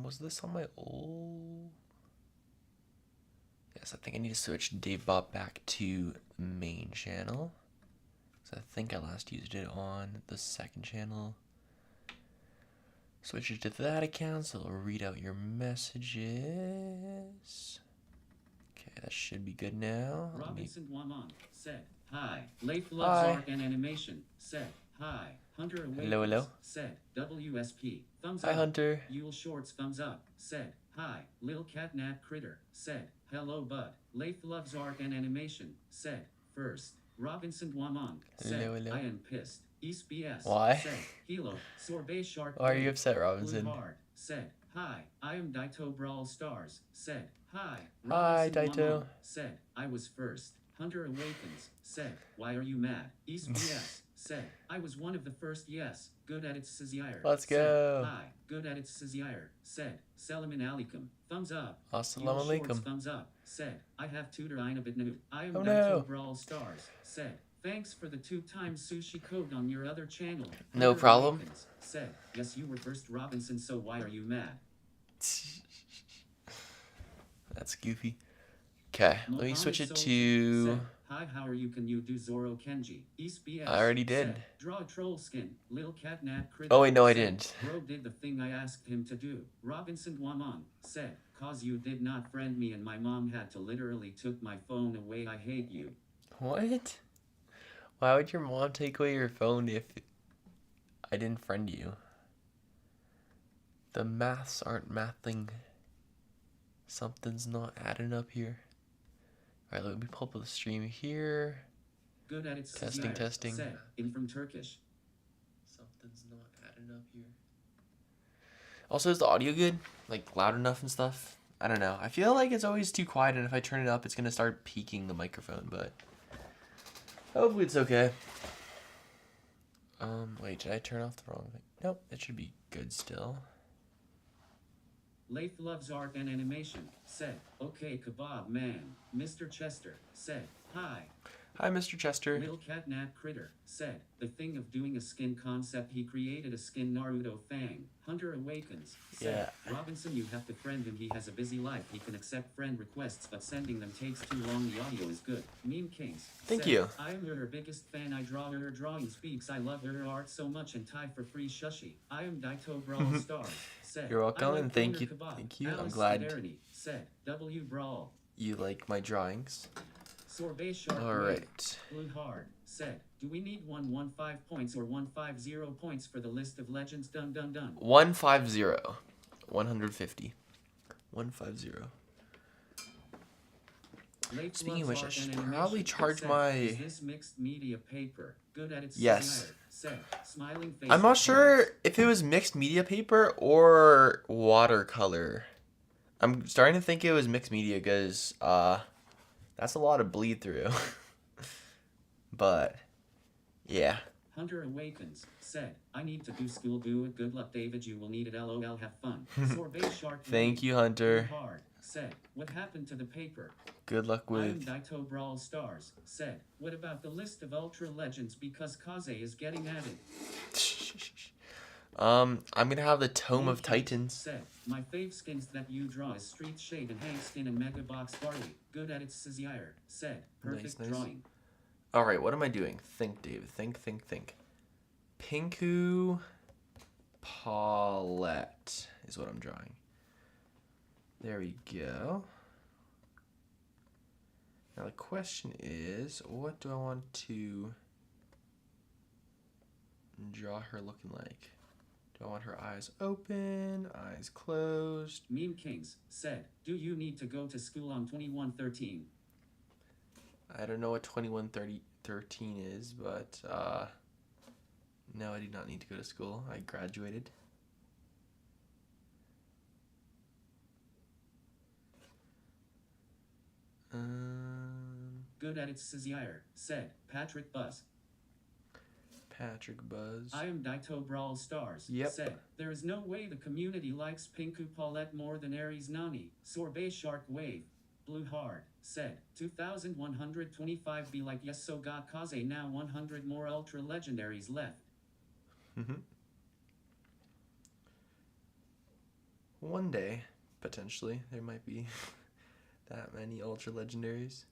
Was this on my old? Yes, I think I need to switch DavBuck back to main channel. So I think I last used it on the second channel. Switch it to that account so it'll read out your messages. Okay, that should be good now. Robinson Wamon said, hi. Leif loves art and animation said, hi. Hunter Awakens hello. Said, WSP, thumbs Hi, up. Hunter. Yule Shorts, thumbs up. Said, hi. Lil Catnap Critter said, hello, bud. Leif loves art and animation said, first. Robinson Wamon said, hello. I am pissed. East BS Why? said, Hilo, Sorbet Shark. Why are you upset, Robinson? Blue Hard said, hi. I am Daito Brawl Stars said, hi. Hi, Robinson Daito. Wamon said, I was first. Hunter Awakens said, why are you mad? East BS said, I was one of the first. Yes, good at it Sizzyire. Let's go. Hi, good at it Sizzyire. Said, Salamin Alaikum. Thumbs up. Assalamu Yule Shorts, alaikum. thumbs up. Said, I have tutor Inabitnu. I am Oh, Daito no. Brawl Stars. Said, thanks for the 2x sushi code on your other channel. No Hunter problem. Awakens said, yes, you were first, Robinson, so why are you mad? That's goofy. Okay, let me switch it to... Said, hi, how are you? Can you do Zoro Kenji? East BS I already did. Said, draw a troll skin. Lil Catnap Critter. Oh, wait, no, I said, didn't. Bro did the thing I asked him to do. Robinson Wamon said, cause you did not friend me and my mom had to literally took my phone away. I hate you. What? Why would your mom take away your phone if I didn't friend you? The maths aren't mathing. Something's not adding up here. Alright, let me pull up the stream here. Good at it. Testing, testing. Said, in from Turkish. Something's not adding up here. Also, is the audio good? Like, loud enough and stuff? I don't know. I feel like it's always too quiet, and if I turn it up, it's going to start peaking the microphone, but... hopefully it's okay. Wait, did I turn off the wrong thing? Nope, it should be good still. Leif loves art and animation. Said, okay, kebab man. Mr. Chester said, hi. Hi, Mr. Chester. Lil Catnap Critter said, the thing of doing a skin concept, he created a skin Naruto Fang. Hunter Awakens said, Robinson, you have to friend him. He has a busy life. He can accept friend requests, but sending them takes too long. The audio is good. Meme Kings Thank said, you. I am her biggest fan. I draw her drawing speaks. I love her art so much and tie for free shushi. I am Daito Brawl Stars said, You're welcome, I like and thank Corner you. Kebab. Thank you. I'm Alice glad Severity said, W Brawl. you like my drawings. Sorbet Shark Alright. Blue Hard said, do we need 115 points or 150 points for the list of legends? Dun dun dun. 150. 150. 150. Speaking of which, I should probably charge my... Is this mixed media paper? Good at its Yes. Said, smiling face. I'm not sure if it was mixed media paper or watercolor. I'm starting to think it was mixed media because that's a lot of bleed through. But yeah. Hunter Awakens said, I need to do school. Do it. Good luck, David. You will need it. LOL. Have fun. Sorbet Shark. Thank you, Hunter. Hard said, what happened to the paper? Good luck I am with... Daito Brawl Stars said, what about the list of Ultra Legends because Kaze is getting added? I'm gonna have the Tome of Titans. Said, my fave skins that you draw is Street Shade and Hank Skin and Mega Box Barley. Good at its Sizzyire. Said, perfect Nice. drawing. Alright, what am I doing? Think, David. Think. Pinku Pawlette is what I'm drawing. There we go. Now the question is, what do I want to draw her looking like? Do I want her eyes open, eyes closed? Meme Kings said, do you need to go to school on 2113? I don't know what 2113 is, but no, I do not need to go to school. I graduated. Good at its Sizzyire, said Patrick Buzz. Patrick Buzz. I am Daito Brawl Stars. Yep. Said, there is no way the community likes Pinku Pawlette more than Aries Nani. Sorbet Shark Wave. Blue Heart said 2,125 be like yes so got Kaze now 100 more ultra legendaries left. One day, potentially, there might be that many ultra legendaries.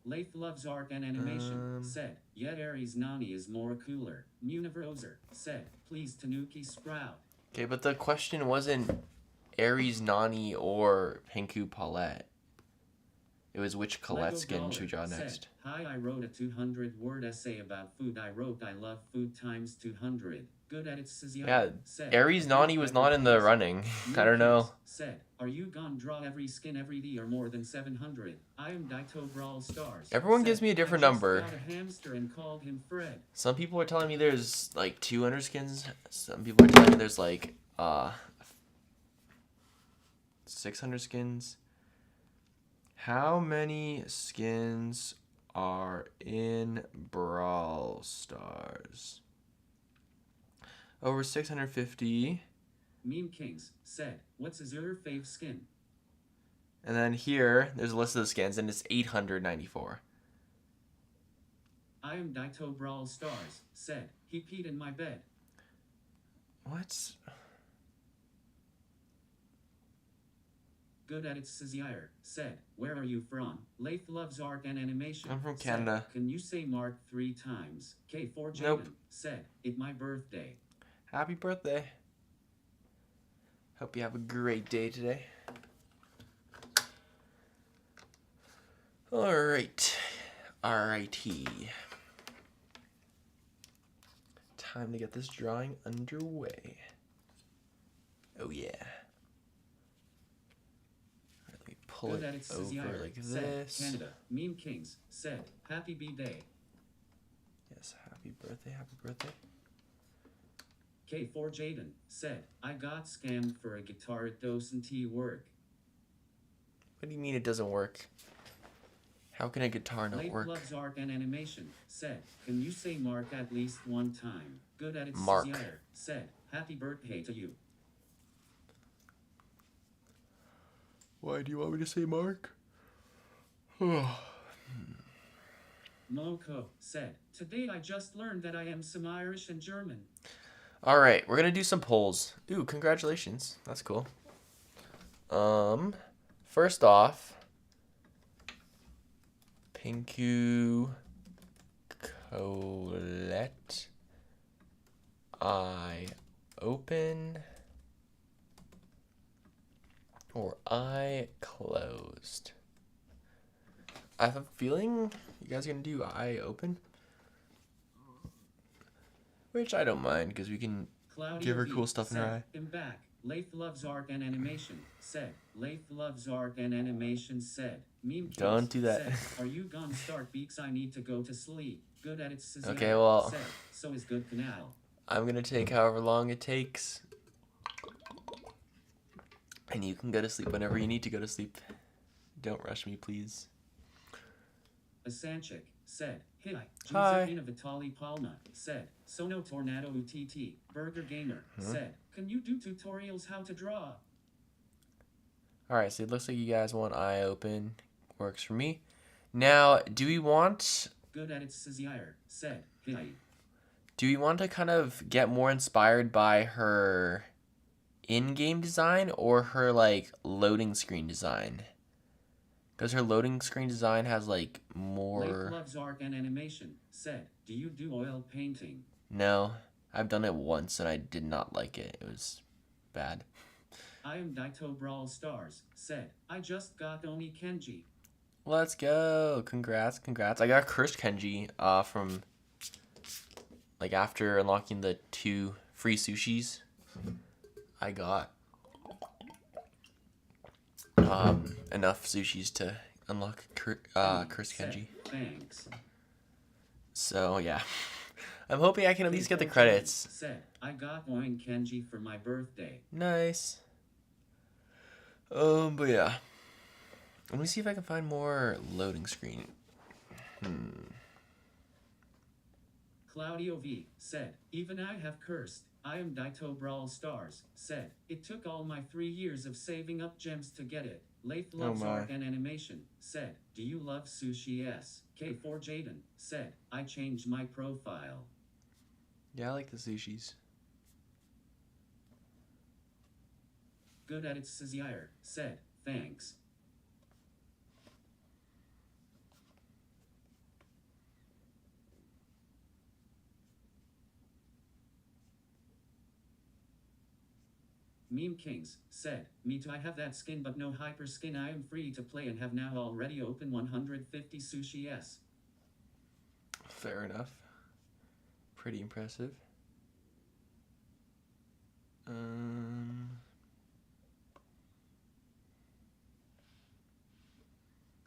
Lath loves art and animation said yet Aries Nani is more cooler. Muniveroser said please Tanuki Sprout. Okay, but the question wasn't Aries Nani or Pinku Pawlette. It was which Colette skin should we draw next? Hi, I wrote a 200-word essay about food. I wrote I love food times 200. Good at it, Cizia. Yeah, Aries Nani was not in the running. I don't know. Said, are you gonna draw every skin every D or more than 700? I am Daito Brawl Stars. Everyone gives me a different number. Got a hamster and called him Fred. Some people are telling me there's like 200 skins. Some people are telling me there's like 600 skins. How many skins are in Brawl Stars? Over 650. Meme Kings said, what's his other fave skin? And then here, there's a list of the skins, and it's 894. I am Daito Brawl Stars said, he peed in my bed. What? Good at it, Cizire said, where are you from? Lath loves art and animation. I'm from Canada. Said, can you say Mark 3 times? K4 Jaden Nope. said, it's my birthday. Happy birthday. Hope you have a great day today. Alright. Alrighty. Time to get this drawing underway. Oh yeah. Let me pull Good it at it, over Cizire like said, this. Canada. Meme Kings said, happy B-Day. Yes, happy birthday, happy birthday. K4 Jaden said, I got scammed for a guitar. It doesn't work. What do you mean it doesn't work? How can a guitar not Late work? loves art and animation said, can you say Mark at least one time? Good at it, Mark. Cizire said, happy birthday to you. Why do you want me to say Mark? Moko said, today I just learned that I am some Irish and German. Alright, we're gonna do some polls. Ooh, congratulations. That's cool. First off, Pinku Colette. Eye open or eye closed. I have a feeling you guys are gonna do eye open. Which I don't mind, because we can Claudia give her V cool stuff in her said, eye. I'm back. Lath loves art and animation said. Lath loves art and animation said. Meme Kids Don't do that. Said, are you gonna start beaks? I need to go to sleep. Good at it, Cizia Okay, well, said. So is good canal. I'm gonna take however long it takes. And you can go to sleep whenever you need to go to sleep. Don't rush me, please. Asanchik said, Hi. Hi. Giuseppina Vitali Palma said, Sono Tornado UTT. Burger Gamer said, can you do tutorials how to draw? Alright, so it looks like you guys want eye open. Works for me. Now, do we want... Good at it, Cizire said, Hi. Do we want to kind of get more inspired by her in-game design or her, like, loading screen design? Because her loading screen design has, like, more... Lake loves art and animation said, do you do oil painting? No, I've done it once and I did not like it. It was bad. I am Daito Brawl Stars said, I just got Oni Kenji. Let's go. Congrats, congrats. I got cursed Kenji from, like, after unlocking the 2 free sushis. I got enough sushis to unlock cursed Kenji. Thanks. So, yeah. I'm hoping I can at least get the credits. Said, I got Oni Kenji for my birthday. Nice. But yeah. Let me see if I can find more loading screen. Claudio V said, even I have cursed. I am Daito Brawl Stars said, it took all my 3 years of saving up gems to get it. Leif Oh loves my. art and animation, said, do you love sushi? Yes. K4 Jaden, said, I changed my profile. Yeah, I like the sushis. Good at it Sizire, said, thanks. Meme Kings, said, me too I have that skin but no hyper skin I am free to play and have now already opened 150 sushi s. Fair enough. Pretty impressive.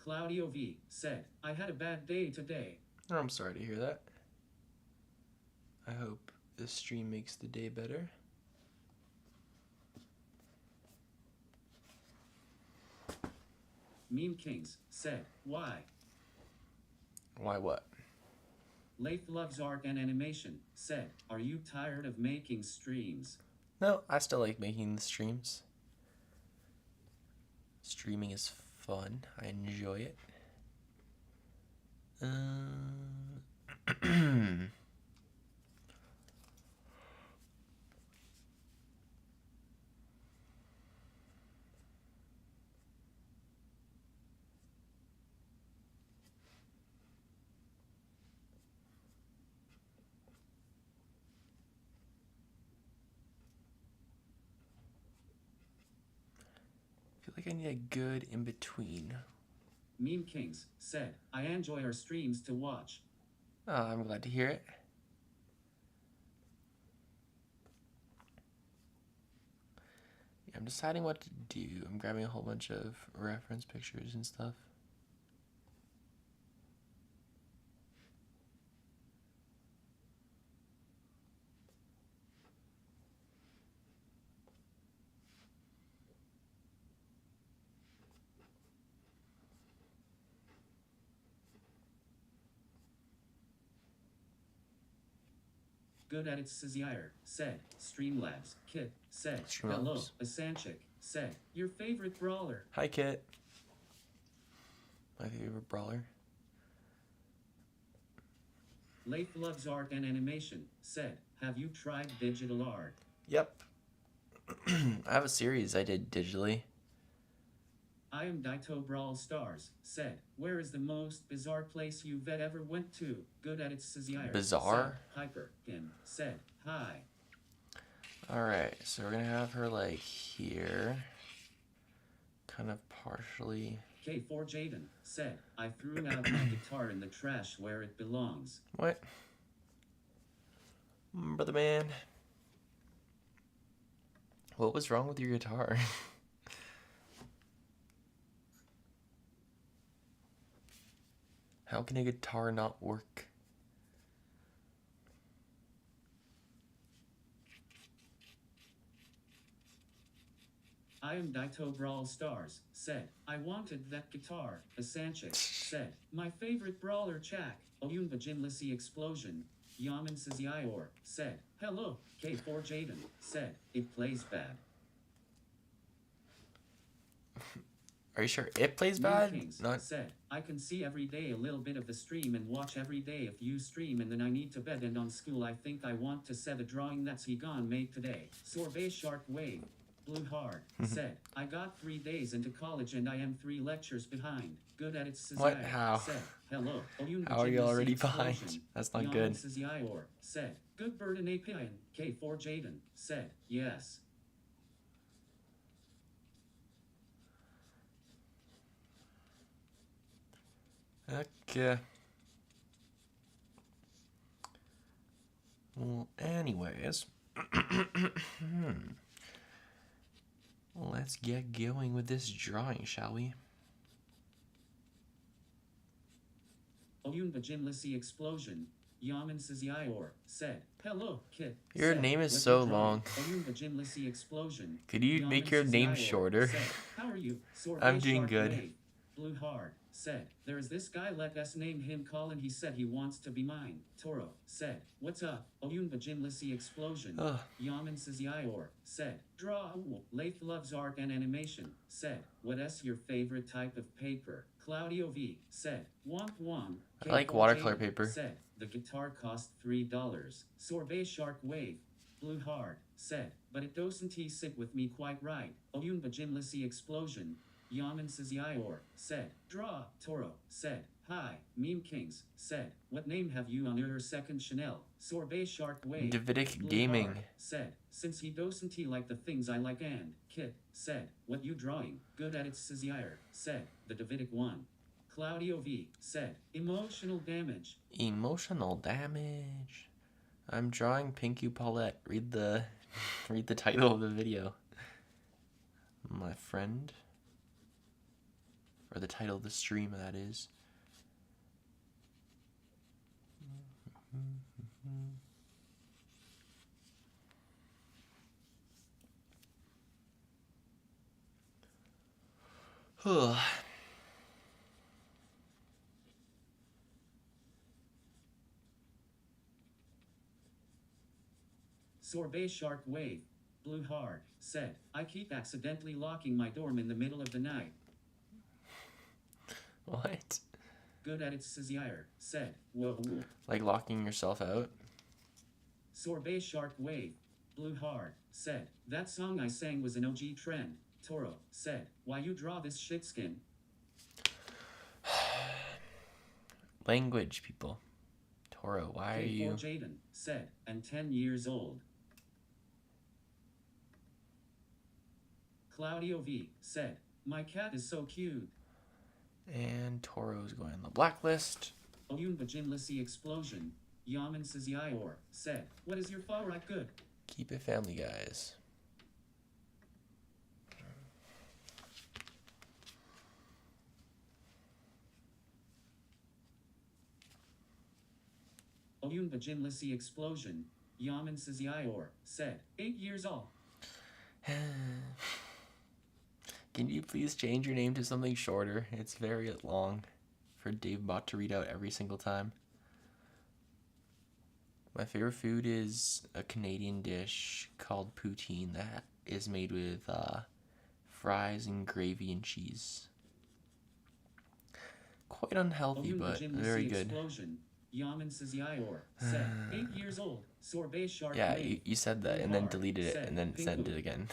Claudio V, said, I had a bad day today. Oh, I'm sorry to hear that. I hope this stream makes the day better. Meme Kings, said, why? Why what? Leif loves art and animation, said, are you tired of making streams? No, I still like making the streams. Streaming is fun. I enjoy it. I feel like I need a good in-between. Meme Kings, said, I enjoy our streams to watch. Oh, I'm glad to hear it. Yeah, I'm deciding what to do. I'm grabbing a whole bunch of reference pictures and stuff. Good at it Sizire, said, Streamlabs, Kit, said, hello, Streamlabs. Asanchik, said, your favorite brawler. Hi, Kit. My favorite brawler. Leif loves art and animation, said, have you tried digital art? Yep. I have a series I did digitally. I am Daito Brawl Stars, said, where is the most bizarre place you've ever went to? Good at it Sizire. Bizarre? Said, Hyper, Kim, said, hi. Alright, so we're gonna have her like here. Kind of partially. K4 Jaden, said, I threw out my guitar in the trash where it belongs. What? Brother man. What was wrong with your guitar? How can a guitar not work? I am Daito Brawl Stars, said, I wanted that guitar. Asanchik, said, my favorite brawler Chak, Oyunba Jinlisi Explosion. Yaman Sizior, said, hello, K4 Jaden, said, it plays bad. Are you sure it plays bad? Kings, Not. said, I can see every day a little bit of the stream and watch every day if you stream and then I need to bed and on school I think I want to set a drawing that's he gone made today. Sorbet Shark Wave. Blue Hard, said, I got 3 days into college and I am 3 lectures behind. Good at it Sizire, What? How? said, hello. How are you already behind? That's not good. Sizior, said, good bird and API. K4 Jaden, said, yes. Okay. Well, anyways. Let's get going with this drawing, shall we? Oyunba Jinlisi Explosion. Yaman Sizior, said, hello, Kit. Your said, name is "Let so me draw long. Oyunba Jinlisi Explosion. Could you Yaman make your name Sizior, shorter? said, how are you? Sorbet I'm doing Shark good. Wave. Blue Hard, said, there's this guy, let us name him Colin, he said he wants to be mine. Toro said, what's up? Oyun Bajinlisi explosion. Yaman Sizior said, draw. Lath loves art and animation, said, what's your favorite type of paper? Claudio V said, womp womp. I like watercolor paper. Said, the guitar cost $3. Sorbet Shark Wave. Blue Hard said, but it doesn't he sit with me quite right. Oyun Bajinlisi explosion. Yaman Sizior said, draw. Toro said, hi. Meme Kings said, what name have you on your second Chanel? Sorbet Shark Wave. Davidic Gaming Heart said, since he doesn't he like the things I like, and Kit said, what you drawing? Good at it. Sizier said, the Davidic one. Claudio V said, emotional damage. Emotional damage. I'm drawing Pinku Pawlette. Read the title of the video. My friend. Or the title of the stream, that is. Sorbet Shark Wave. Blue Hard said, I keep accidentally locking my dorm in the middle of the night. What? Good at it. Sizier said, whoa. Like locking yourself out? Sorbet Shark Wave. Blue Hard said, that song I sang was an OG trend. Toro said, why you draw this shitskin? Language, people. Toro, why are you... Jaden said, and 10 years old. Claudio V said, my cat is so cute. And Toro's going on the blacklist. Oyun Bajinlisi explosion. Yaman Sizior said, what is your favorite good? Keep it family, guys. Oyun Bajinlisi explosion. Yaman Sizior said, 8 years old. Can you please change your name to something shorter? It's very long for DavBuck to read out every single time. My favorite food is a Canadian dish called poutine that is made with fries and gravy and cheese. Quite unhealthy, but very good. Yaman Sizior said, 8 years old. Sorbet Shark. Yeah, you said that and then deleted it and then sent it again.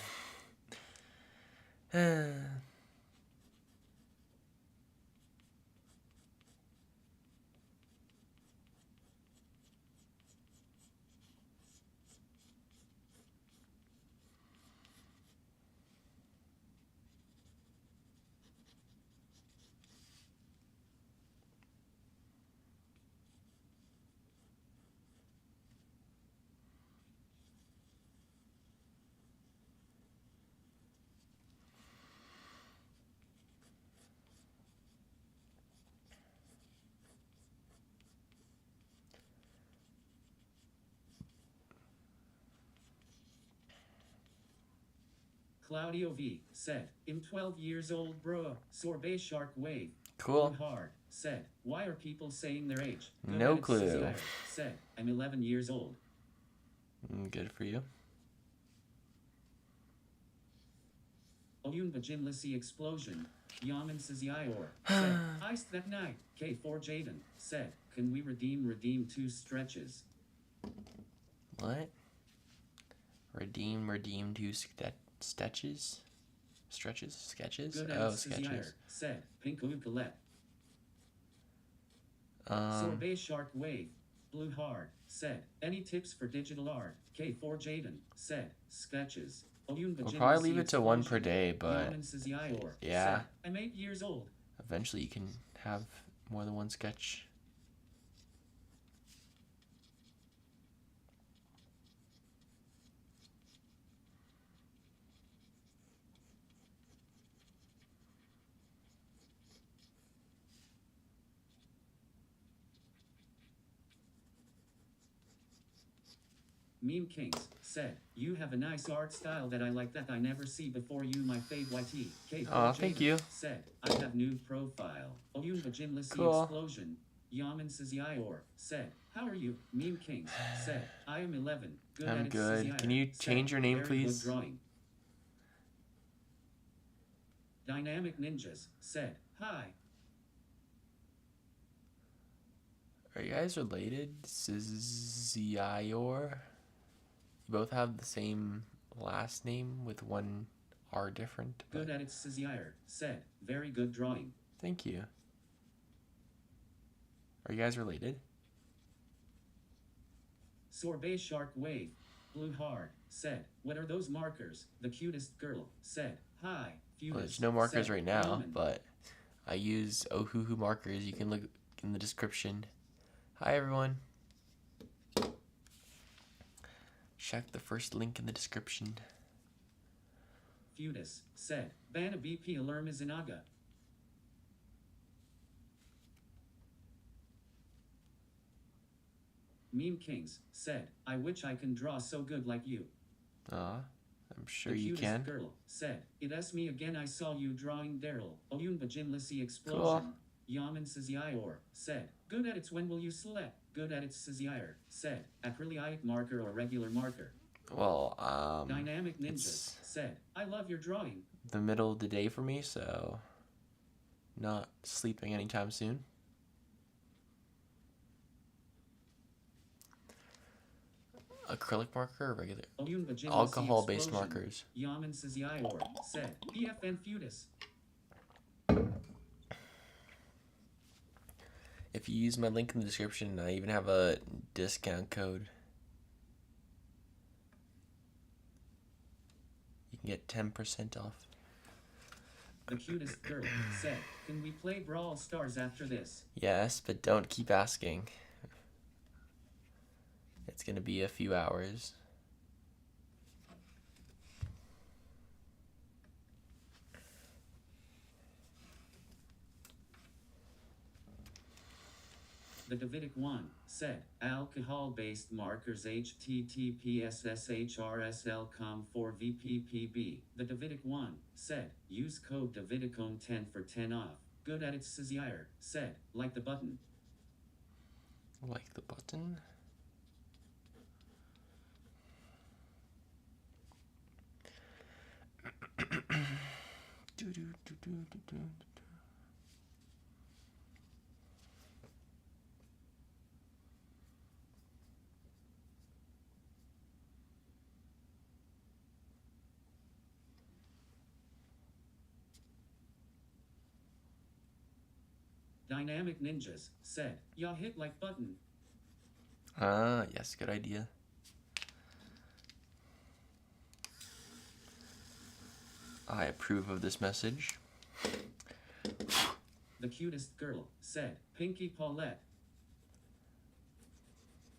Claudio V said, I'm 12 years old, bro. Sorbet Shark Wave. Cool. Hard said, why are people saying their age? No clue. Said, I'm 11 years old. Good for you. Oyun Bajinlisi explosion. Yaman Sizior said, iced that night. K4 Jaden said, can we redeem 2 stretches? What? Redeem 2 stretches? Sketches? Good Oh, sketches. Said, Pinku Colette. Um, Sorbet Shark Wave. Blue Hard said, any tips for digital art? K4 Jaden said, sketches. we'll probably leave it to 1 per day, but yeah. Said, I'm 8 years old. Eventually you can have more than 1 sketch. Meme Kings said, you have a nice art style that I like that I never see before you, my fave YT. Aw, thank you. Said, I have new profile. Oyun Bajin Cool. Explosion. Yaman Sizior said, how are you? Meme Kings said, I am 11. Good I'm at it, good. Sizior Can you change your name, very please? Good drawing. Dynamic Ninjas said, hi. Are you guys related? Zizior? You both have the same last name with one R different. Good at it, Sizior said, very good drawing. Thank you. Are you guys related? Sorbet Shark Wave, Blue Hard, said, what are those markers? The cutest girl, said, hi. Well, there's no markers right now, but I use Ohuhu markers. You can look in the description. Hi, everyone. Check the first link in the description. Feudus said, Bana BP Alerm Izinaga. Meme Kings said, I wish I can draw so good like you. I'm sure the you can. Girl said, it's me again, I saw you drawing Daryl. Oyun Bajinlisi Explosion. Cool. Yaman Sizior said, good at it, when will you select? Good at it, Sizior said, acrylic marker or regular marker. Well, Dynamic Ninjas said, I love your drawing. The middle of the day for me, so not sleeping anytime soon. Acrylic marker or regular? Alcohol-based markers. Yaman Sizior said, PFN Feudus. If you use my link in the description, I even have a discount code. You can get 10% off. The cutest girl said, can we play Brawl Stars after this? Yes, but don't keep asking. It's gonna be a few hours. The Davidic one said, alcohol-based markers https://hrsl.com/4vppb. The Davidic one said, use code Davidicone10 for 10 off. Good at it, Sizior said, like the button. Like the button? Dynamic Ninjas said, ya hit like button. Yes, good idea. I approve of this message. The cutest girl said, Pinku Pawlette.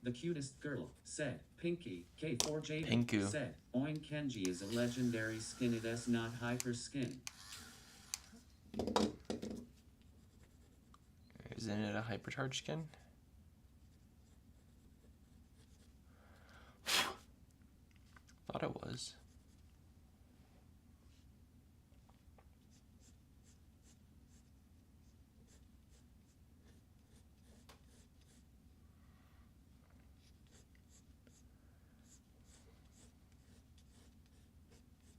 The cutest girl said, Pinky, K4J Pinku said, Oin Kenji is a legendary skin, it is not hyper skin. Isn't it a hypercharged skin? Thought it was.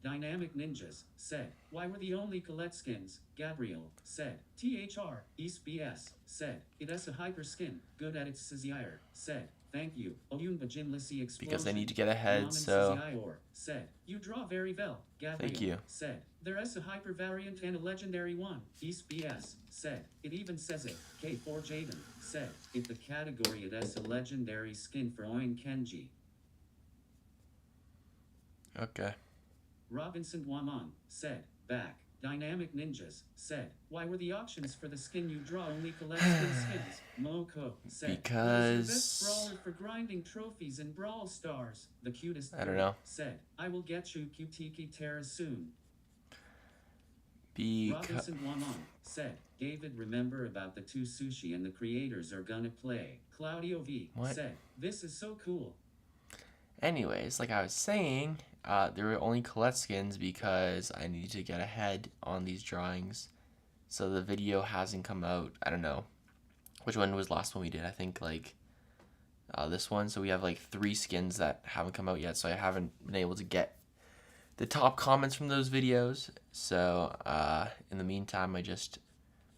Dynamic Ninjas said, why were the only Colette skins? Gabriel said, THR, East BS said, it is a hyper skin, good at its Sizior said, thank you, Oyun Bajinlisi Explosion. Because I need to get ahead, Yaman so... Sizior said, you draw very well. Gabriel Thank you. said, there is a hyper variant and a legendary one. East BS said, it even says it. K4 Jaden said, if the category it is a legendary skin for Oin Kenji. Okay. Robinson Waman said, back. Dynamic Ninjas said, why were the options for the skin you draw only Colette skins? Moko said, because... the best brawler for grinding trophies in Brawl Stars. The cutest I don't know. said, I will get you Qtiki Terra soon. Because... Robinson Waman said, David, remember about the 2 sushi and the creators are gonna play. Claudio V What? said, this is so cool. Anyways, like I was saying, there were only Colette skins because I need to get ahead on these drawings. So the video hasn't come out. I don't know. Which one was the last one we did? I think like this one. So we have like 3 skins that haven't come out yet. So I haven't been able to get the top comments from those videos. So in the meantime, I just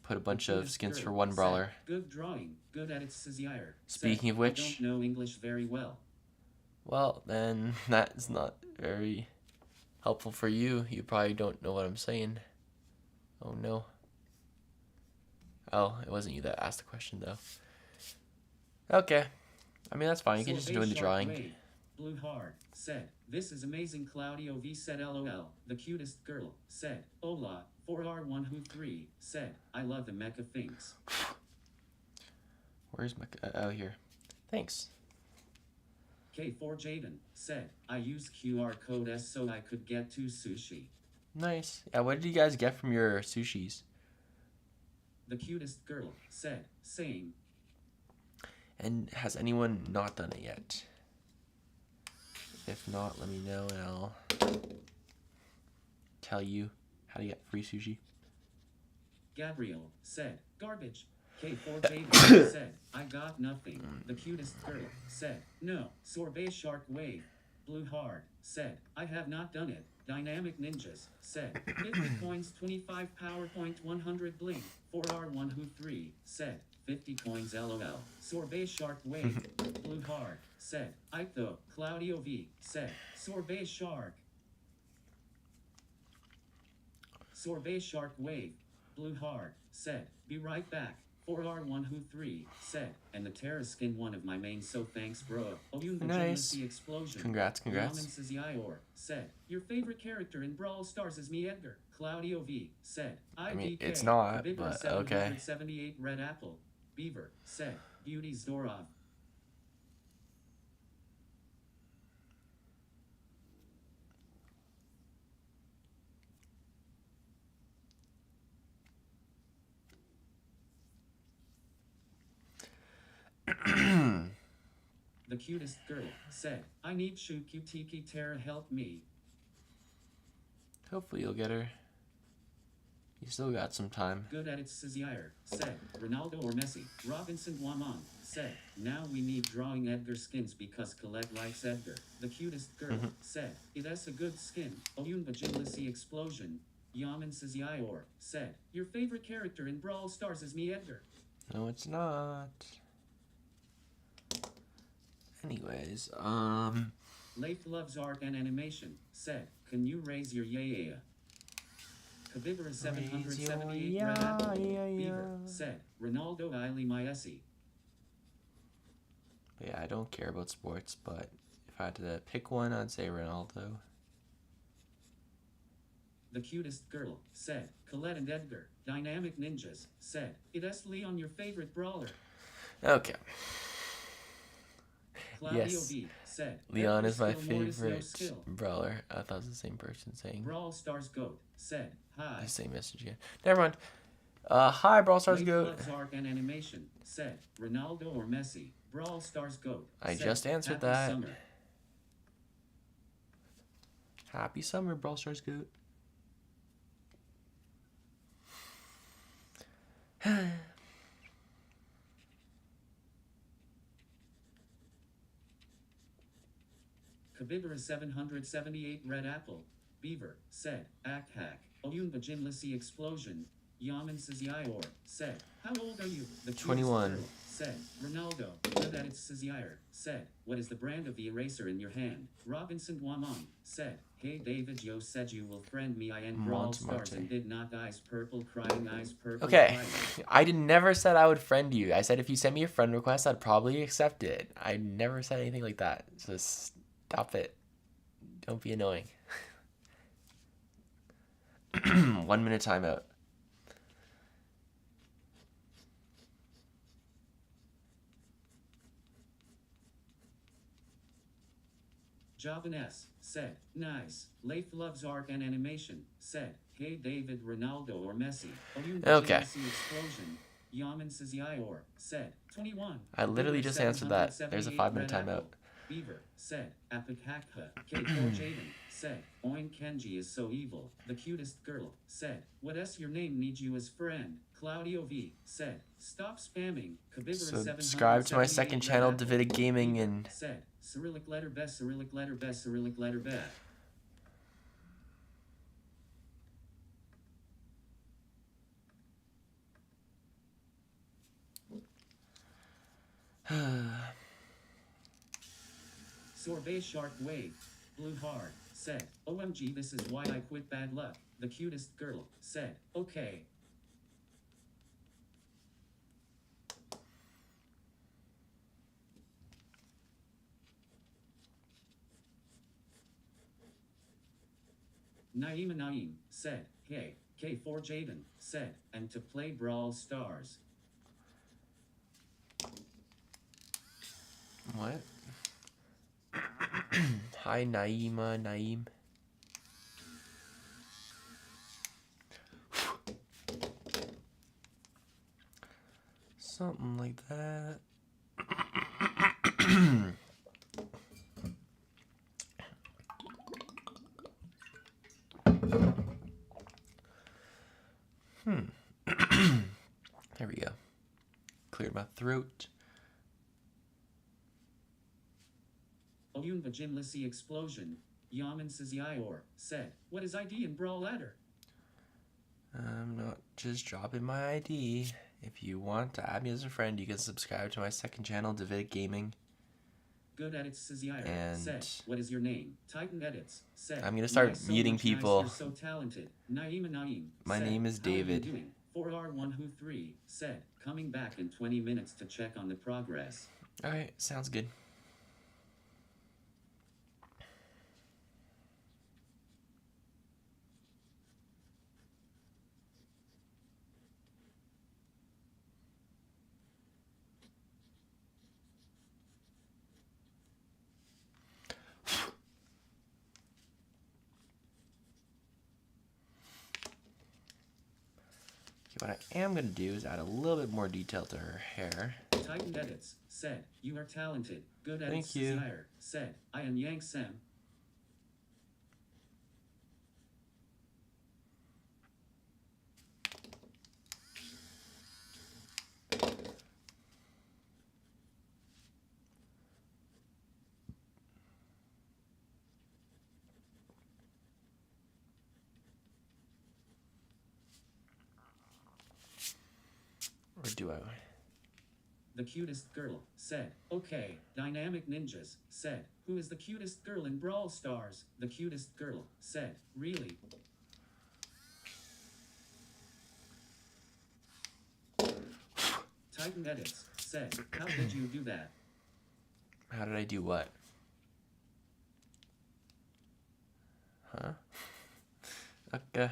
put a bunch of skins for one brawler. Good drawing. Good at its desire. Speaking of which, I don't know English very well. Well, then that is not very helpful for you. You probably don't know what I'm saying. Oh no. Oh, it wasn't you that asked the question though. Okay. I mean, that's fine. You can just do the drawing. Blue Heart said, "This is amazing." Claudio V said, "LOL." The cutest girl said, "Hola." 4R1 who 3 said, "I love the mecha things." Where's my... oh, here. Thanks. K4 Jaden said, "I used QR code S so I could get 2 sushi." Nice. Yeah, what did you guys get from your sushis? The cutest girl said, "Same." And has anyone not done it yet? If not, let me know and I'll tell you how to get free sushi. Gabriel said, "Garbage." K4 Jaden said, "I got nothing." The cutest girl said, "No." Sorbet Shark Wave. Blue Heart said, "I have not done it." Dynamic Ninjas said, 50 coins, 25 PowerPoint, 100 bling. 4R1 who 3 said, 50 coins LOL. Sorbet Shark Wave. Blue Heart said, "Ito." Claudio V said, "Sorbet Shark." Sorbet Shark Wave. Blue Heart said, "Be right back." 4R1 who 3 said, "And the Terra skin one of my main, so thanks bro." Nice. Explosion. Congrats. Said, "Your favorite character in Brawl Stars is me, Edgar." Claudio V said, I mean, it's not, but okay. 78 Red Apple. Beaver said, "Beauty Zdorov." The cutest girl said, "I need Shukutiki Terra, help me." Hopefully you'll get her. You still got some time. Good at its desire said, "Ronaldo or Messi." Robinson Guamon said, "Now we need drawing Edgar skins because Colette likes Edgar." The cutest girl said, "It's a good skin." Oyun Bajinlisi Explosion. Yaman Sizior said, "Your favorite character in Brawl Stars is me, Edgar." No, it's not. Anyways, Leif Loves Art and Animation said, "Can you raise your yeah?" Kavibra 778 Red Apple. Beaver said, "Ronaldo Ili Maesi." Yeah, I don't care about sports, but if I had to pick one, I'd say Ronaldo. The cutest girl said, "Colette and Edgar." Dynamic Ninjas said, "It's Leon, your favorite brawler." Okay. Claudio Yes. V said, Leon is my skill, more is no favorite skill." brawler. I thought it was the same person saying Brawl Stars Goat said, "Hi." the same message again. Never mind. Hi, Brawl Stars Leif Goat. Loves Art and Animation said, "Ronaldo or Messi." Brawl Stars Goat I said, just answered "Happy that. Summer." Happy summer, Brawl Stars Goat. Kavibra 778 Red Apple. Beaver said, "Ack hack." Oyun Bajinlisi Explosion. Yaman Sizior said, "How old are you?" The cutest 21. girl said, "Ronaldo." Good at its Sizior said, "What is the brand of the eraser in your hand?" Robinson Guamon said, "Hey David, you said you will friend me. I am Brawl Stars and did not eyes purple crying eyes purple." Okay, crying. I never said I would friend you. I said if you send me a friend request, I'd probably accept it. I never said anything like that. So stop it. Don't be annoying. 1 minute timeout. Jovan S. said, "Nice." Leif Loves Art and Animation said, "Hey David, Ronaldo or Messi?" Okay. Explosion. Yaman Sizior said, 21. I literally just answered that. There's a 5 minute timeout. Beaver said, Apikakha. K4 Jaden said, Oin Kenji is so evil. The cutest girl said, what s your name needs you as friend. Claudio V said, stop spamming. Subscribe to my second channel, DavBuck Gaming, and said, Cyrillic letter best, Cyrillic letter best, Cyrillic letter best. Sorbet Shark Wave, Blue Hard, said, OMG this is why I quit bad luck. The cutest girl, said, okay. Naeem, said, hey, K4 Jaden, said, and to play Brawl Stars. What? Hi, Naeem. Something like that. There we go. Cleared my throat. Oyun Vajinlisi Explosion, Yaman Sizior, said, what is ID in Brawl letter? I'm not just dropping my ID. If you want to add me as a friend, you can subscribe to my second channel, DavBuck Gaming. Good edits Sizior, said, what is your name? Titan edits, said, I'm going to start muting people. Nice, you're so talented. Naeem, my said, name is David. 4R123, said, coming back in 20 minutes to check on the progress. Alright, sounds good. What I am going to do is add a little bit more detail to her hair. Titan edits, said, you are talented. Good edits, thank you. Desire, said, I am Yang Sem. Or do I? The cutest girl, said, okay. Dynamic Ninjas, said, who is the cutest girl in Brawl Stars? The cutest girl, said, really? Titan edits, said, how did you do that? How did I do what? Huh? Okay.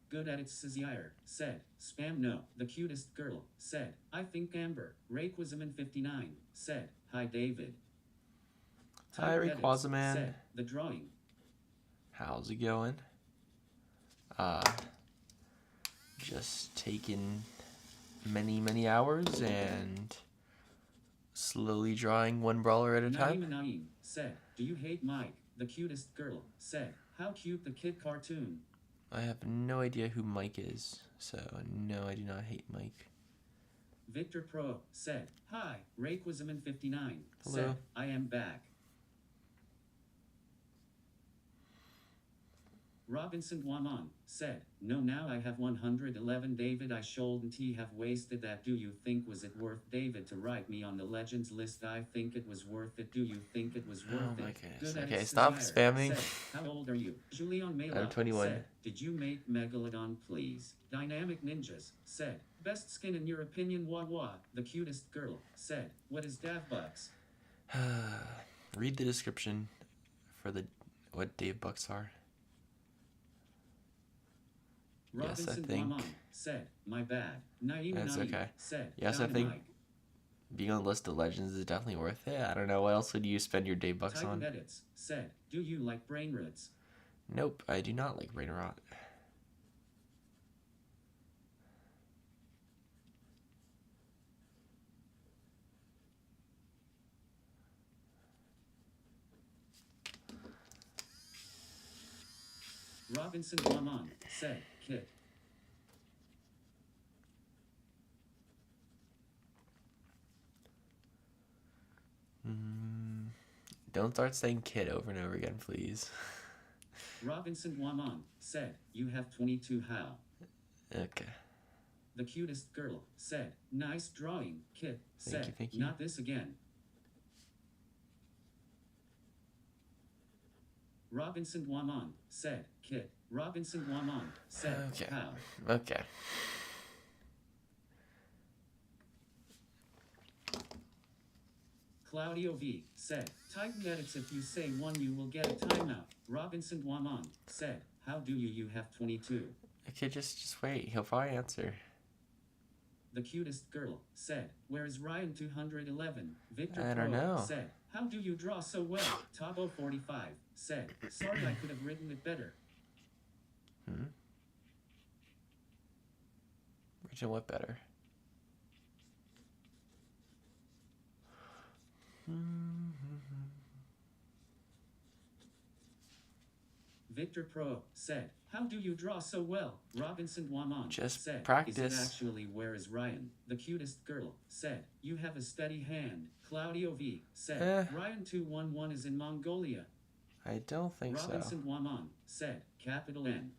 Good edits Sizier, said, spam no. The cutest girl, said, I think Amber. Rayquaziman 59, said, hi David. Hi Rayquaziman. Said, the drawing. How's it going? Just taking many hours and slowly drawing one brawler at a time. Naeem, said, do you hate Mike? The cutest girl, said, how cute the kid cartoon. I have no idea who Mike is, so no, I do not hate Mike. Victor Pro, said, hi, Rayquaziman 59, hello. Said, I am back. Robinson Guamon, said, no now I have 111 David I shouldn't have wasted that. Do you think was it worth David to write me on the legends list? I think it was worth it. Do you think it was worth it? Goodness. Okay, stop spamming. Said, how old are you? Julian Mela, I'm 21. Said, did you make Megalodon please? Dynamic Ninjas, said, best skin in your opinion wah. The cutest girl, said, what is DavBucks? Read the description for what DavBucks are. Robinson yes, I think Guamon, said, my bad. that's okay. Said, yes, I think being on the list of legends is definitely worth it. I don't know, what else would you spend your DavBucks Titan on? edits, said, do you like brain roots? Nope, I do not like brain rot. Robinson Guamon, said, Kit. Don't start saying kid over and over again, please. Robinson Guamon, said, you have 22 how? Okay. The cutest girl, said, nice drawing, Kit, said, Thank you. not this again. Robinson Guamon, said, Kit. Robinson Guamon, said, Okay. how? Okay. Claudio V, said, Titan edits if you say one you will get a timeout. Robinson Guamon, said, how do you have 22? Okay, just wait. He'll probably answer. The cutest girl, said, where is Ryan 211? Victor I don't Pro, know. said, how do you draw so well? Tabo 45, said, sorry I could have written it better. Written what better? Victor Pro, said, how do you draw so well? Robinson Guamon, Just said, practice. is it actually where is Ryan? The cutest girl, said, you have a steady hand. Claudio V, said, Ryan 211 is in Mongolia. I don't think Robinson so. Guamon, said, capital N.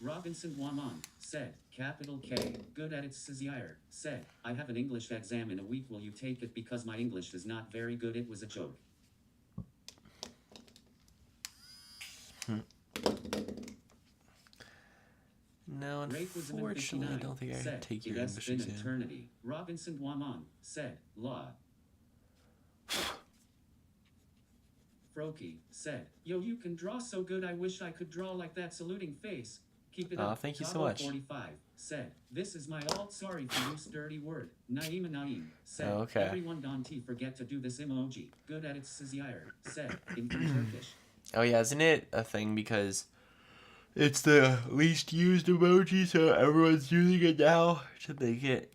Robinson Guamon, said, capital K, good at it Sizzier, said, I have an English exam in a week, will you take it because my English is not very good, it was a joke. No, unfortunately, I don't think I can take your English exam. exam. Eternity. Robinson Guamon, said, law. Froki, said, yo, you can draw so good, I wish I could draw like that saluting face. Keep it up. Thank you so Tabo much. 45, said, this is my alt, sorry for use dirty word. Naima Naim, said, Okay. everyone don't forget to do this emoji. Good at it Sizzier, said, in Turkish. Oh yeah, isn't it a thing because it's the least used emoji, so everyone's using it now to make it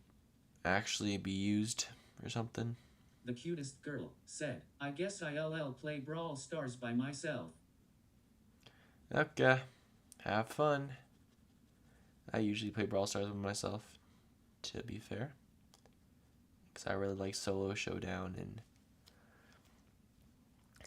actually be used or something? The cutest girl, said, I guess I'll play Brawl Stars by myself. Okay, have fun. I usually play Brawl Stars with myself, to be fair. Because I really like solo showdown, and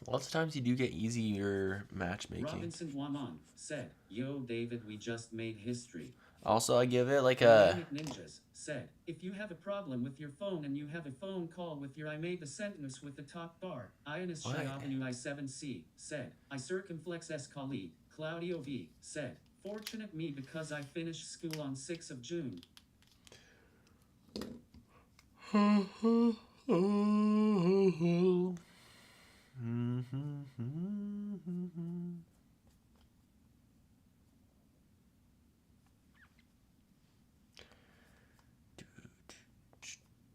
lots of times you do get easier matchmaking. Robinson Guamon, said, yo David, we just made history. Also, I give it like a... Ninjas, said, if you have a problem with your phone and you have a phone call with your I made the sentence with the top bar. Ionis What? Avenue I7C, said, I circumflex S colleague. Claudio V, said, fortunate me because I finished school on 6th of June.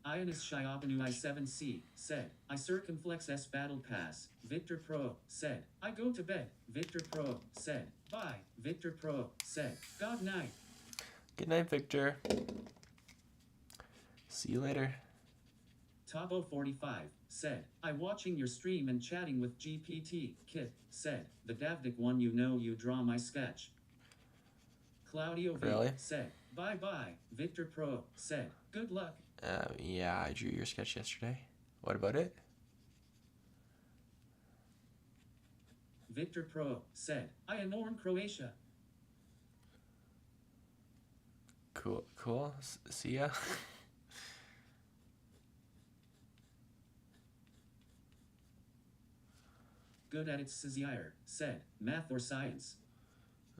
Ionis Avenue I7C, said, I circumflex S battle pass. Victor Pro, said, I go to bed. Victor Pro, said, bye. Victor Pro, said, God night. Good night, Victor. See you later. Tabo 45, said, I watching your stream and chatting with GPT. Kit, said, the DavBuck one you know you draw my sketch. Claudio V, Really? said, bye-bye. Victor Pro, said, good luck. Yeah, I drew your sketch yesterday. What about it? Victor Pro, said, I adorn Croatia. Cool. See ya. Good at it Sizzier, said, math or science?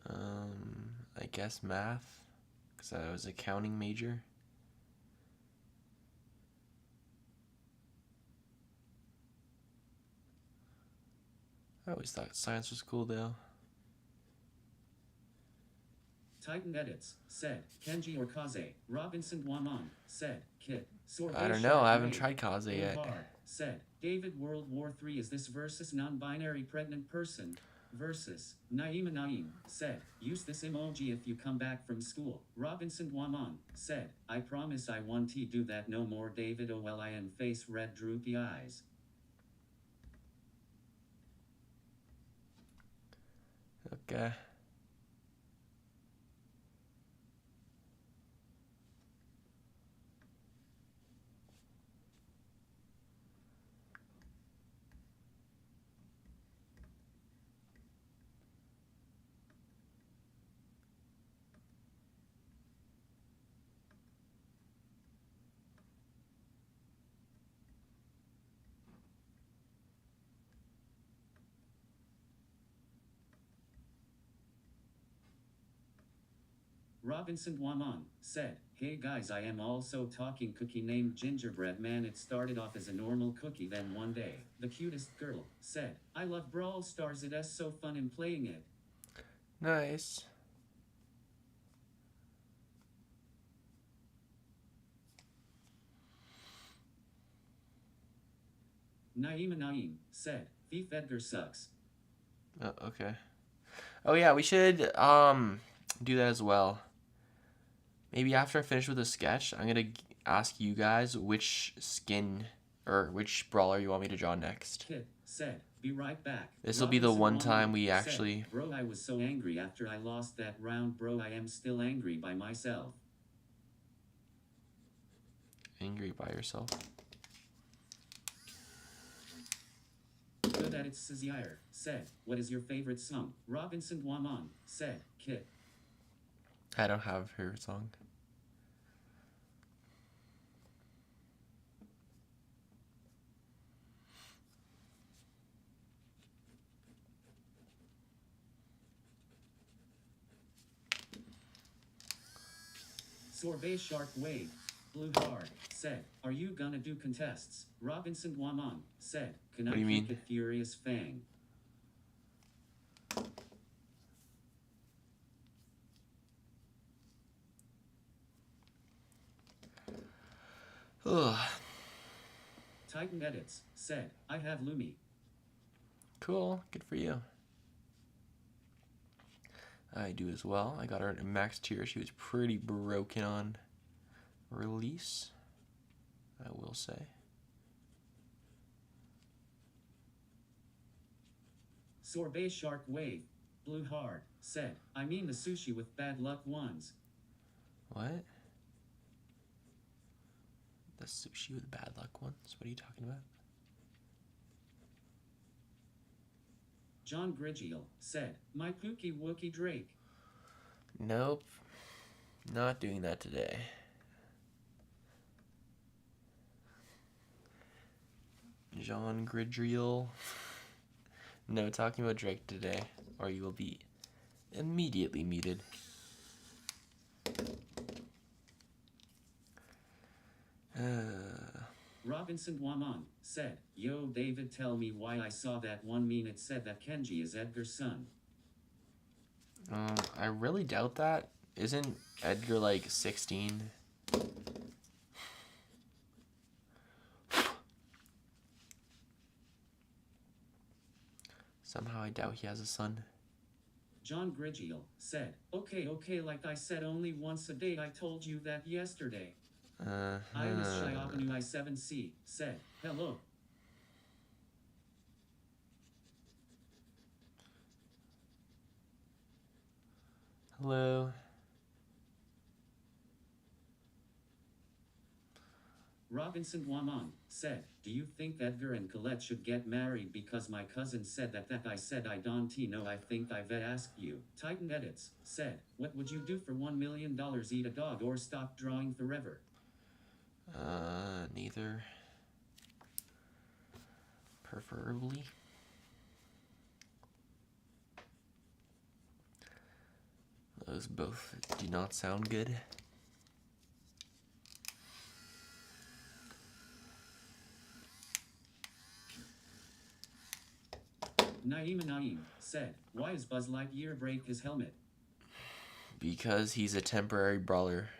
I guess math, because I was accounting major. I always thought science was cool though. Titan Edits, said, Kenji or Kaze. Robinson Guamon, said, Kit. I don't know, I haven't tried Kaze yet. Said, David, World War III is this versus non-binary pregnant person? Versus, Naima Naim, said, use this emoji if you come back from school. Robinson Guamon, said, I promise I won't do that no more David, OLIN face red droopy eyes. Okay. Robinson Guamon said, "Hey guys, I am also talking cookie named Gingerbread Man. It started off as a normal cookie, then one day, the cutest girl said, I love Brawl Stars, it is so fun in playing it." Nice. Naima Naim said, "Thief Edgar sucks." Oh, okay. Oh yeah, we should do that as well. Maybe after I finish with the sketch, I'm gonna ask you guys which skin or which brawler you want me to draw next. Kid said, "Be right back." This will be the one time we said, actually... "Bro, I was so angry after I lost that round, bro. I am still angry by myself." Angry by yourself. Good at it, Cizire said, "What is your favorite song?" Robinson Guamon said, "Kid." I don't have a favorite song. Sorbet Shark Wave Blue Hard said, "Are you gonna do contests?" Robinson Guamon said, "Can What I do you kick mean? it, Furious Fang?" Ugh. Titan Edits said, "I have Lumi." Cool. Good for you. I do as well. I got her in max tier. She was pretty broken on release, I will say. Sorbet Shark Wave Blue Hard said, "I mean the sushi with bad luck ones." What? The sushi with bad luck ones? What are you talking about? John Grigiel said, "My Pookie Wookie Drake." Nope. Not doing that today. John Gridriel. No talking about Drake today, or you will be immediately muted. Robinson Guamon said, "Yo David, tell me why I saw that one meme. It said that Kenji is Edgar's son." I really doubt that. Isn't Edgar like 16? Somehow I doubt he has a son. John Grigiel said, okay, like I said only once a day. I told you that yesterday." Iris Shiabanu I7C said, "Hello." Hello. Robinson Guamon said, "Do you think Edgar and Colette should get married? Because my cousin said that I said I don't know. I think I've asked you." Titan Edits said, "What would you do for $1 million? Eat a dog or stop drawing forever?" Neither. Preferably. Those both do not sound good. Naima Naim said, "Why is Buzz Lightyear break his helmet?" Because he's a temporary brawler.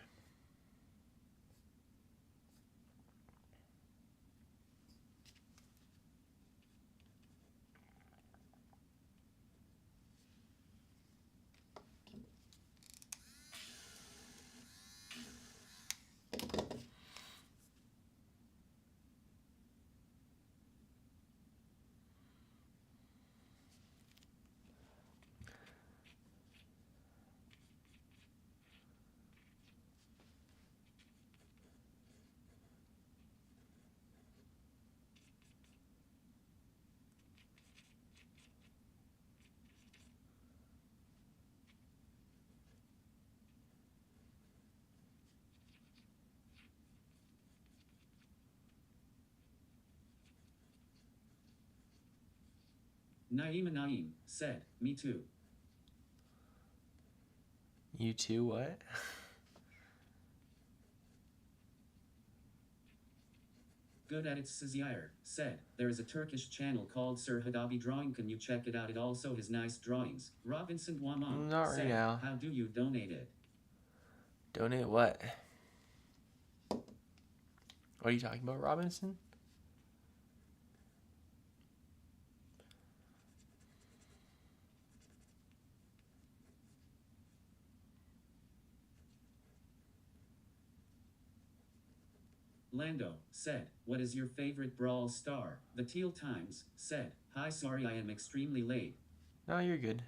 Naima Naim said, me too. You too, what? Good at it Sizyair said, there is a Turkish channel called Sir Hadabi Drawing, can you check it out? It also has nice drawings. Robinson Waman Not said, right now. how do you donate it? Donate what? What are you talking about, Robinson? Lando said, what is your favorite Brawl star? The Teal Times said, hi, sorry I am extremely late. No, you're good.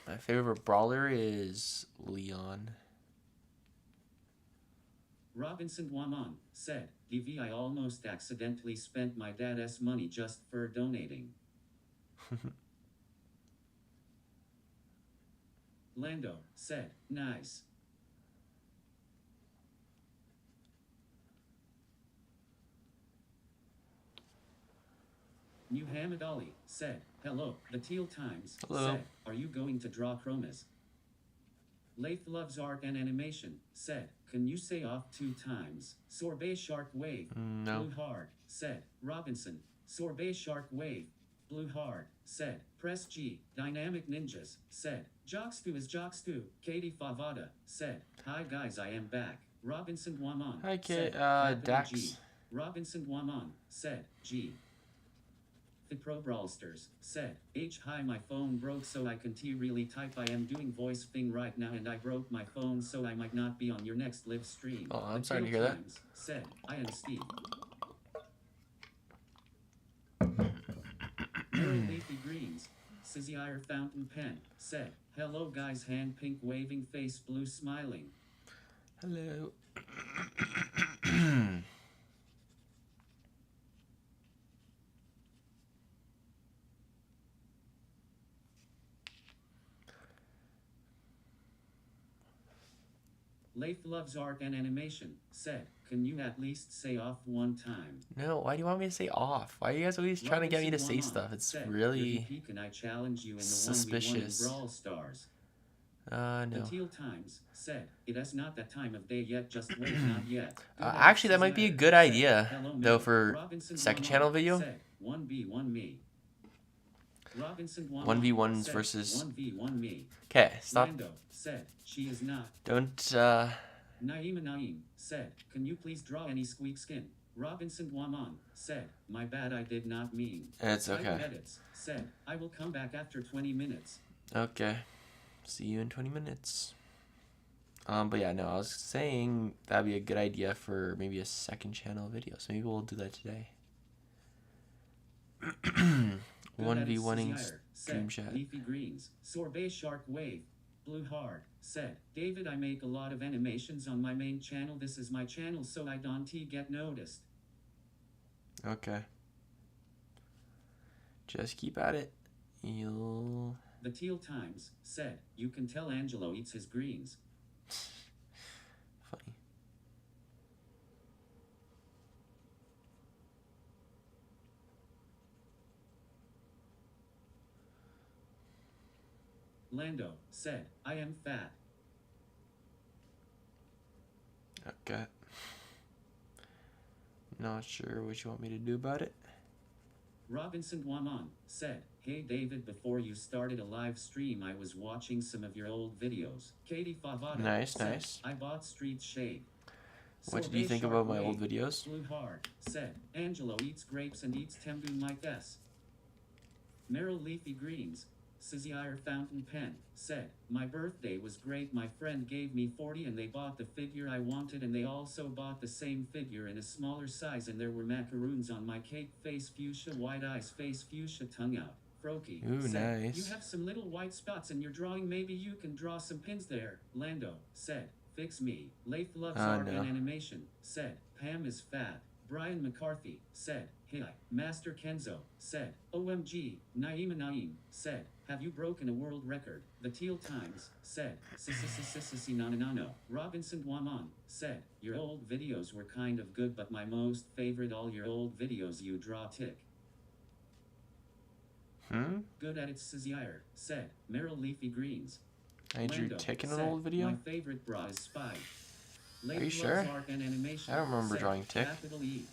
My favorite brawler is Leon. Robinson Waman said, DV, I almost accidentally spent my dad's money just for donating. Lando said, nice. Muhammad Ali said, hello. The Teal Times said, are you going to draw chromas? Lath loves art and animation said, can you say off 2 times? Sorbet Shark Wave. No. Blue Hard said, Robinson. Sorbet Shark Wave. Blue Hard said, press G. Dynamic Ninjas said, Jockstu is Jockstu. Katie Favada said, hi guys, I am back. Robinson Waman Hi, said, Dax. G. Robinson Waman said, G. The Pro Brawlsters said, hi, my phone broke so I can't really type. I am doing voice thing right now and I broke my phone so I might not be on your next live stream. Oh, I'm sorry to hear that. Said, I am Steve. Leafy Greens, Sizyair Fountain Pen said, hello guys, hand pink waving face blue smiling. Hello. Lath loves art and animation said, can you at least say off 1 time? No, why do you want me to say off? Why are you guys always trying to get me to say stuff? It's really Can I challenge you in the suspicious. 1v1 in Brawl Stars? No. The Teal Times said, it is not that time of day yet, just wait, not yet. Actually, that might be a good idea, though, for second channel video. Said, 1v1 me. Robinson 1v1s versus... 1v1 me. Okay, stop. Lando said, she is not. Don't, Naima Naim said, can you please draw any squeak skin? Robinson Waman said, my bad, I did not mean. It's okay. Edits said, I will come back after 20 minutes. Okay. See you in 20 minutes. But yeah, no, I was saying that'd be a good idea for maybe a second channel video. So maybe we'll do that today. 1v1ing stream chat. Leafy Greens, Sorbet Shark Wave, Blue Hard said, David, I make a lot of animations on my main channel. This is my channel, so I don't get noticed. Okay. Just keep at it. You'll... The Teal Times said, you can tell Angelo eats his greens. Funny. Lando said, I am fat. Okay. Not sure what you want me to do about it. Robinson Waman said, hey David, before you started a live stream I was watching some of your old videos. Katie Favada Nice, said, nice. I bought Street Shade. What did you think about my old videos? Blue Hard said, Angelo eats grapes and eats Tembu Mike S. Merrill Leafy Greens, Sizyair Fountain Pen said, my birthday was great. My friend gave me 40 and they bought the figure I wanted and they also bought the same figure in a smaller size and there were macaroons on my cake. Face fuchsia, white eyes, face fuchsia, tongue out. Froky said, nice. You have some little white spots in your drawing. Maybe you can draw some pins there. Lando said, fix me. Lath loves art and animation said, Pam is fat. Brian McCarthy, said, "Hey, Master Kenzo," said, "OMG, Naima Naim," said, "Have you broken a world record?" The Teal Times, said, "Nananano." Robinson Guamon, said, "Your old videos were kind of good, but my most favorite all your old videos you draw tick." Good at it, Sizzier, said, Meryl Leafy Greens. I drew Lando, tick in an said, old video? "My favorite bra is Spy." Are you sure? Art and animation, I don't remember said, drawing tick. Capital E.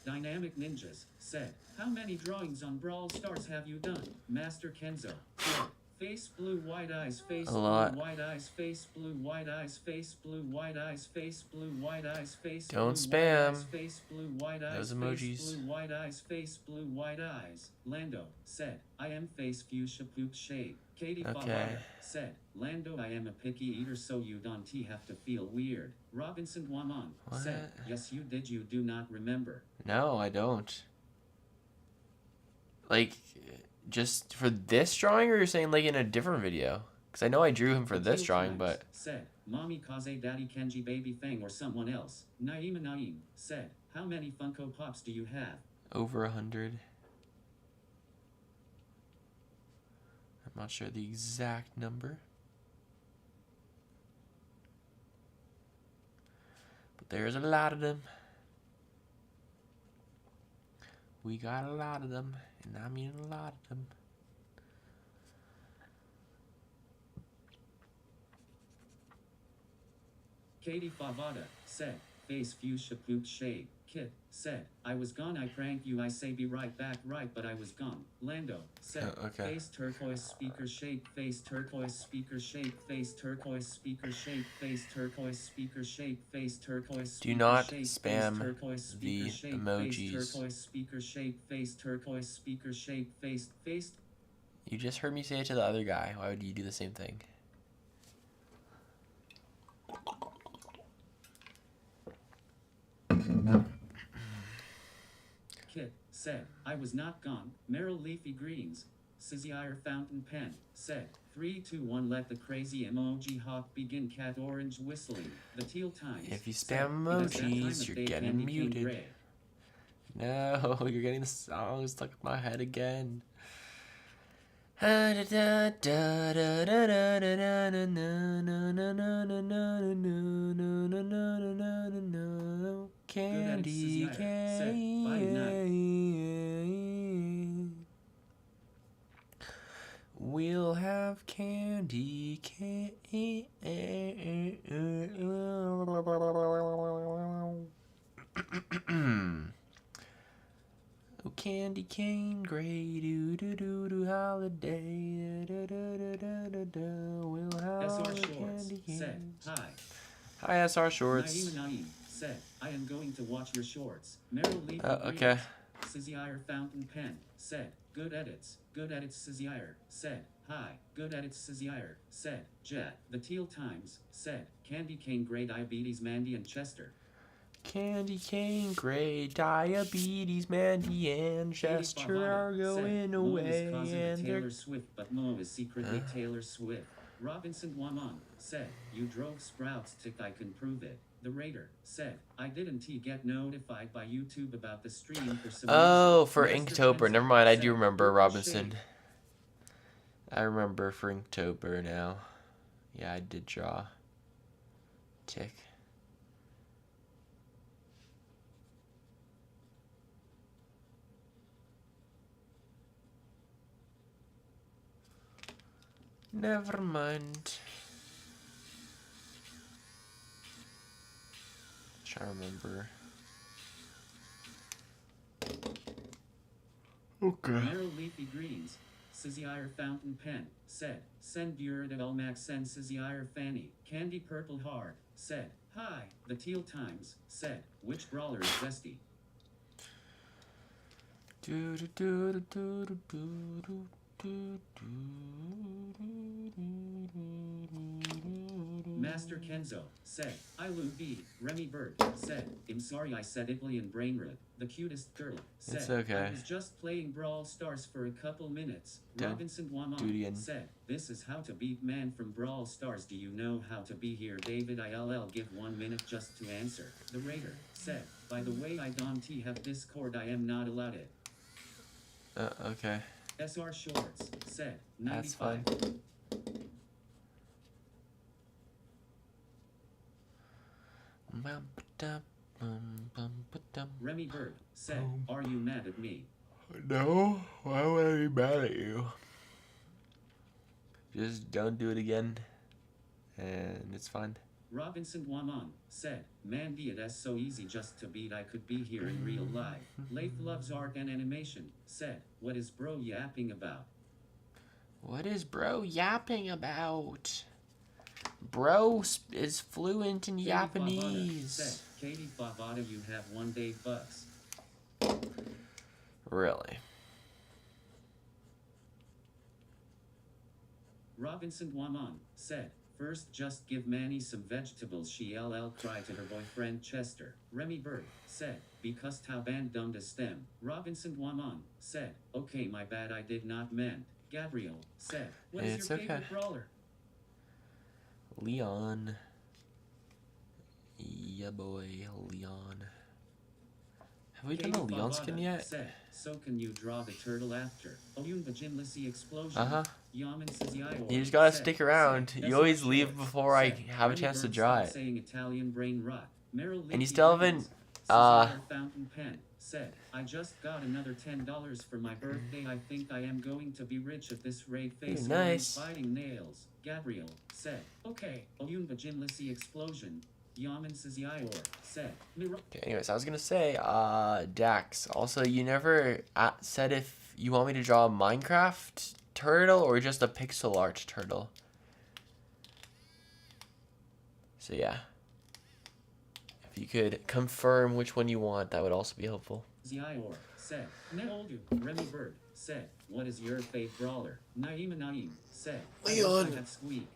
Dynamic Ninjas, said, "How many drawings on Brawl Stars have you done?" Master Kenzo, said, "Face blue, white eyes, face A blue, lot. white eyes, face blue, white eyes, face blue, white eyes, face blue, white eyes, face Don't blue, spam. white eyes, face blue, white eyes, Those emojis. face blue, white eyes, face blue, white eyes." Lando, said, "I am face fuchsia poop shade." Katie Fawlette, said, "Lando, I am a picky eater, so you don't have to feel weird." Robinson Guamon, said, "Yes you did, you do not remember." No, I don't. Like, just for this drawing, or you're saying like in a different video? Because I know I drew him for this drawing, but... Said, "Mommy Kaze Daddy Kenji Baby Fang or someone else." Naima Naim, said, "How many Funko Pops do you have?" Over 100. I'm not sure the exact number. But there's a lot of them. We got a lot of them, and I mean a lot of them. Katie Favada, said, "Face fuchsia poop shade." Kit, said, "I was gone, I prank you, I say be right back, right, but I was gone." Lando, said, "Face turquoise speaker shape, face turquoise speaker shape, face turquoise speaker shape, face turquoise speaker shape, face turquoise speaker shape." Do not face spam turquoise speaker the shape, emojis. Face turquoise speaker shape, face turquoise speaker shape, face. You just heard me say it to the other guy. Why would you do the same thing? Kit, said, "I was not gone." Meryl Leafy Greens, Sizzier Fountain Pen, said, 3, 2, 1, let the crazy emoji hawk begin. Cat orange whistling. The Teal Times. If you said, spam "It is that time emojis, of you're day getting Candy King muted. Gray." No, you're getting the song stuck in my head again. Candy cane. We'll have candy cane. Oh, candy cane, gray, do holiday, we'll have SR Shorts, candy cane. said, "Hi." Hi, SR Shorts. Naima Naim, said, "I am going to watch your shorts." Meryl Leafy Okay. Sizzier Fountain Pen, said, "Good edits, Sizzier," said, "Hi, good edits, Sizzier," said, Jet. The Teal Times, said, "Candy cane gray diabetes Mandy and Chester." Candy cane, gray, diabetes, Mandy, and Chester are going away. Mo is causing And Taylor Swift, but Mo is secretly Taylor Swift. Robinson Guamon, said, "You drove Sprouts tick, I can prove it." The Raider, said, "I didn't get notified by YouTube about the stream for some oh, reason." for Master Inktober. Kenzo, Never mind, I said, do remember, "Purple Robinson. shade." I remember for Inktober now. Yeah, I did draw tick. Never mind. Trying to remember. Okay. Meryl Leafy Greens, Sizzier Fountain Pen, said, "Send Bureau de Elmax, send Sizzier Fanny." Candy Purple Heart, said, "Hi." The Teal Times, said, "Which brawler is zesty?" Master Kenzo said, I Lou B. Remy Bird said, I'm sorry I said Italian brainroot. The cutest girl said, It's okay. I was just playing Brawl Stars for a couple minutes. Don't Robinson do it Wamon again. said, this is how to beat man from Brawl Stars. Do you know how to be here? David ILL give 1 minute just to answer. The Raider said, by the way I don't have Discord, I am not allowed it. Okay. SR Shorts said, That's 95. fine. Remy Bird said, are you mad at me? No, why would I be mad at you? Just don't do it again, and it's fine. Robinson Wamon said, man, it is so easy just to beat. I could be here in real life. Leif loves art and animation said, what is bro yapping about? What is bro yapping about? Bro is fluent in Japanese. Katie Favada, you have 1 day bucks. Really? Robinson Wamon said, first just give Manny some vegetables. She LL cried to her boyfriend Chester. Remy Bird said, because Taban dumbed a stem. Robinson Wamon said, okay, my bad, I did not meant. Gabriel said, what is your favorite brawler? Leon. Yeah, boy, Leon. Have we done the Leon skin yet? Said, so can you draw the turtle after? Oyun the Jinlissy explosion. Yaman says, you just gotta stick around. You always leave before I have a chance to draw it. Saying Italian brain rot. And you still haven't, Fountain pen said, I just got another $10 for my birthday. I think I am going to be rich at this rate. Face nice. Fighting nails. Gabriel said, okay. Oyun the Jinlissy explosion. Yaman says said, okay, anyways, I was gonna say, Dax. Also, you never said if you want me to draw a Minecraft turtle or just a pixel art turtle. So yeah, if you could confirm which one you want, that would also be helpful. Zior said, Neoldu. Remy Bird said, what is your favorite brawler? Naim said, Leon. Squeak.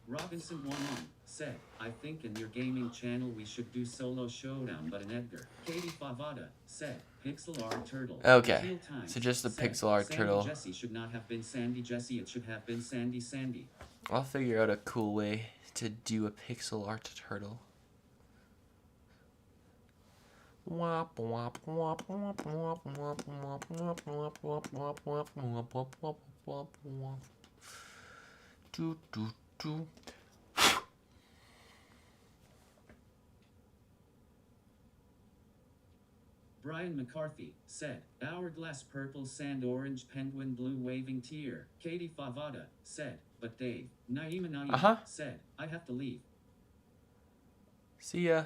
Robinson Wamon said, I think in your gaming channel we should do solo showdown, but an Edgar. Katie Favada said, pixel art turtle. Okay, so just the pixel art Sandy turtle. Jesse should not have been Sandy Jesse, it should have been Sandy. I'll figure out a cool way to do a pixel art turtle. Wop wop wop wop wop wop wop wop wop wop wop wop wop wop wop wop. Do do do. Brian McCarthy said, hourglass purple sand orange penguin blue waving tear. Katie Favada said, but Dave, Naima said, I have to leave. See ya.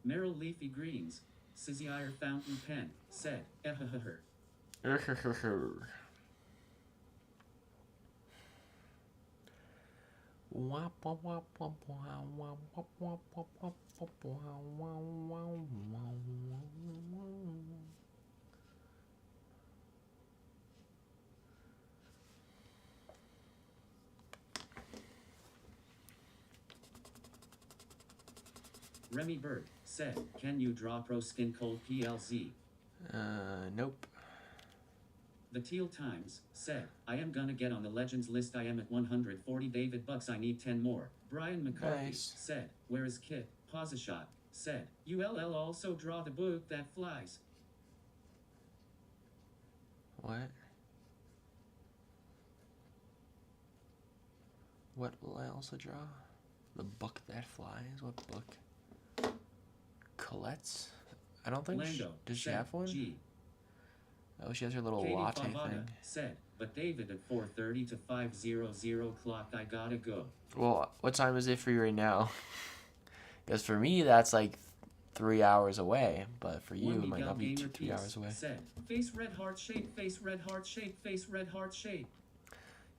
Meryl Leafy Greens, Sizzier Fountain Pen, said, Remy Bird said, can you draw Pro Skin Cold PLZ? Nope. The Teal Times said, I am gonna get on the Legends list. I am at 140 David Bucks. I need 10 more. Brian McCarthy said, where is Kit? Pause a shot. Said, ULL also draw the book that flies. What? What will I also draw? The book that flies? What book? Colette's? I don't think does she have one? Oh, she has her little Katie latte Favada thing. Said, but David at 4:30 to 5:00 clock, I gotta go. Well, what time is it for you right now? Because for me, that's like 3 hours away, but for you, it might not be 3 hours away. Said, face red heart shape, face red heart shape, face red heart shape.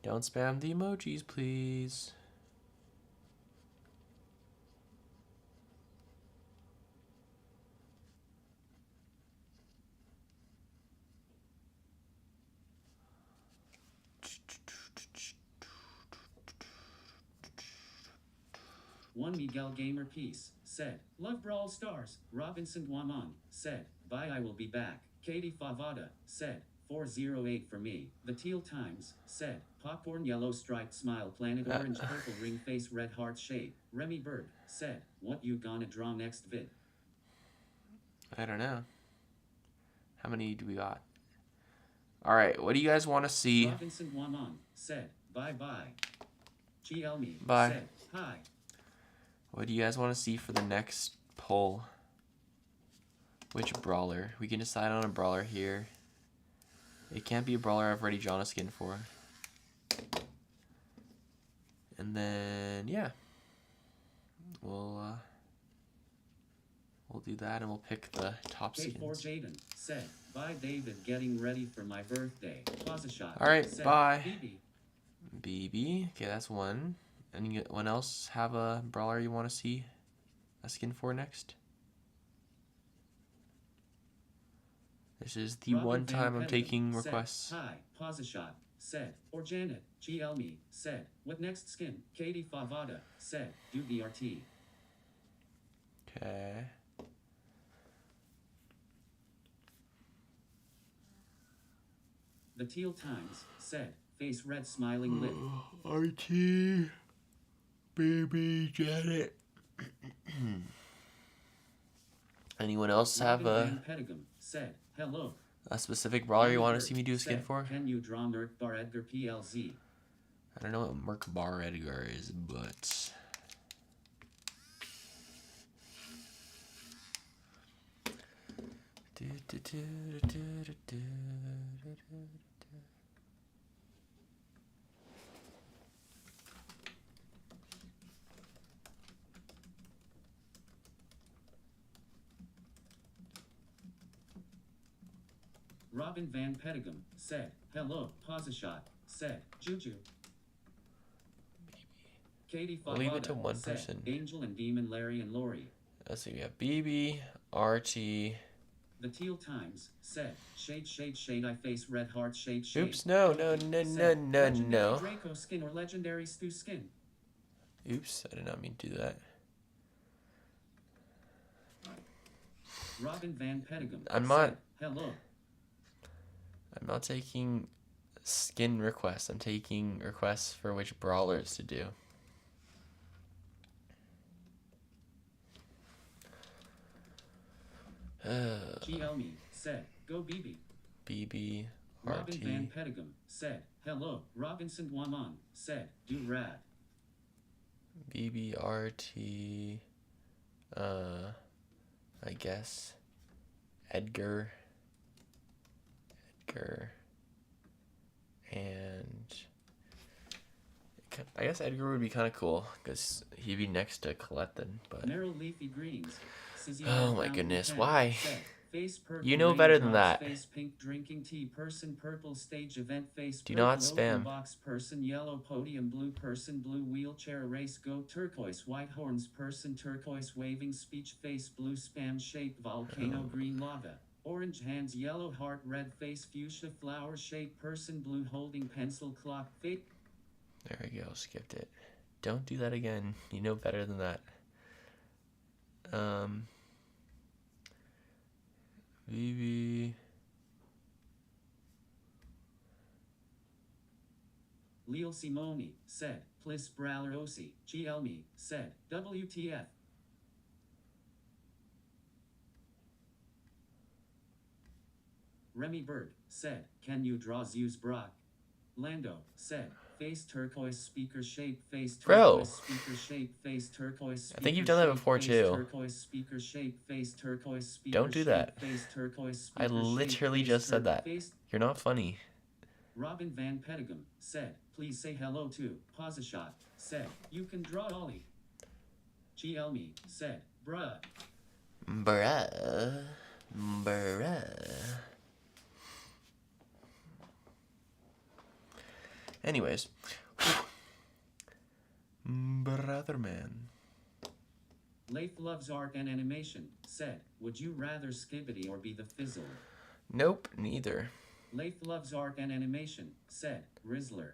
Don't spam the emojis, please. One Miguel Gamer Peace, said, love Brawl Stars. Robinson Guamon, said, bye I will be back. Katie Favada, said, 408 for me. The Teal Times, said, popcorn yellow striped smile planet orange purple ring face red heart shade. Remy Bird, said, what you gonna draw next vid? I don't know. How many do we got? Alright, what do you guys want to see? Robinson Guamon, said, bye bye. Chielmi, Bye. said, hi. What do you guys want to see for the next poll? Which brawler? We can decide on a brawler here. It can't be a brawler I've already drawn a skin for. And then, yeah. We'll do that and we'll pick the top skins. K4 Jaden said, bye David, getting ready for my birthday. Pause a shot. Alright, said, bye. BB. BB. Okay, that's one. Anyone else have a brawler you want to see a skin for next? This is the Robin one Van time I'm Petten taking said, requests. hi, pause a shot, said, or Janet, GLme, said, what next skin? Katie Favada, said, do the RT. Okay. The Teal Times, said, face red smiling lip. RT, baby Janet. Anyone else have Robin Van Petigum, said, hello. a specific brawler you want to Merc see me do a skin said, for? Can you draw Merc Bar Edgar PLZ? I don't know what Merc Bar Edgar is, but... Robin Van Petigum, said, hello, pause a shot, said, Juju. Katie We'll leave it Favada to one said, person. Angel and Demon Larry and Lori. Let's see, we have BB, RT. The Teal Times, said, shade, shade, shade, I face red heart, shade, shade. Oops, no, no, Doki no, said, no, no, legendary no. Draco skin or legendary Stu skin. Oops, I did not mean to do that. Robin Van Petigum, I'm not- said, hello. I'm not taking skin requests. I'm taking requests for which brawlers to do. GLme, said, go BB. BB, Robin RT. Van Petigum, said, hello. Robinson Guamon, said, do rad. BB, RT. I guess. Edgar. And I guess Edgar would be kind of cool because he'd be next to Colette then. But Merrill Leafy Greens. oh my goodness, why? Said, face purple, You know better than raindrops, that. Face pink drinking tea person purple stage event face Do purple, not open spam. box person yellow podium blue person blue wheelchair race go turquoise white horns person turquoise waving speech face blue spam shape volcano green lava. Orange hands, yellow heart, red face, fuchsia flower shape, person, blue holding pencil clock, fake. There we go, skipped it. Don't do that again. You know better than that. BB. Leo Simoni said, Plis Brawler Osi, GLme, said, WTF. Remy Bird said, can you draw Zeus Brock? Lando said, face turquoise speaker shape, face turquoise speaker shape, face turquoise speaker I think you've done that before face too. Turquoise speaker shape, face turquoise speaker Don't do that. Face turquoise I speaker literally shape, just said that. face. You're not funny. Robin Van Petigum said, please say hello to Pause a Shot, said, you can draw Ollie. GLme said, bruh. Bruh. Bruh. Anyways. Brother man. Leif loves art and animation, said, would you rather Skibbity or be the Fizzle? Nope, neither. Leif loves art and animation, said, Rizzler.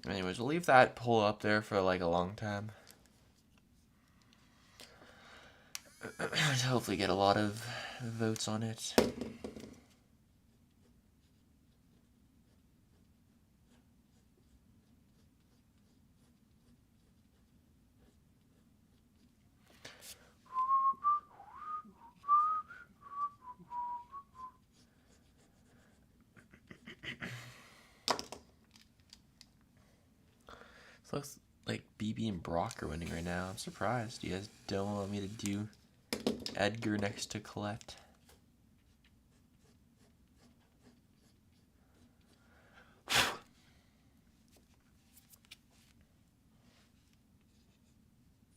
Anyways, we'll leave that poll up there for like a long time. Hopefully get a lot of votes on it. This looks like BB and Brock are winning right now. I'm surprised. You guys don't want me to do Edgar next to Colette.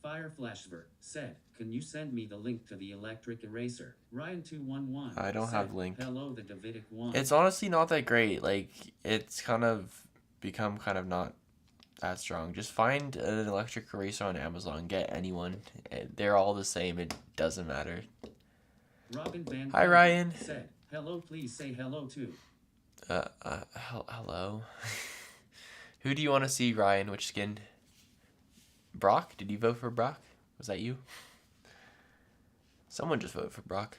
Fire Flashver said, "Can you send me the link to the electric eraser?" Ryan211. I don't have link. Hello, the Davidic one. It's honestly not that great. Like, it's kind of become kind of not that strong. Just find an electric eraser on Amazon. Get anyone. They're all the same. It doesn't matter. Robin Van Hi, Ryan. Said, "Hello, please say hello to." Hello. Who do you want to see, Ryan? Which skin? Brock? Did you vote for Brock? Was that you? Someone just voted for Brock.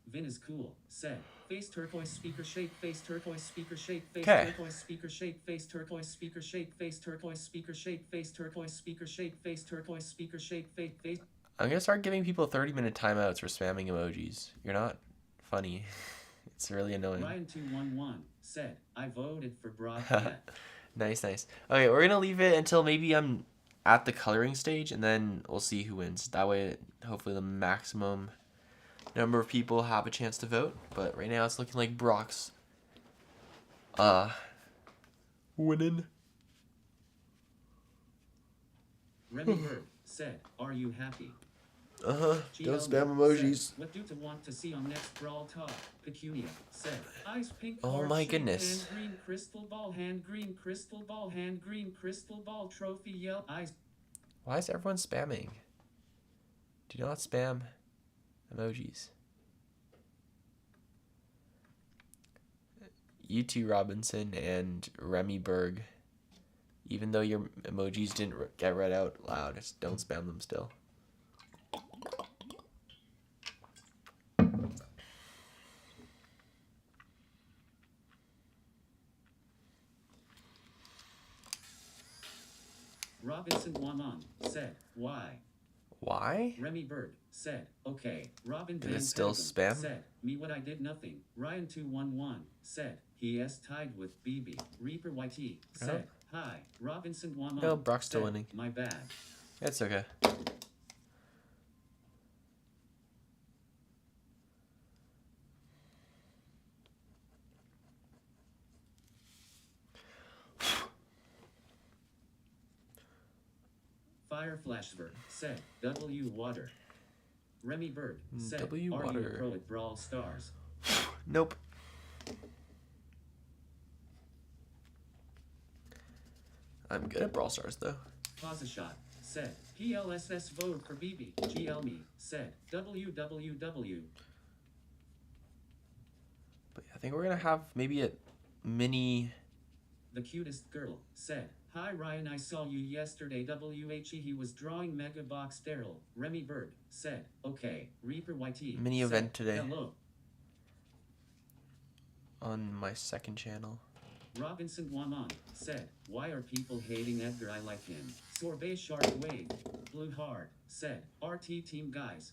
Vin is cool. Said, "Face turquoise speaker shape, face turquoise speaker shape, face Okay. turquoise speaker shape, face turquoise speaker shape, face turquoise speaker shape, face turquoise speaker shape, face turquoise speaker shape, face." I'm gonna start giving people 30-minute timeouts for spamming emojis. You're not funny. It's really annoying. Ryan211 said, "I voted for Brock." Yet. Nice. Okay, we're gonna leave it until maybe I'm at the coloring stage, and then we'll see who wins. That way, hopefully the maximum number of people have a chance to vote. But right now, it's looking like Brock's winning. Remy Bird said, "Are you happy?" Don't GL spam emojis. Said, "What do to want to see on next Brawl Talk?" Pecunia said, "Ice pink Oh heart my shape, goodness. hand green crystal ball, hand green crystal ball, hand green crystal ball, trophy yell ice." Why is everyone spamming? Do not spam emojis. You too, Robinson and Remy Berg. Even though your emojis didn't get read out loud, just don't spam them still. Robinson Wanon said, "Why?" Why? Remy Bird said, "Okay." Robin Did Van it still Petegem spam? said, "Me what I did nothing." Ryan211 said, "He is tied with BB." Reaper YT said, "Hi." Robinson Wanon No, Brock's still said, winning. "My bad." It's okay. Fire Flashver said, "W Water." Remy Bird said, W "Are you Water. a pro at Brawl Stars?" Nope. I'm good at Brawl Stars though. Posashot said, "PLSS vote for BB." GLME said, "WWW." But I think we're gonna have maybe a mini. The cutest girl said, "Hi Ryan, I saw you yesterday. WHE he was drawing Mega Box Daryl." Remy Bird said, "Okay." Reaper YT Mini said, event today. "Hello." On my second channel. Robinson Wanon said, "Why are people hating Edgar? I like him." Sorbet Shark Wave Blue Heart said, "RT team guys."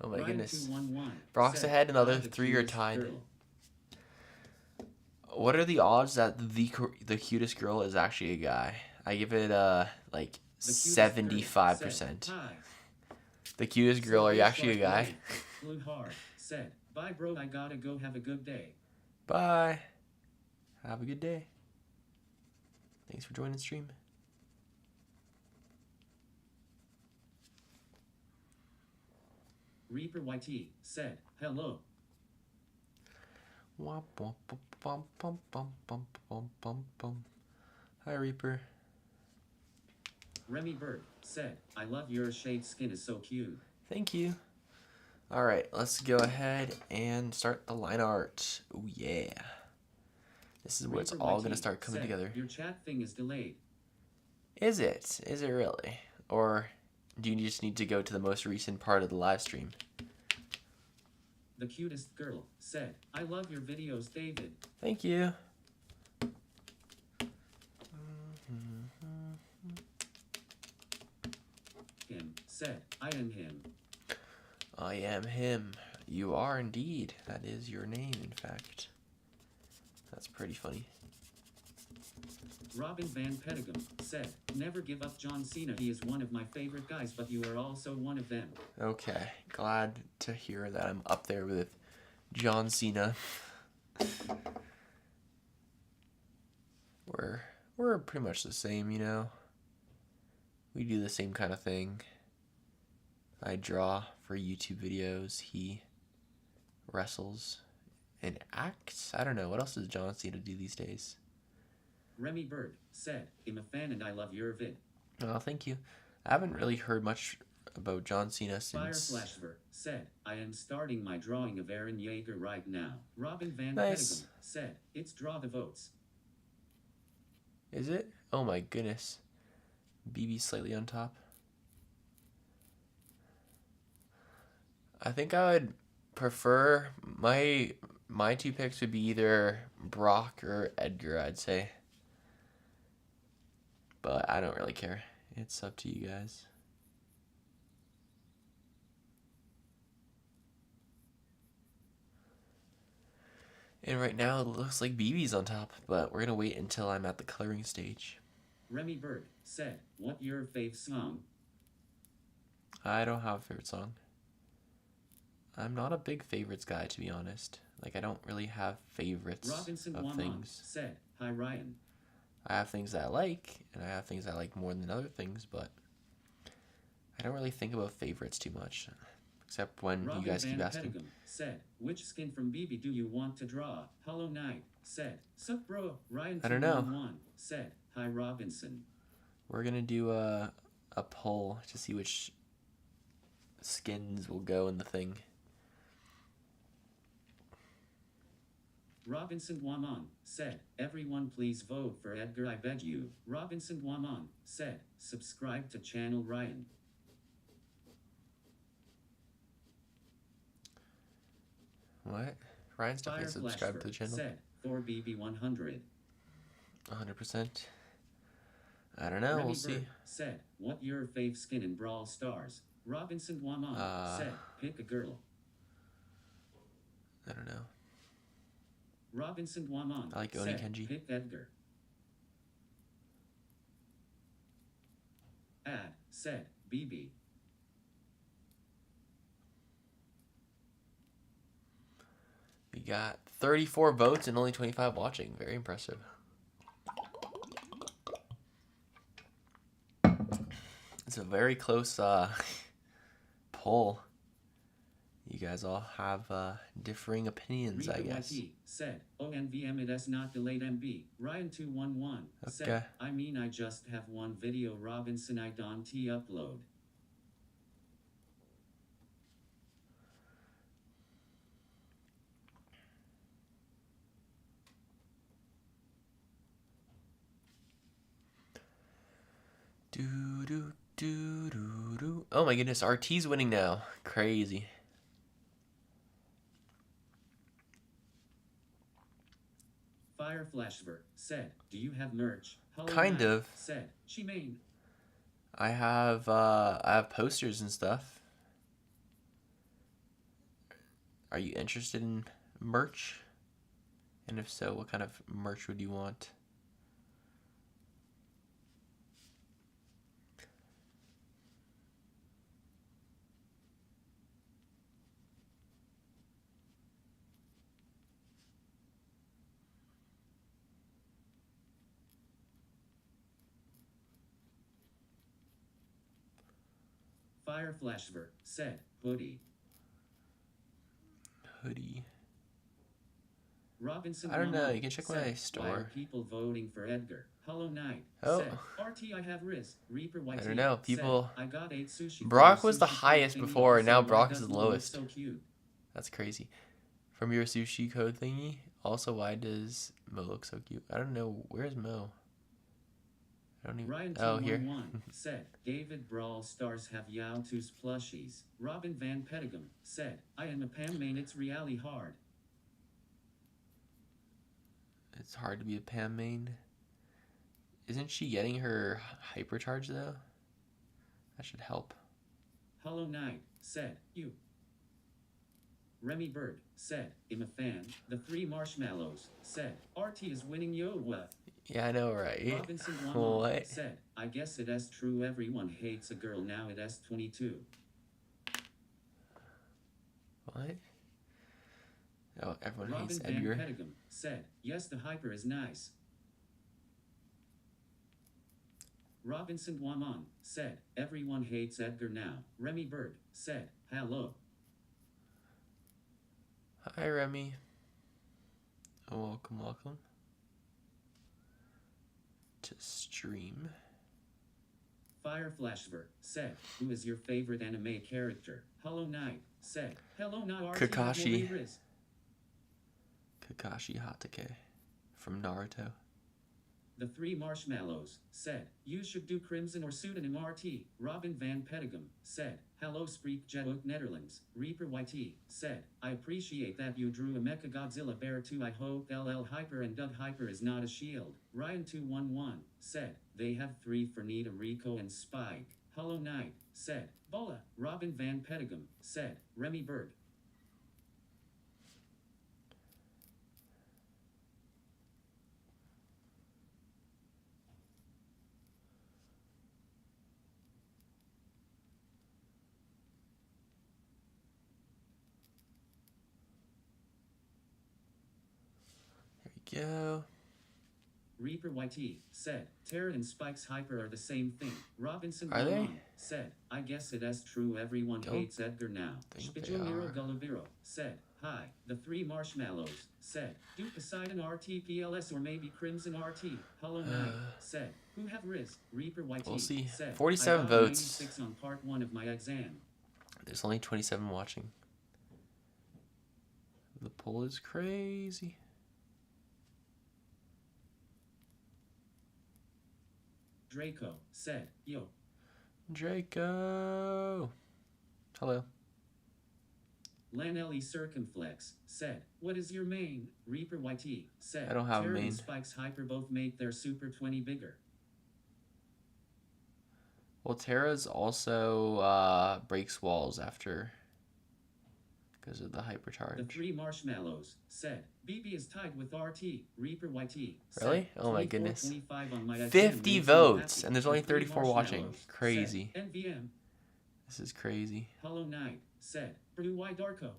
Oh my goodness. Ryan211 Brock's said, ahead, another "I'm the 3 are cutest tied. girl." What are the odds that the cutest girl is actually a guy? I give it like The cutest girl 75%. said, "Hi." The cutest girl, are you Sorbet actually a Shark guy? Wave Blue Heart said, "Bye bro, I gotta go. Have a good day." Bye. Have a good day. Thanks for joining the stream. Reaper YT said, "Hello." Womp, womp, bum, bum, bum, bum, bum, bum, bum. Hi, Reaper. Remy Bird said, "I love your shade skin is so cute." Thank you. All right, let's go ahead and start the line art. Oh, yeah. This is where it's all going to start coming together. Your chat thing is delayed. Is it? Is it really? Or do you just need to go to the most recent part of the live stream? The cutest girl said, I love your videos, David. Thank you. Him said, I am him. I am him. You are indeed. That is your name, in fact. That's pretty funny. Robin Van Petegum said, never give up John Cena. He is one of my favorite guys, but you are also one of them. Okay. Glad to hear that I'm up there with John Cena. We're pretty much the same, you know. We do the same kind of thing. I draw for YouTube videos. He wrestles and acts. I don't know. What else does John Cena do these days? Remy Bird said, I'm a fan and I love your vid. Oh, thank you. I haven't really heard much about John Cena since... Fireflashver said, I am starting my drawing of Aaron Yeager right now. Robin Van Nice. Petegum said, it's draw the votes. Is it? Oh my goodness. BB slightly on top. I think I would prefer... My two picks would be either Brock or Edgar, I'd say. But I don't really care. It's up to you guys. And right now it looks like BB's on top, but we're going to wait until I'm at the coloring stage. Remy Bird said, what your fave song? I don't have a favorite song. I'm not a big favorites guy, to be honest. Like, I don't really have favorites Robinson of Wamon things. said, hi Ryan. I have things that I like, and I have things I like more than other things, but I don't really think about favorites too much. Except when Robin you guys Van keep asking. Petegum said, which skin from BB do you want to draw? Hollow Knight said, sup bro? Ryan I don't know. 211 said, hi Robinson. We're going to do a poll to see which skins will go in the thing. Robinson Wamon said, everyone please vote for Edgar, I beg you. Robinson Wamon said, subscribe to channel Ryan. What? Ryan's definitely subscribed to the channel. Said, Thor BB 100. 100%. I don't know, Remy we'll see. Bird said, what your fave skin in Brawl Stars? Robinson Wamon said, pick a girl. I don't know. Robinson Wamon I like Oni said, Kenji. pick Edgar. Ad said, BB. We got 34 votes and only 25 watching. Very impressive. It's a very close poll. You guys all have differing opinions, I guess. YT said, ONVM it is not delayed MB. Ryan 211 said, I mean I just have one video Robinson I don't upload. Oh my goodness, RT's winning now. Crazy. Fireflashver said, do you have merch? Hollow Kind Knight of. said, she main. I have posters and stuff. Are you interested in merch? And if so, what kind of merch would you want? Fireflashver said, hoodie. Hoodie. Robinson I don't know, Wamon you can check said, my store. Why are people voting for Edgar? Hollow Knight said, RT I have Riz. Reaper YT I don't know, people... said, I got 8 sushi. Brock was the sushi highest thingy before, and now also, Brock why is the doesn't it look lowest. So cute? That's crazy. From your sushi code thingy, Also, why does Mo look so cute? I don't know. Where's Mo? I don't even... Ryan Oh, here. 211 said, David Brawl stars have Yowtoo's plushies. Robin Van Petegum said, I am a Pam main, it's really hard. It's hard to be a Pam main. Isn't she getting her hypercharge, though? That should help. Hollow Knight said, you. Remy Bird said, I'm a fan. The Three Marshmallows said, RT is winning, yo what? Yeah, I know, right? Robinson What? said, I guess it is true everyone hates a girl now it is 22. What? Oh, everyone Robin hates Van Edgar. Petegum said, yes, the hyper is nice. Robinson Guamon said, everyone hates Edgar now. Remy Bird said, hello. Hi, Remy. Oh, welcome, welcome to stream. Fireflashver said, who is your favorite anime character? Hollow Knight said, hello now Kakashi. Kakashi Hatake from Naruto. The Three Marshmallows said, you should do Crimson or pseudonym RT. Robin Van Petegum said, hello Spreek Jedok Netherlands. Reaper YT said, I appreciate that you drew a Mecha Godzilla bear too. I hope LL Hyper and Doug Hyper is not a shield. Ryan 211 said, they have 3 for Nita, Rico and Spike. Hollow Knight said, Bola. Robin Van Petegum said, Remy Bird. There we go. Reaper YT said, Terra and Spike's hyper are the same thing. Robinson Are they? said, I guess it is true everyone hates Edgar now. Spijomiro Gulaviro said, hi. The Three Marshmallows said, do Poseidon RT PLS or maybe Crimson RT. Hollow Knight said, who have Riz? Reaper YT We'll see. said, 47 I got votes. 96 on part 1 of my exam. There's only 27 watching. The poll is crazy. Draco said, yo. Draco. Hello. Lanelli Circumflex said, what is your main? Reaper YT said, I don't have a Terra main. and Spike's hyper both make their Super 20 bigger. Well, Terra's also breaks walls after because of the hypercharge. The Three Marshmallows said, BB is tied with RT. Reaper YT said, Really? Oh my 24, goodness. 25 on my 50 exam makes me votes, happy. and there's only The Three 34 watching. Marshmallows Crazy. said, NVM. This is crazy. Hollow Knight said, Blue Y Darko.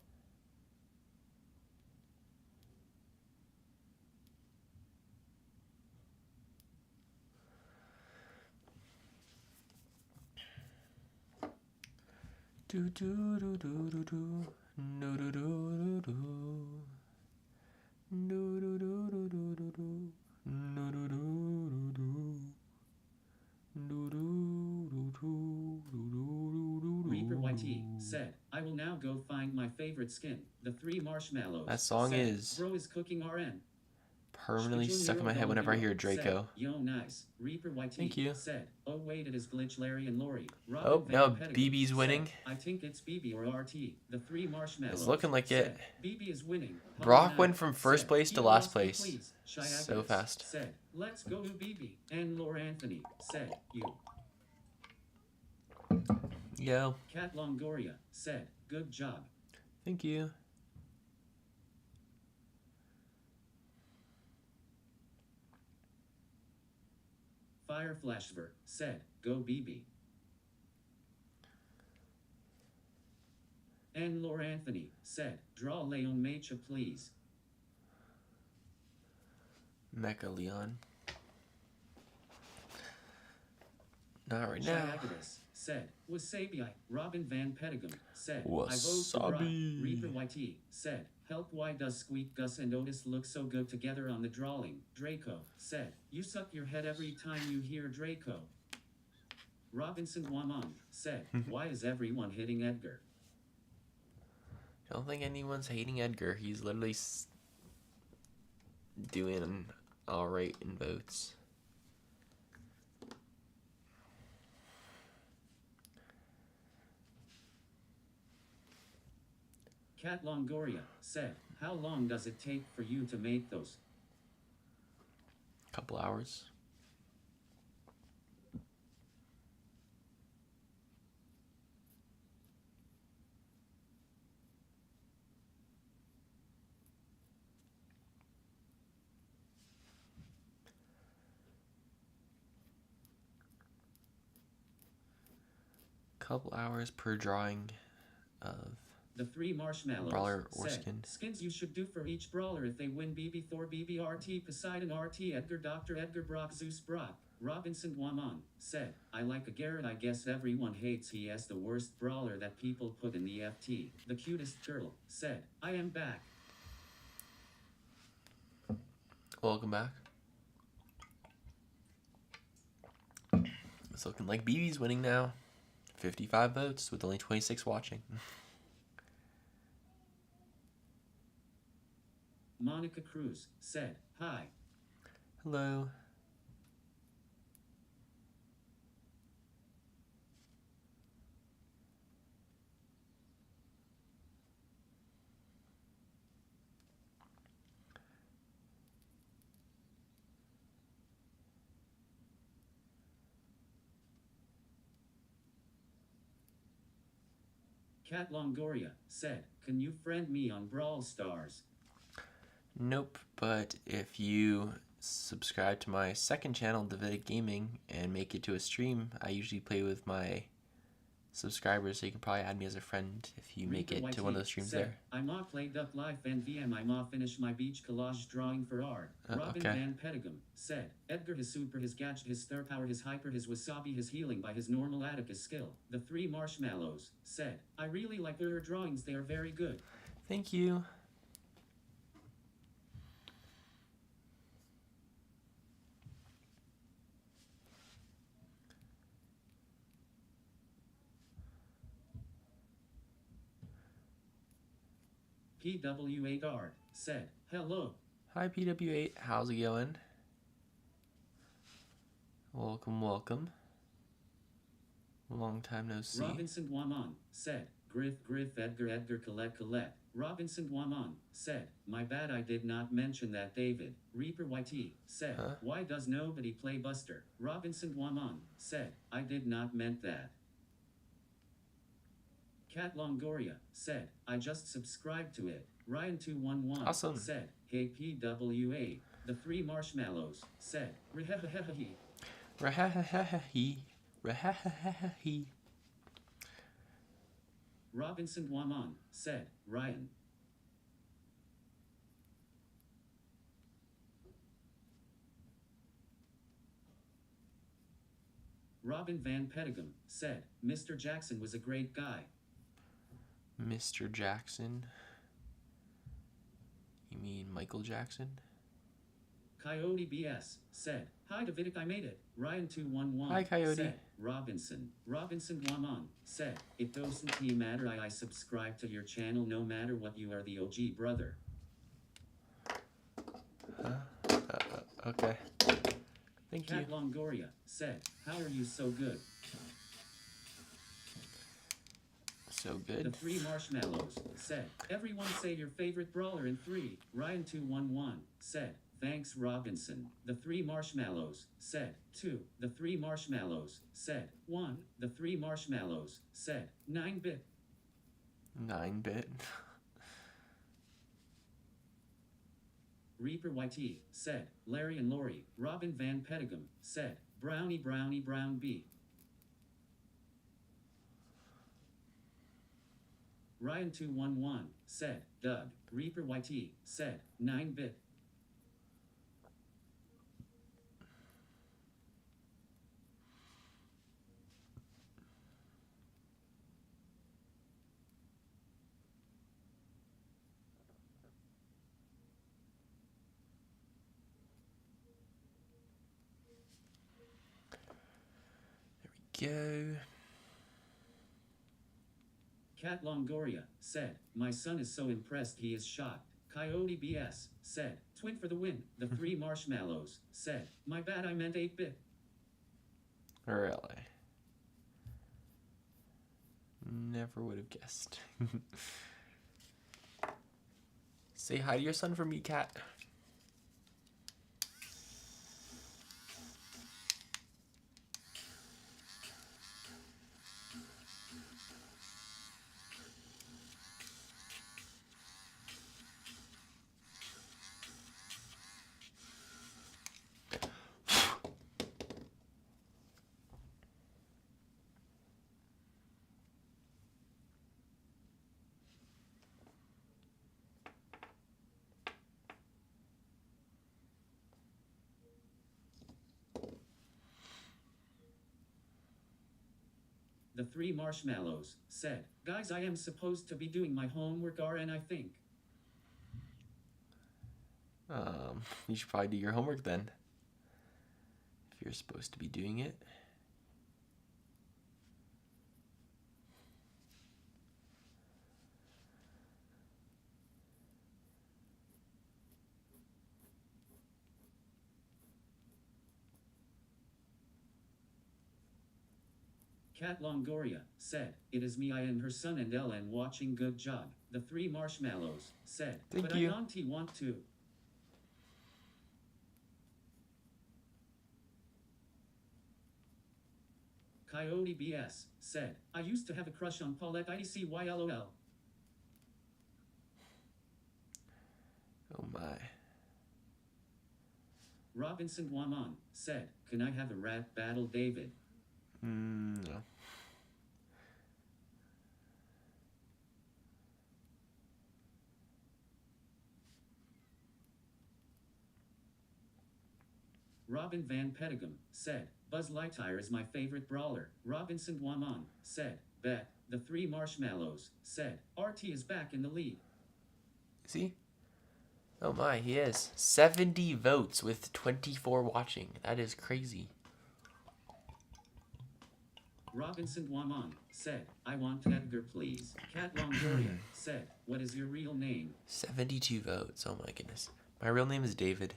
Do do do do do do do do do do do do do do do do do do. Reaper YT said, I will now go find my favorite skin, the Three Marshmallows. That song said, is Bro is cooking RN. permanently stuck in my head whenever I hear Draco. Said, yo, nice. Reaper YT Thank you. said, oh wait, it is Glitch Larry and Lori. Robin Oh, Van now Petegum BB's said, winning. I think it's BB or RT. The Three Marshmallows. It's looking like said, it. BB is winning. Brock Hollow went Knight from first said, place to "You last lost me, place. please." So Shiagus fast. Said, let's go to BB. And Laura Anthony said, you. Yo. Kat Longoria said, good job. Thank you. Fireflashver said, go BB. And Laura Anthony said, draw Leon Mecha please. Mecha Leon. Not right now. Shiagus said, Wasabi. Robin Van Petegum said, I vote for Brock. Wasabi. Reaper YT said, help why does Squeak Gus and Otis look so good together on the drawing? Draco said, you suck your head every time you hear Draco. Robinson Guamon said, why is everyone hitting Edgar? I don't think anyone's hating Edgar. He's literally doing alright in votes. Cat Longoria said, how long does it take for you to make those? Couple hours. Couple hours per drawing of the 3 marshmallows brawler or said, skin. Skins you should do for each brawler if they win: BB Thor, BB RT, Poseidon RT, Edgar, Dr. Edgar, Brock, Zeus, Brock. Robinson Guamon said, I like a Garrett. I guess everyone hates he has the worst brawler that people put in the FT. The cutest girl said, I am back. Welcome back. It's looking like BB's winning now. 55 votes with only 26 watching. Monica Cruz said, hi. Hello. Cat Longoria said, can you friend me on Brawl Stars? Nope, but if you subscribe to my second channel, DavBuck Gaming, and make it to a stream, I usually play with my subscribers, so you can probably add me as a friend if you make it to one of those streams there. I'm off play Duck Life and VM. I'm off finish my beach collage drawing for art. Robin Van Petegum said, Edgar, his super, his gadget, his star power, his hyper, his wasabi, his healing by his normal Atticus skill. The 3 marshmallows said, I really like your drawings. They are very good. Thank you. PW8R said, hello. Hi PW8, how's it going? Welcome, welcome. Long time no see. Robinson Guamon said, Griff, Edgar, Edgar, Colette. Robinson Guamon said, my bad, I did not mention that. David Reaper YT said, why does nobody play Buster? Robinson Guamon said, I did not meant that. Cat Longoria said, I just subscribed to it. Ryan211 awesome. said, hey PWA. The 3 marshmallows said, Rehehehehe. Rehehehehe. Rehehehehe. Robinson Guamon said, Ryan. Robin Van Petegum said, Mr. Jackson was a great guy. Mr. Jackson? You mean Michael Jackson? Coyote BS said, hi DavBuck, I made it. Ryan211 hi Coyote. said, Robinson Guamon said, it doesn't matter, I subscribe to your channel no matter what, you are the OG brother. Okay. Thank you. Cat Longoria said, how are you so good? So good. The 3 marshmallows said, everyone say your favorite brawler in 3. Ryan211 said, thanks Robinson. The 3 marshmallows said, 2. The 3 marshmallows said, 1. The 3 marshmallows said, 9-bit. 9-bit. Reaper YT said, Larry and Lori. Robin Van Petegum said, Brownie Brown B. Ryan211 said, Doug. Reaper YT said, 9-bit. There we go. Cat Longoria said, my son is so impressed he is shocked. Coyote BS said, twin for the win. The 3 marshmallows said, my bad, I meant 8-bit. Really? Never would have guessed. Say hi to your son for me, Cat. The 3 marshmallows said, guys, I am supposed to be doing my homework and I think. You should probably do your homework then. If you're supposed to be doing it. Cat Longoria said, it is me, I and her son and Ellen watching, good job. The 3 marshmallows said, Thank but you. I auntie want to. Coyote BS said, I used to have a crush on Paulette IDCYLOL. Oh my. Robinson Guamon said, can I have a rap battle, David? No. Robin Van Petegum said, Buzz Lightyear is my favorite brawler. Robinson Guamon said, bet. The 3 marshmallows said, RT is back in the lead. Is he? Oh my, he is. 70 votes with 24 watching. That is crazy. Robinson Guamon said, I want Edgar, please. Cat Longoria said, what is your real name? 72 votes. Oh my goodness. My real name is David.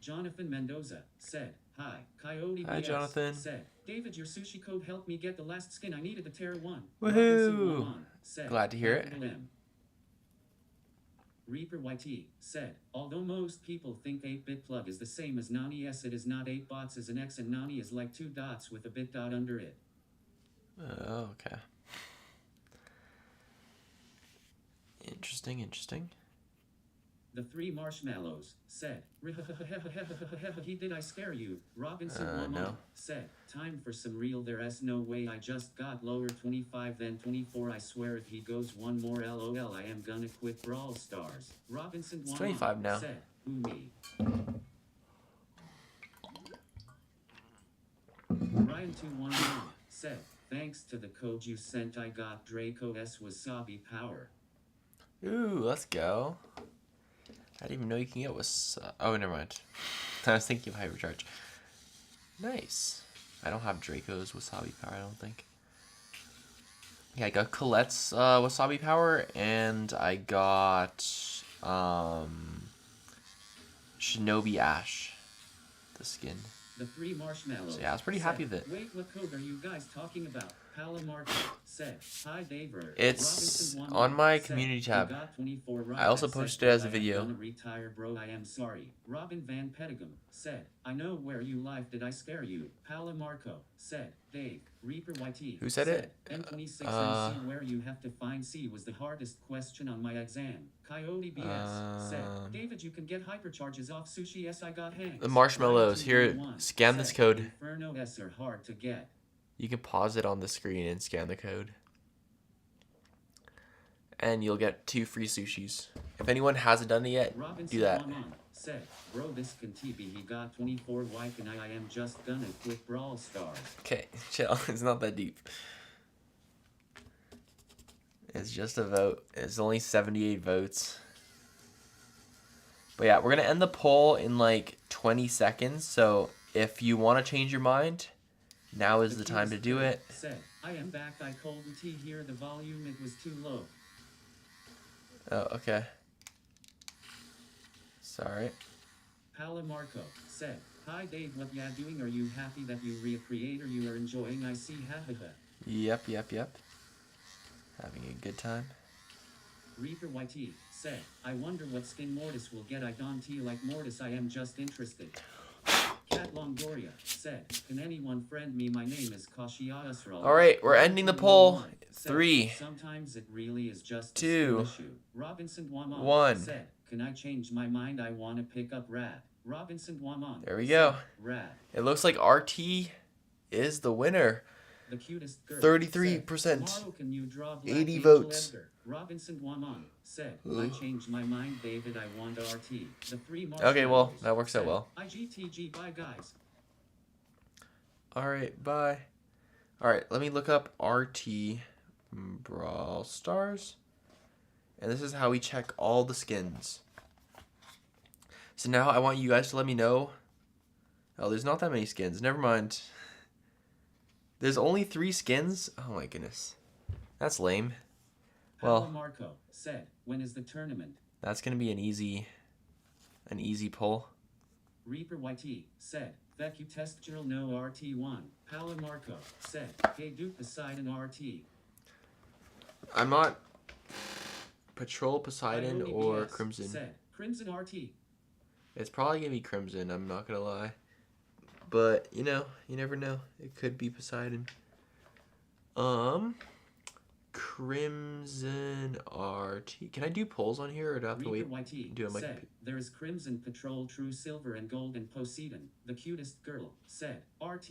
Jonathan Mendoza said, hi. Coyote Hi, BS Jonathan. said, David, your sushi code helped me get the last skin I needed, the Terra 1. Woohoo! Robinson Guamon said, Glad to hear it. capital M. Reaper YT said, although most people think 8-bit plug is the same as Nani, yes it is not. 8 bots is an X and Nani is like 2 dots with a bit dot under it. Oh, okay. Interesting, interesting. The 3 marshmallows said, he did I scare you? Robinson Guamon no. said, time for some real, there's no way, I just got lower 25 then 24, I swear if he goes one more LOL I am gonna quit Brawl Stars. Robinson It's Guamon 25 now. said, who me? Ryan211 said, thanks to the code you sent I got Draco's Wasabi power. Ooh, let's go. I didn't even know you can get oh, never mind. I was thinking of Hypercharge. Nice. I don't have Draco's Wasabi power, I don't think. Yeah, I got Colette's Wasabi power, and I got Shinobi Ash, the skin. The 3 marshmallows. So yeah, I was pretty happy with it. Wait, what code are you guys talking about? Palamarco said, hi Daver. It's on my community tab. I also posted it as a video. Retire, bro, I am sorry. Robin Van Petegum said, I know where you live, did I scare you? Palamarco said, Dave. Reaper YT. Who said it? N26 MC where you have to find C was the hardest question on my exam. Coyote BS said, David, you can get hypercharges off sushi. Yes, I got hangs. The marshmallows. Here, scan this code. Inferno S are hard to get. You can pause it on the screen and scan the code. And you'll get 2 free sushis. If anyone hasn't done it yet, do that. Said, bro, this can TB. He got 24 wife and I am just gonna quit Brawl Stars. Okay, chill. It's not that deep. It's just a vote. It's only 78 votes. But yeah, we're going to end the poll in like 20 seconds. So if you want to change your mind, now is the time to do it. Said, I am back. I cold tea here. The volume, it was too low. Oh, okay. Sorry. Palamarco said, hi Dave, what ya doing? Are you happy that you recreate or you are enjoying? I see, hahaha. Yep. Having a good time. Reaper YT said, I wonder what skin Mortis will get. I don't like Mortis, I am just interested. Cat Longoria said, can anyone friend me? My name is Kashia Asral. Alright, we're ending the poll. 3. Sometimes it really is just 2. issue. Robinson Waman 1. said, can I change my mind? I want to pick up Rad. Robinson Waman. There we go. Rad. It looks like RT is the winner. The cutest girl 33%. Tomorrow can you draw 80 votes. Edgar? Robinson Waman said, I changed my mind, David. I want RT. The 3 Okay, well, that works out well. IGTG, bye guys. Alright, bye. Alright, let me look up RT Brawl Stars. And this is how we check all the skins. So now I want you guys to let me know. Oh, there's not that many skins. Never mind. There's only 3 skins? Oh my goodness. That's lame. Well, Marco said, when is the tournament? That's going to be an easy pull. Reaper YT said, Becky Testgerl no RT1. Palamarco said, hey Duke Poseidon RT. I'm not Patrol Poseidon or Crimson. Said, Crimson RT. It's probably going to be Crimson, I'm not going to lie. But, you know, you never know. It could be Poseidon. Crimson RT. Can I do polls on here or do I have to wait? YT said, there is Crimson Patrol, True Silver, and Gold, and Poseidon. The cutest girl said, RT.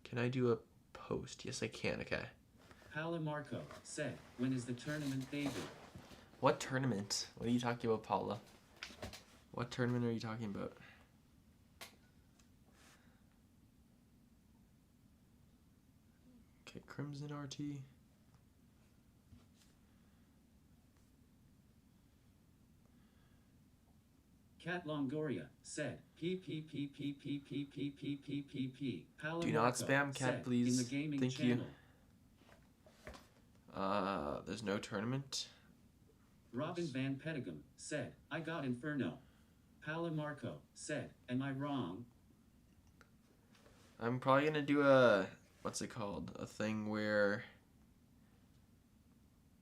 Can I do a post? Yes, I can. Okay. Palamarco said, when is the tournament, David? What tournament? What are you talking about, Paula? What tournament are you talking about? Okay, Crimson RT. Cat Longoria said, P. Do not spam, Cat, please. In the gaming Thank channel. You. There's no tournament. Robin Van Petegum said, I got Inferno. Palamarco said, am I wrong? I'm probably gonna do a, what's it called? A thing where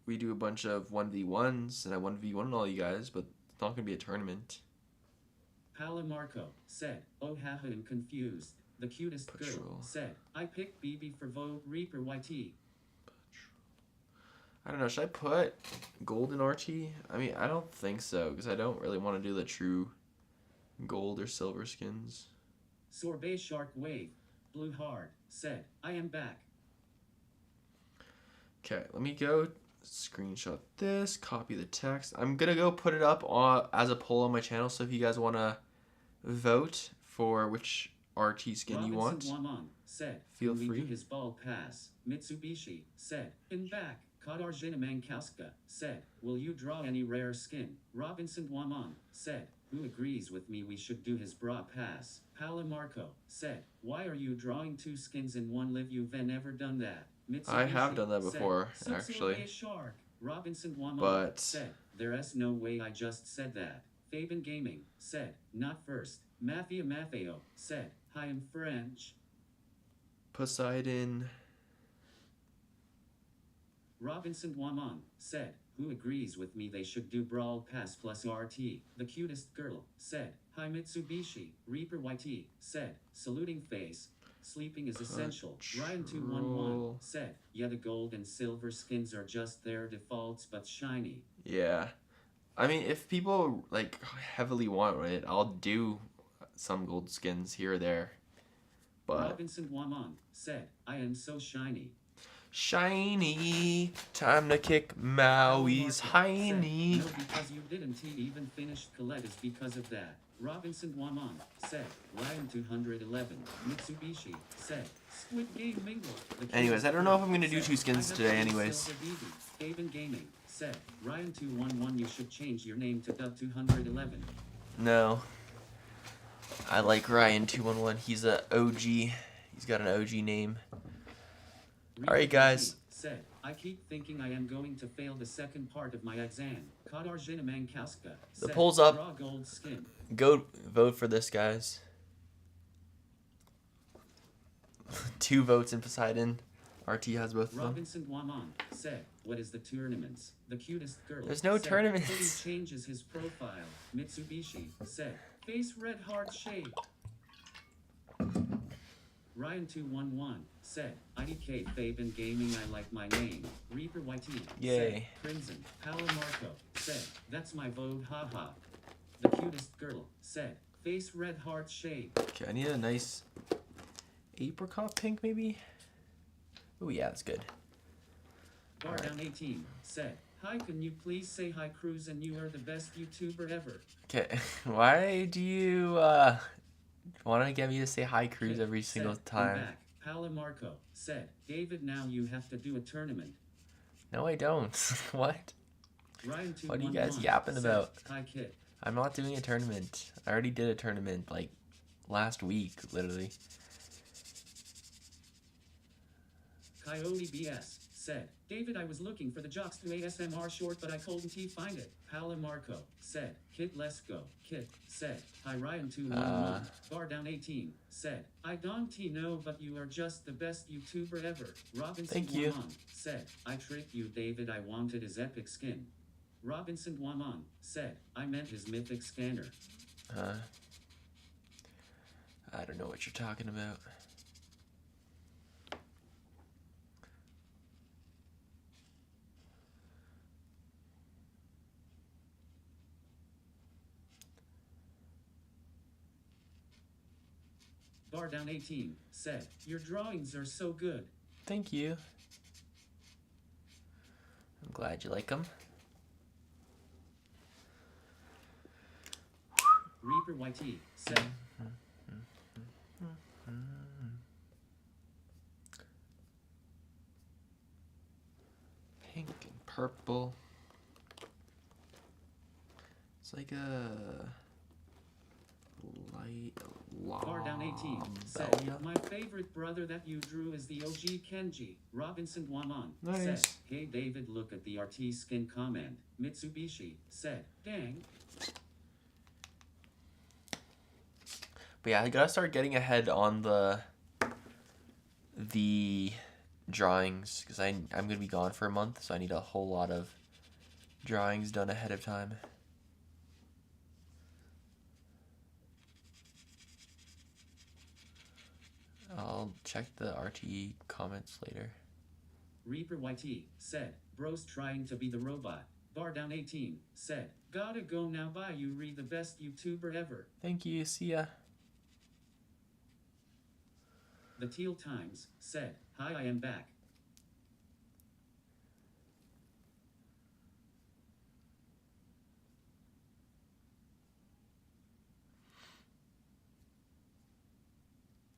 we do a bunch of 1v1s and I 1v1 all you guys, but it's not gonna be a tournament. Palamarco said, oh haha, I'm confused. The cutest girl said, I picked BB for vote Reaper YT. I don't know, should I put Golden RT? I mean, I don't think so, because I don't really want to do the true gold or silver skins. Sorbet Shark Wave, Blue Hard, said, I am back. Okay, let me go screenshot this, copy the text. I'm going to go put it up as a poll on my channel, so if you guys want to vote for which RT skin you want, said, feel free. His ball pass. Mitsubishi said, in back. Kadarjina Mankowska said, will you draw any rare skin? Robinson Waman said, who agrees with me we should do his bra pass? Palamarco said, why are you drawing 2 skins in 1 live? You've never done that. Mitsubishi I have done that before, said, actually. Shark. Robinson Waman but said, there's no way I just said that. Fabian Gaming said, not first. Mafia Maffeo said, hi, I'm French. Poseidon. Robinson Waman said, who agrees with me they should do Brawl Pass plus RT? The cutest girl said, hi Mitsubishi. Reaper YT said, saluting face. Sleeping is essential. Ryan211 said, yeah, the gold and silver skins are just their defaults but shiny. Yeah. I mean, if people like heavily want it, I'll do some gold skins here or there. But Robinson Waman said, I am so shiny. Shiny, time to kick Maui's hiney. No, because you didn't even finish Colette is because of that. Robinson Waman said, Ryan 211. Mitsubishi said, Squid Game Mingle. Anyways, I don't know if I'm going to do 2 skins today anyways. Faven Gaming said, Ryan211, you should change your name to Dub211. No. I like Ryan211. He's a OG. He's got an OG name. Alright, guys. Said, I keep thinking I am going to fail the second part of my exam. Katarzyna Mankowska The said, poll's up. Draw gold skin. Go vote for this, guys. 2 votes in Poseidon. RT has both of them. Robinson Guamon said, what is the tournaments? The cutest girl. There's no said, tournaments. He changes his profile. Mitsubishi said, face red heart shape. Ryan211 said, IDK Faven Gaming, I like my name. Reaper YT said, Yay. Crimson. Paolo Marco said, that's my vote, haha. The cutest girl said, face red heart shape. Okay, I need a nice apricot pink, maybe? Oh, yeah, that's good. Bar Down 18 said, hi, can you please say hi, Cruz, and you are the best YouTuber ever. Okay, why do you want to get me to say hi, Cruz, every single time? Back. Paolo Marco said, David, now you have to do a tournament. No, I don't. What? Ryan What are you guys yapping about? Hi, kid. I'm not doing a tournament. I already did a tournament, like, last week, literally. Coyote BS said, David, I was looking for the Jocks to ASMR short, but I couldn't find it. Paolo Marco said, Kid, let's go. Kid said, hi, Ryan211. Bar Down 18 said, I don't know, but you are just the best YouTuber ever. Robinson Thank you. Guamon said, I tricked you, David, I wanted his epic skin. Robinson Guamon said, I meant his mythic scanner. I don't know what you're talking about. Bar Down 18 said, your drawings are so good. Thank you. I'm glad you like them. Reaper YT said, Pink and purple. It's like a light Bar Down 18 said, my favorite brother that you drew is the OG Kenji. Robinson Guamon said, hey David, look at the RT skin comment. Mitsubishi said, dang. But yeah, I gotta start getting ahead on the drawings, because I'm gonna be gone for a month, so I need a whole lot of drawings done ahead of time. I'll check the RTE comments later. Reaper YT said, bro's trying to be the robot. Bar Down 18 said, gotta go now, bye, you re the best YouTuber ever. Thank you, see ya. The Teal Times said, hi, I am back.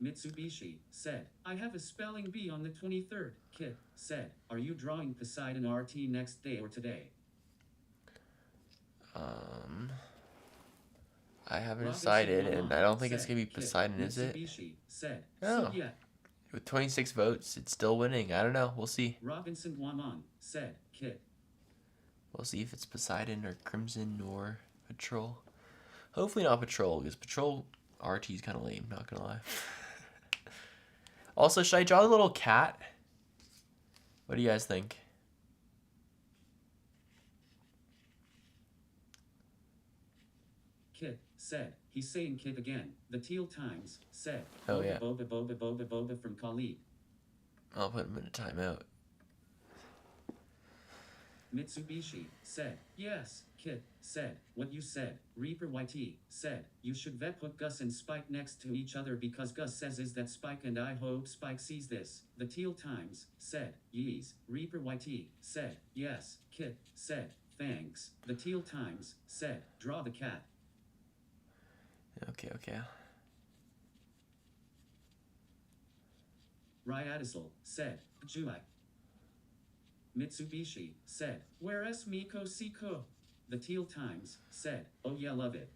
Mitsubishi said, I have a spelling bee on the 23rd. Kit said, are you drawing Poseidon RT next day or today? I haven't decided, and I don't think it's gonna be Poseidon, is it? Mitsubishi said, No. so yeah. With 26 votes, it's still winning. I don't know. We'll see. Robinson Guamon said, Kit. We'll see if it's Poseidon or Crimson or Patrol. Hopefully not Patrol, because Patrol RT is kind of lame, not gonna lie. Also, should I draw the little cat? What do you guys think? Kid said, he's saying kid again. The Teal Times said, oh yeah, boba boba boba boba from Colette. I'll put him in a timeout. Mitsubishi said, yes. Kid said, what you said. Reaper YT said, you should vet put Gus and Spike next to each other, because Gus says is that Spike, and I hope Spike sees this. The Teal Times said, yees. Reaper YT said, yes. Kid said, thanks. The Teal Times said, draw the cat. Okay. Ryadisel said, July. Mitsubishi said, "Whereas Miko Siko?" The Teal Times said, "Oh yeah, love it."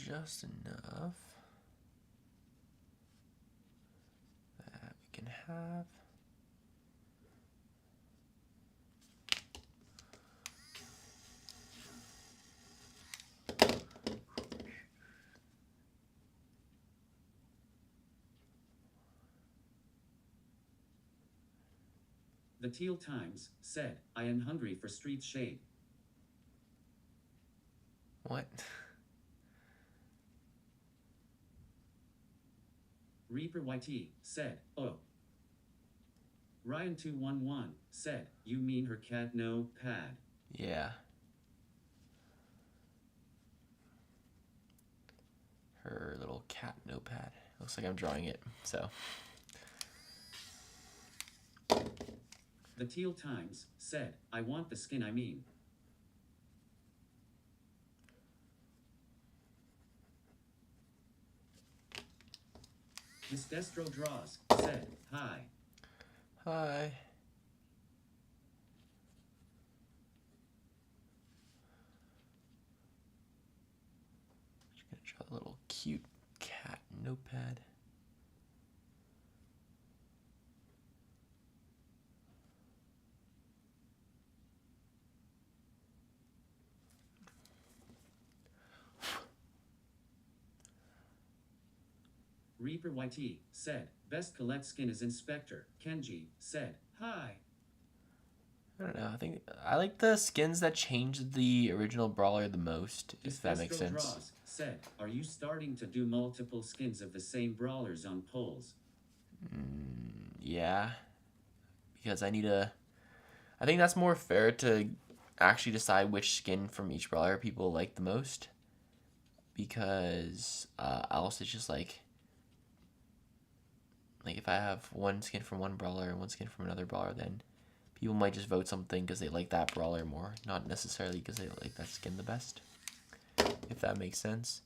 Just enough that we can have. The Teal Times said, "I am hungry for street shade." What? Reaper YT said, "Oh." Ryan211 said, "You mean her cat no pad?" Yeah. Her little cat notepad. Looks like I'm drawing it, so. The Teal Times said, "I want the skin, I mean." Miss Destro Draws said, "Hi." Hi. Just gonna draw a little cute cat notepad. Reaper YT said, "Best Colette skin is Inspector." Kenji said, "Hi." I don't know. I think I like the skins that changed the original Brawler the most, Miss if that makes Destro sense. Draws said, "Are you starting to do multiple skins of the same brawlers on polls?" Yeah. Because I need a... I think that's more fair to actually decide which skin from each Brawler people like the most. Because else it's just like if I have one skin from one Brawler and one skin from another Brawler, then people might just vote something because they like that Brawler more, not necessarily because they like that skin the best, if that makes sense.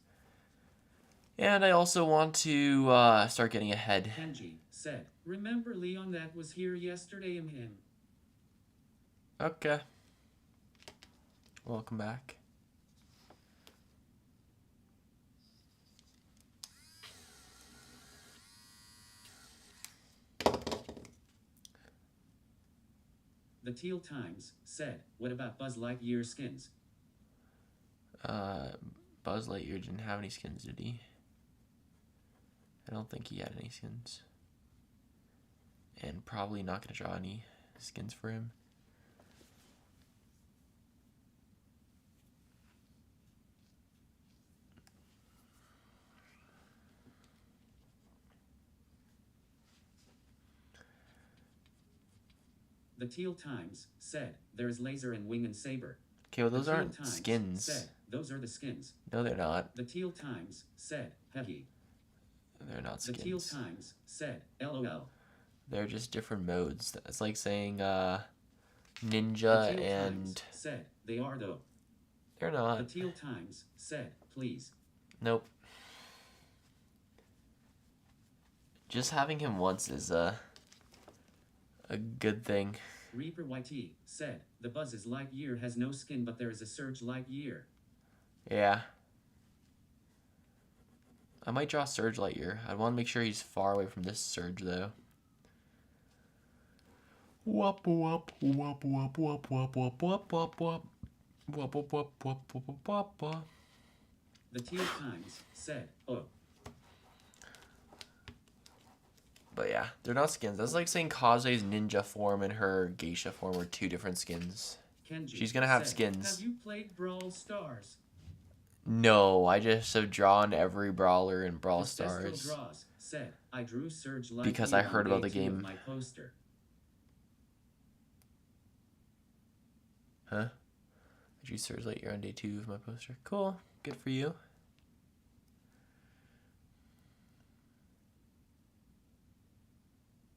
And I also want to start getting ahead. Kenji said, "Remember Leon that was here yesterday and him?" Okay. Welcome back. The Teal Times said, "What about Buzz Lightyear skins?" Buzz Lightyear didn't have any skins, did he? I don't think he had any skins. And probably not going to draw any skins for him. The Teal Times said, "There's Laser and Wing and Saber." Okay, well those The Teal aren't Times skins. said, "Those are the skins." No, they're not. The Teal Times said, "Hehe." They're not skins. The Teal Times said, "LOL." They're just different modes. It's like saying The ninja Teal and... Times said, "They are though." They're The not. Teal Times said, "Please." Nope. Just having him once is a good thing. Reaper YT said, "The Buzz is Lightyear has no skin but there is a Surge Lightyear." Yeah. I might draw Surge Lightyear. I want to make sure he's far away from this Surge, though. Wop wop wop wop wop wop wop wop wop wop. Wop wop wop wop wop wop wop. The Teal Times said, "Oh." But yeah, they're not skins. That's like saying Kazue's ninja form and her geisha form are two different skins. Kenji She's gonna have said, skins. Have you played Brawl Stars? No, I just have drawn every brawler in Brawl Ancestral Stars. Draws said, I drew Surge like Because you I heard on about day the 2 of game. my poster. Huh? I drew Surge Lightyear on day 2 of my poster. Cool. Good for you.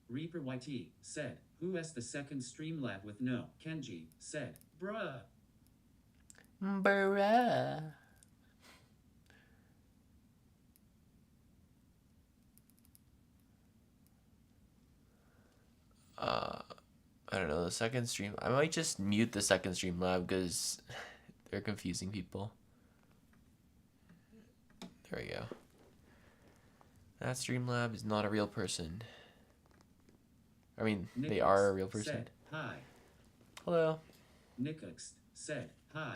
Reaper YT said, Who has the second Streamlab with no? Kenji said, Bruh. Bruh. I don't know, the second stream. I might just mute the second Streamlab because they're confusing people. There we go. That Streamlab is not a real person. I mean, Nickux they are a real person. Said, Hi. Hello. Nickux said, Hi.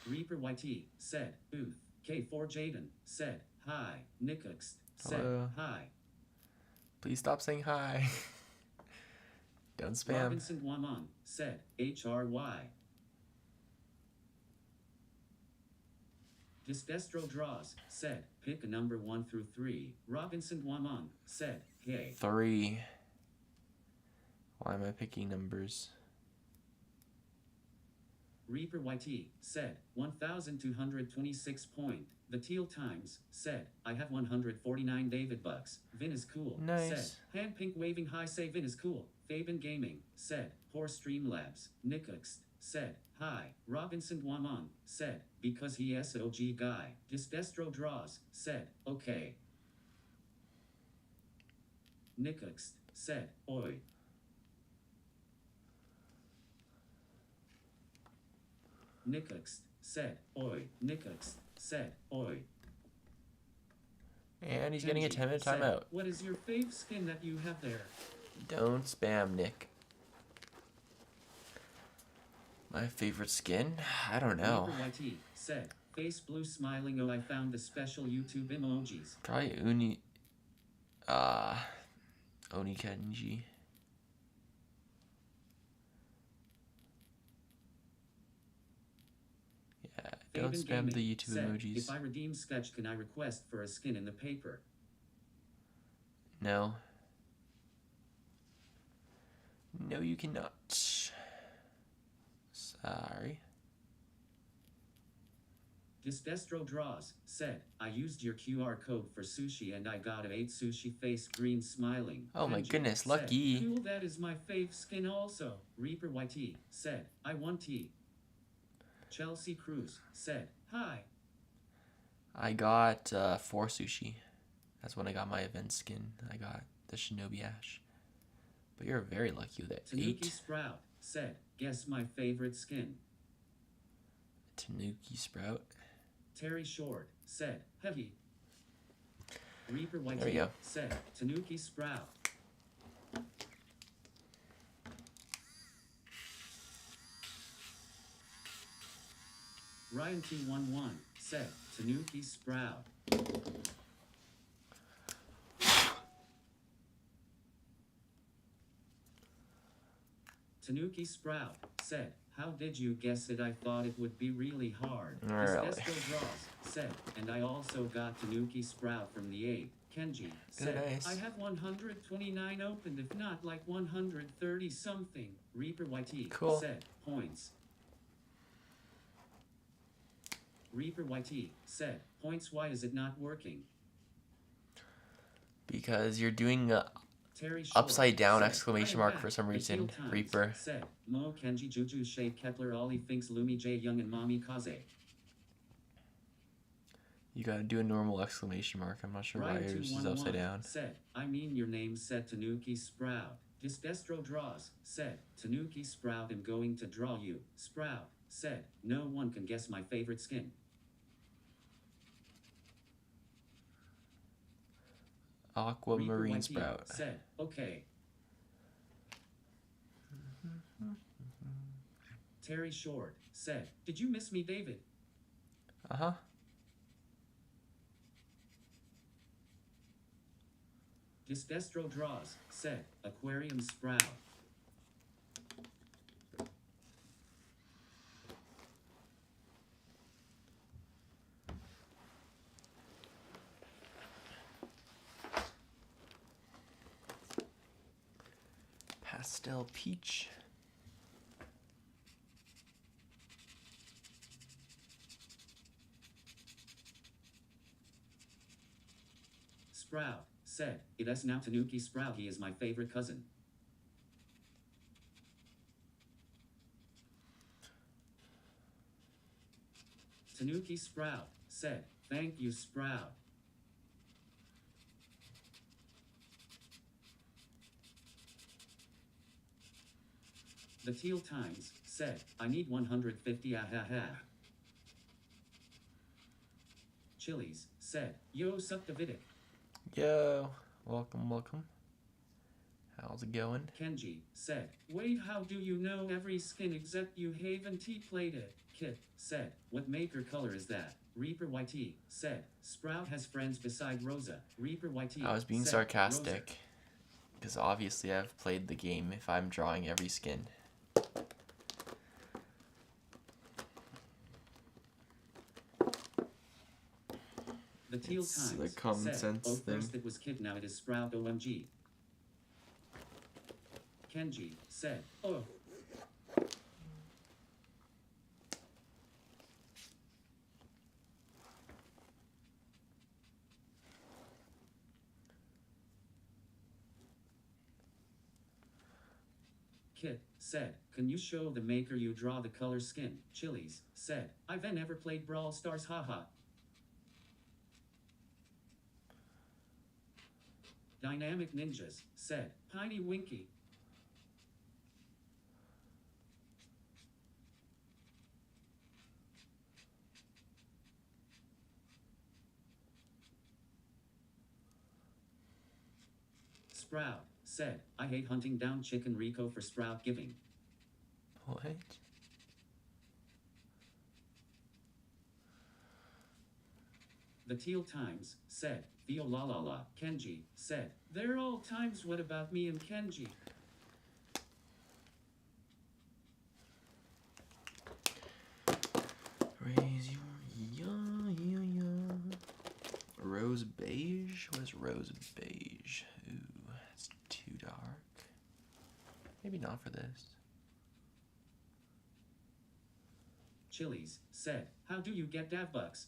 Reaper YT said, Booth. K4 Jaden said, Hi. Nickux said, Hello. Hi. Please stop saying hi. Don't spam. Robinson Waman said, HRY. Distestro Draws said, pick a number 1 through 3. Robinson Waman said, hey. 3. Why am I picking numbers? Reaper YT said, 1,226 point. The Teal Times said, I have 149 David Bucks. Vin is cool. Nice. Said, hand pink waving high say Vin is cool. Fabian Gaming said, poor Streamlabs. Nickux said, hi. Robinson Waman said, because he SOG guy. Distestro Draws said, okay. Nickux said, oi. Nickux said, oi. Nickux said, oi. And he's getting a Kenji 10-minute said, timeout. What is your fave skin that you have there? Don't spam, Nick. My favorite skin? I don't know. Reaper YT said, face blue smiling, oh I found the special YouTube emojis. Probably Oni Kenji. Yeah, don't Fabian spam Gaming the YouTube said, emojis. If I redeem sketch, can I request for a skin in the paper? No. No, you cannot. Sorry. Distestro Draws said, I used your QR code for sushi and I got a 8 sushi face green smiling. Oh my Kenji goodness, said, lucky. Cool, that is my fave skin also. Reaper YT said, I want tea. Chelsea Cruz said, hi. I got 4 sushi. That's when I got my event skin. I got the Shinobi Ash. But you're very lucky with it. Tanuki 8. Sprout said, guess my favorite skin. Tanuki Sprout. Terry Short said, heavy. Reaper There we YT go. said, Tanuki Sprout. Ryan T11 said, Tanuki Sprout. Tanuki Sprout said, how did you guess it? I thought it would be really hard. Really? Espresso Draws said, and I also got Tanuki Sprout from the 8. Kenji said, Nice. I have 129 opened, if not like 130 something. Reaper YT Cool. said, points. Reaper YT said, points, why is it not working? Because you're doing a Terry Short upside down said, exclamation "I am mark back." for some The reason. Teal Times Reaper. said, Mo Kenji Juju Shay Kepler Ollie thinks Lumi J Young and Mommy Kaze. You gotta do a normal exclamation mark. I'm not sure why Ryan yours is 211 upside down. said, I mean your name said Tanuki Sprout. Distestro Draws said, Tanuki Sprout, I'm going to draw you. Sprout said, no one can guess my favorite skin. Aquamarine Reaper YT Sprout. said, okay. Terry Short said, did you miss me, David? Uh-huh. Disdestro draws, said, Aquarium Sprout. Pastel Peach. Sprout, said, it is now Tanuki Sprout, he is my favorite cousin. Tanuki Sprout, said, thank you Sprout. The Teal Times, said, I need 150 ahaha. Chili's, said, yo sup Davidic. Yo, welcome, welcome. How's it going? Kenji, said, wait, how do you know every skin except you haven't played it? Kit, said, what maker color is that? Reaper YT, said, Sprout has friends beside Rosa. Reaper YT, I was being said, sarcastic. Because obviously I've played the game if I'm drawing every skin. The Teal It's Times, the common said, sense oh, thing. first it was Kit, now it is Sprout OMG. Kenji, said, oh. Kit, said, can you show the maker you draw the color skin? Chili's, said, I've never played Brawl Stars haha. Dynamic Ninjas, said, Piney Winky. Sprout, said, I hate hunting down Chicken Rico for Sprout giving. What? The Teal Times, said, Theo la la la. Kenji, said, they're all times, what about me and Kenji? Raise your Rose beige? What is rose beige? Ooh, that's too dark. Maybe not for this. Chili's, said, how do you get DavBucks?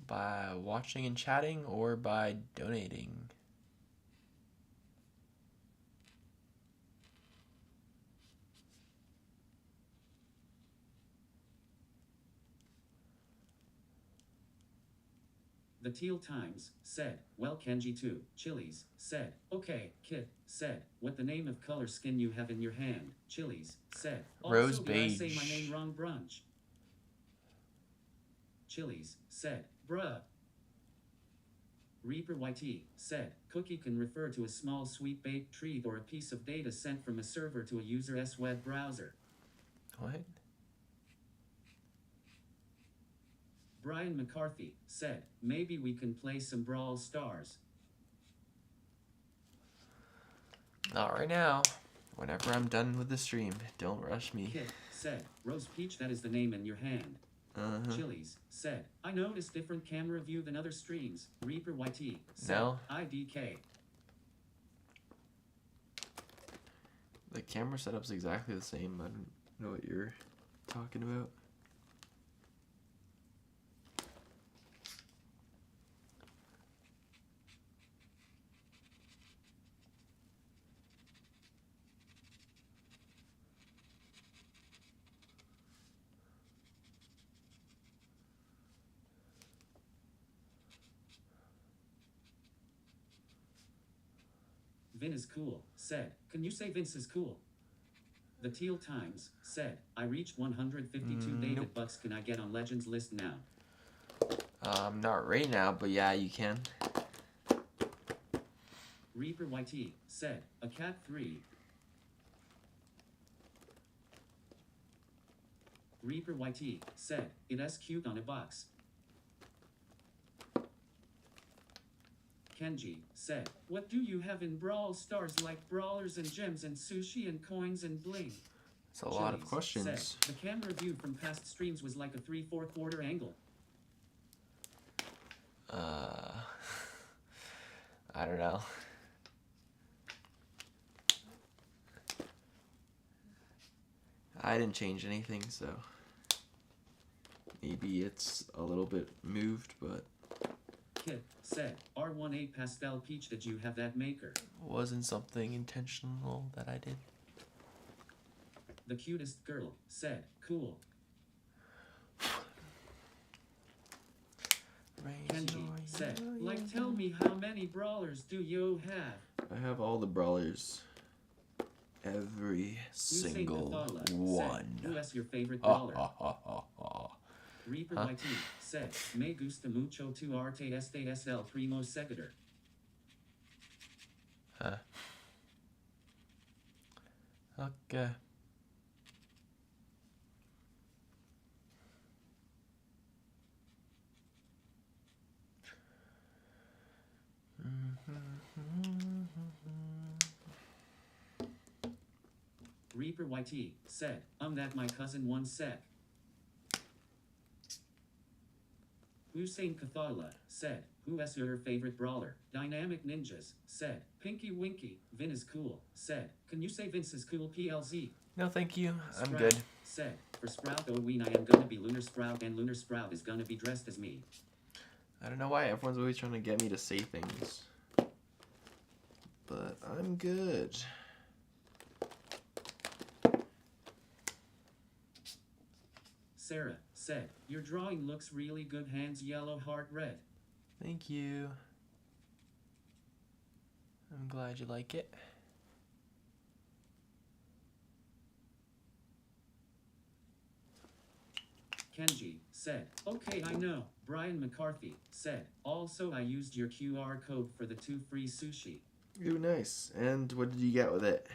By watching and chatting or by donating? The Teal Times, said, well Kenji too. Chili's, said, okay. Kit, said, what the name of color skin you have in your hand? Chili's, said, also Rose did I say beige. my name wrong brunch? Chili's, said, bruh. Reaper YT, said, cookie can refer to a small sweet baked treat or a piece of data sent from a server to a user's web browser. What? Brian McCarthy, said, maybe we can play some Brawl Stars. Not right now. Whenever I'm done with the stream, don't rush me. Kit, said, Rose Peach, that is the name in your hand. Chili's, said, I noticed different camera view than other streams. Reaper YT, said, No. IDK. The camera setup's exactly the same. I don't know what you're talking about. Vin is cool, said, can you say Vince is cool? The Teal Times, said, I reached 152 David Bucks, can I get on Legends list now? Not right now, but yeah, you can. Reaper YT, said, a cat 3. Reaper YT, said, it is cute on a box. Kenji said, what do you have in Brawl Stars like brawlers and gems and sushi and coins and bling? It's a lot of questions. Said, the camera view from past streams was like a 3/4 angle. I don't know. I didn't change anything, so maybe it's a little bit moved, but... Kit said, R18 Pastel Peach, did you have that maker? Wasn't something intentional that I did. The cutest girl said, cool. Kenji said, like, tell me how many brawlers do you have? I have all the brawlers. Every single one. Said, who's your favorite brawler? Huh? Reaper YT said, me gusta mucho tu arte este es el primo seguidor. Huh. Okay. Reaper YT said, that my cousin once said. Hussein Kathala said, who is your favorite brawler? Dynamic Ninjas said, Pinky Winky, Vin is cool, said, can you say Vince is cool PLZ? No, thank you. I'm Sprout good. Said, for Sprout Halloween I am gonna be Lunar Sprout and Lunar Sprout is gonna be dressed as me. I don't know why everyone's always trying to get me to say things. But I'm good. Sarah said, your drawing looks really good, hands yellow, heart red. Thank you. I'm glad you like it. Kenji said, okay, I know. Brian McCarthy said, also I used your QR code for the 2 free sushi. Ooh, nice. And what did you get with it?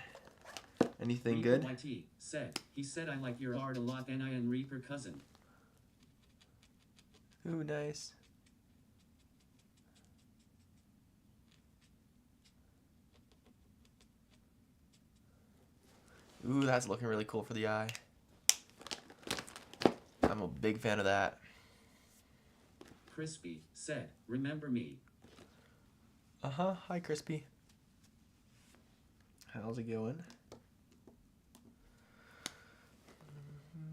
Anything Reaper good? YT said, he said I like your art a lot and I am Reaper cousin. Ooh, nice. Ooh, that's looking really cool for the eye. I'm a big fan of that. Crispy said, remember me. Uh-huh. Hi, Crispy. How's it going?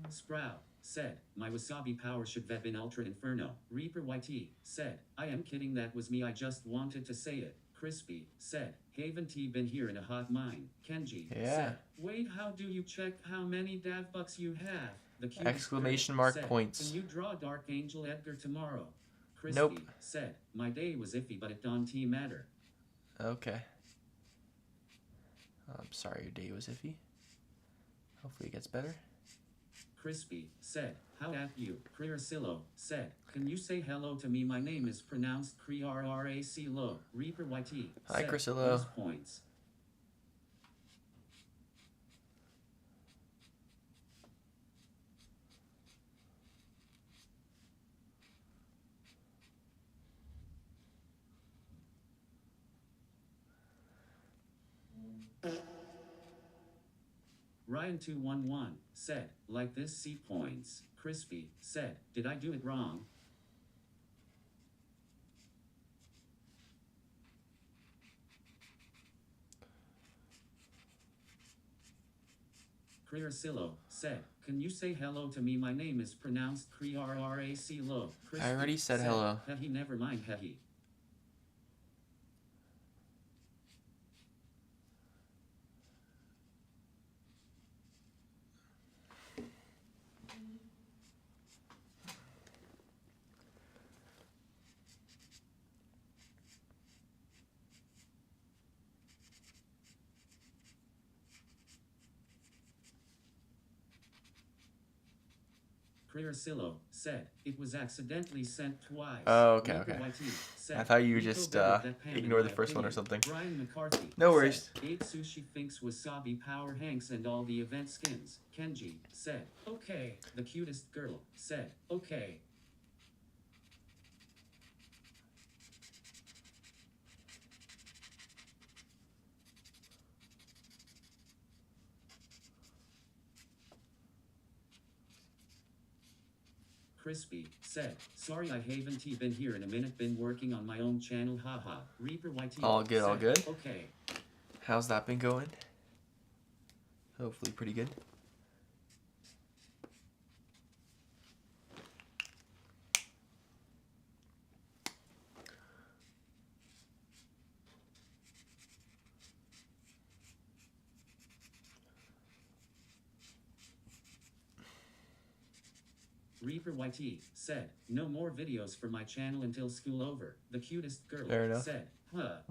Sprout said, my wasabi power should have been Ultra Inferno. Reaper YT said, I am kidding, that was me, I just wanted to say it. Crispy said, Haven T been here in a hot mine. Kenji said, wait, how do you check how many DavBucks you have? The exclamation mark said, points. can you draw Dark Angel Edgar tomorrow? Crispy Nope. said, my day was iffy but it don't matter. Okay. I'm sorry your day was iffy. Hopefully it gets better. Crispy said, how at you? Crearcillo said, can you say hello to me? My name is pronounced Crearracilo. Reaper YT Hi, said, Criarcillo. points. Ryan211 said, like this, C points. Crispy said, did I do it wrong? Crearcillo said, can you say hello to me? My name is pronounced Crearracilo. I already said hello. He never mind, he. Crearcillo said, it was accidentally sent twice. Oh, okay, Reaper okay. YT said, I thought you "Nico just better that pan ignore in the my first one or opinion." something. Brian McCarthy No worries. said, Ate Sushi thinks wasabi power Hanks and all the event skins. Kenji said, okay. The cutest girl said, okay. Crispy said, sorry I haven't been here in a minute, been working on my own channel, haha. Reaper YT all good, said, all good. okay. How's that been going? Hopefully pretty good. Reaper YT said, no more videos for my channel until school over. The cutest girl Fair enough. said,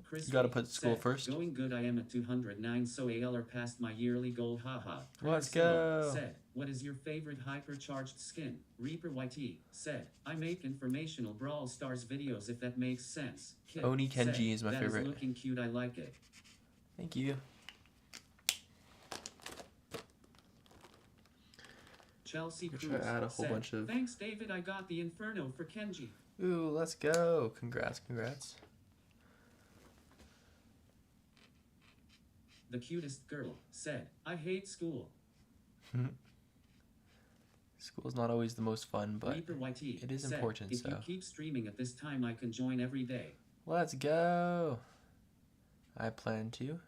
Crispy You gotta put school said, first. going good, I am at 209, so ALR passed my yearly goal, haha. Let's Priscilla go. said, what is your favorite hypercharged skin? Reaper YT said, I make informational Brawl Stars videos if that makes sense. Kid Oni Kenji said, is my that favorite. Is looking cute, I like it. Thank you. Chelsea Try Cruz to add a whole said, bunch of... thanks David, I got the Inferno for Kenji. Ooh, let's go. Congrats, congrats. The cutest girl said, I hate school. School's not always the most fun, but Reaper YT it is said, important, if so... you keep streaming at this time, I can join every day. Let's go. I plan to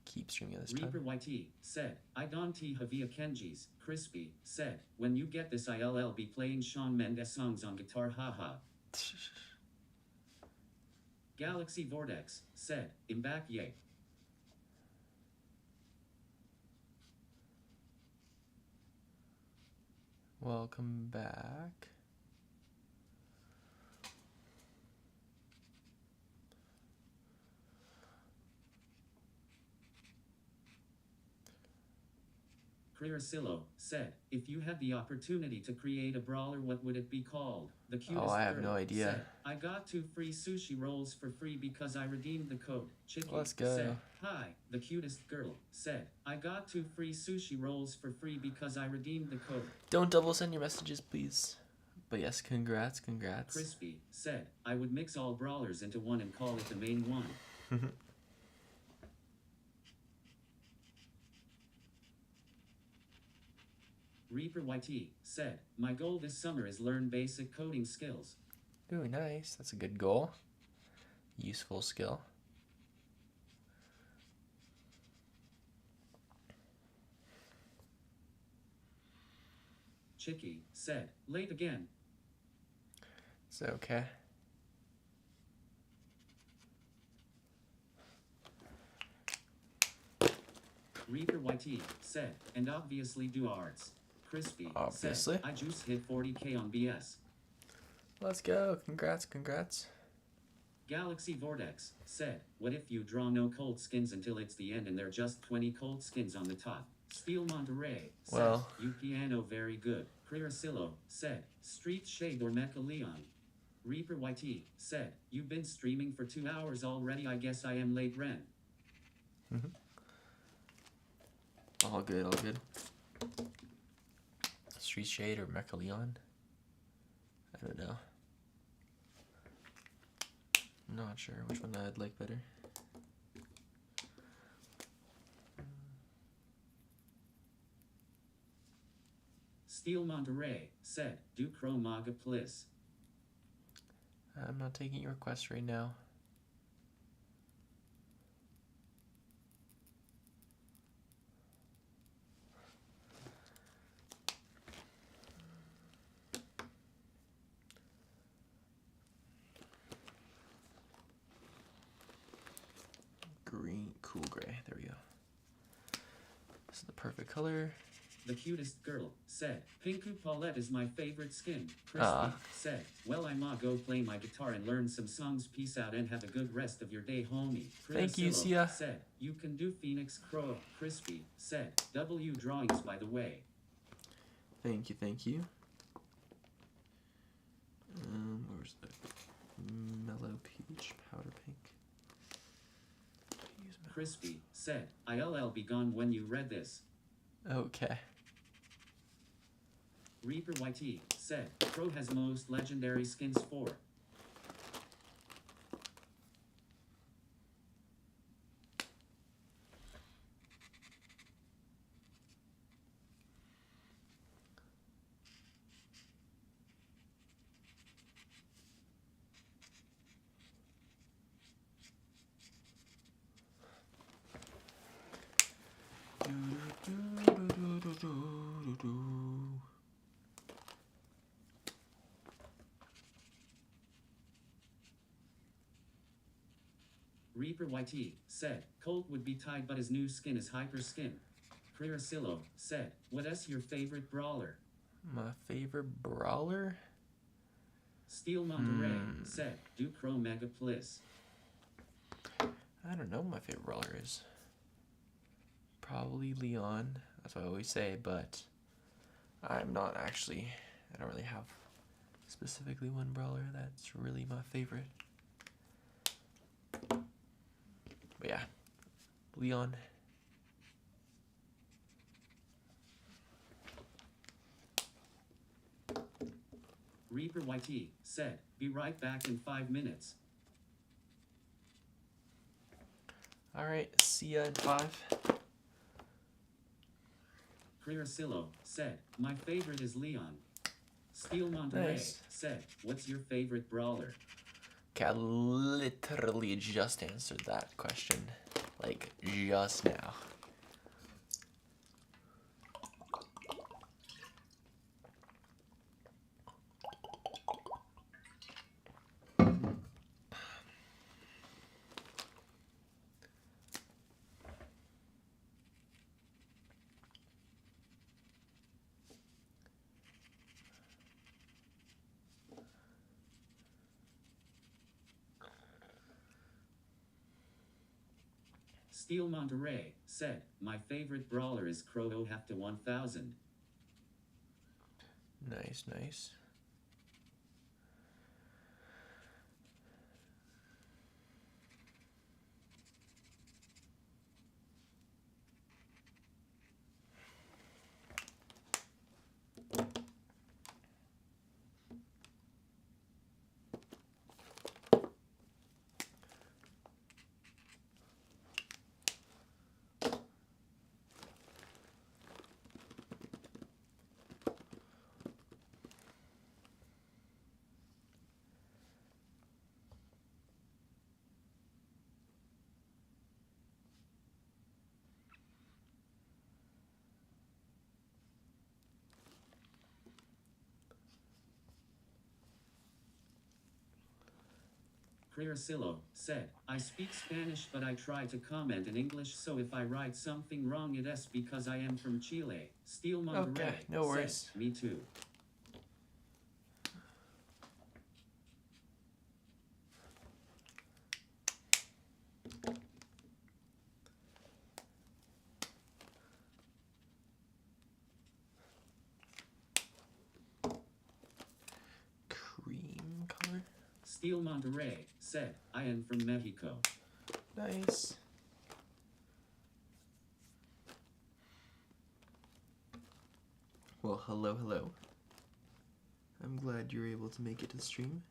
keep streaming at this time. Reaper YT said, I don't Havia Kenji's. Crispy said, when you get this I'll be playing Shawn Mendes songs on guitar, haha. Galaxy Vortex said, I'm back, yay. Welcome back. Crirasillo said, if you had the opportunity to create a brawler, what would it be called? The cutest I have girl no idea. said, I got 2 free sushi rolls for free because I redeemed the code. Chicky Let's go. said, hi. The cutest girl said, I got 2 free sushi rolls for free because I redeemed the code. Don't double send your messages, please. But yes, congrats, congrats. Crispy said, I would mix all brawlers into one and call it the main one. Reaper YT said, my goal this summer is learn basic coding skills. Ooh, nice. That's a good goal. Useful skill. Chicky said, late again. It's okay. Reaper YT said, and obviously do arts. Crispy Obviously. said, I just hit 40k on BS. Let's go. Congrats, congrats. Galaxy Vortex said, what if you draw no cold skins until it's the end and there are just 20 cold skins on the top? Steel Monterey said, Well. you piano very good. Crirasillo said, Street Shade or Mecha Leon. Reaper YT said, you've been streaming for 2 hours already, I guess I am late, Ren. All good, all good. Street Shade or Mecha Leon? I don't know. Not sure which one I'd like better. Steel Monterey said, do Chromaga please. I'm not taking your request right now. Green, cool gray. There we go. This is the perfect color. The cutest girl said, Pinku Pawlette is my favorite skin. Crispy said, well, I'ma go play my guitar and learn some songs. Peace out and have a good rest of your day, homie. Thank you, Crisillo Sia. said, you can do Phoenix Crow. Crispy said, W drawings by the way. Thank you, thank you. Where's the mellow peach, powder pink? Crispy said, I'll be gone when you read this. Okay. Reaper YT said, Crow has most legendary skins for. Reaper YT said, Colt would be tied but his new skin is hyper skin. Crirasillo said, what is your favorite brawler? My favorite brawler? Steel Monterey said, do Crow Mega Bliss. I don't know what my favorite brawler is. Probably Leon. That's what I always say, but I'm not actually. I don't really have specifically one brawler that's really my favorite. But yeah, Leon. Reaper YT said, be right back in 5 minutes. Alright, see ya in 5. Crirasillo said, my favorite is Leon. Steel Monterey said, what's your favorite brawler? Okay, I literally just answered that question. Like, just now. Steel Monterey said, my favorite brawler is Crow Hafta 1000. Nice, nice. Crirasillo said, I speak Spanish but I try to comment in English, so if I write something wrong it is because I am from Chile. Steel Monterey Okay, no worries. said, me too. Cream color? Steel Monterey said, I am from Mexico. Nice. Well, hello, hello. I'm glad you were able to make it to the stream.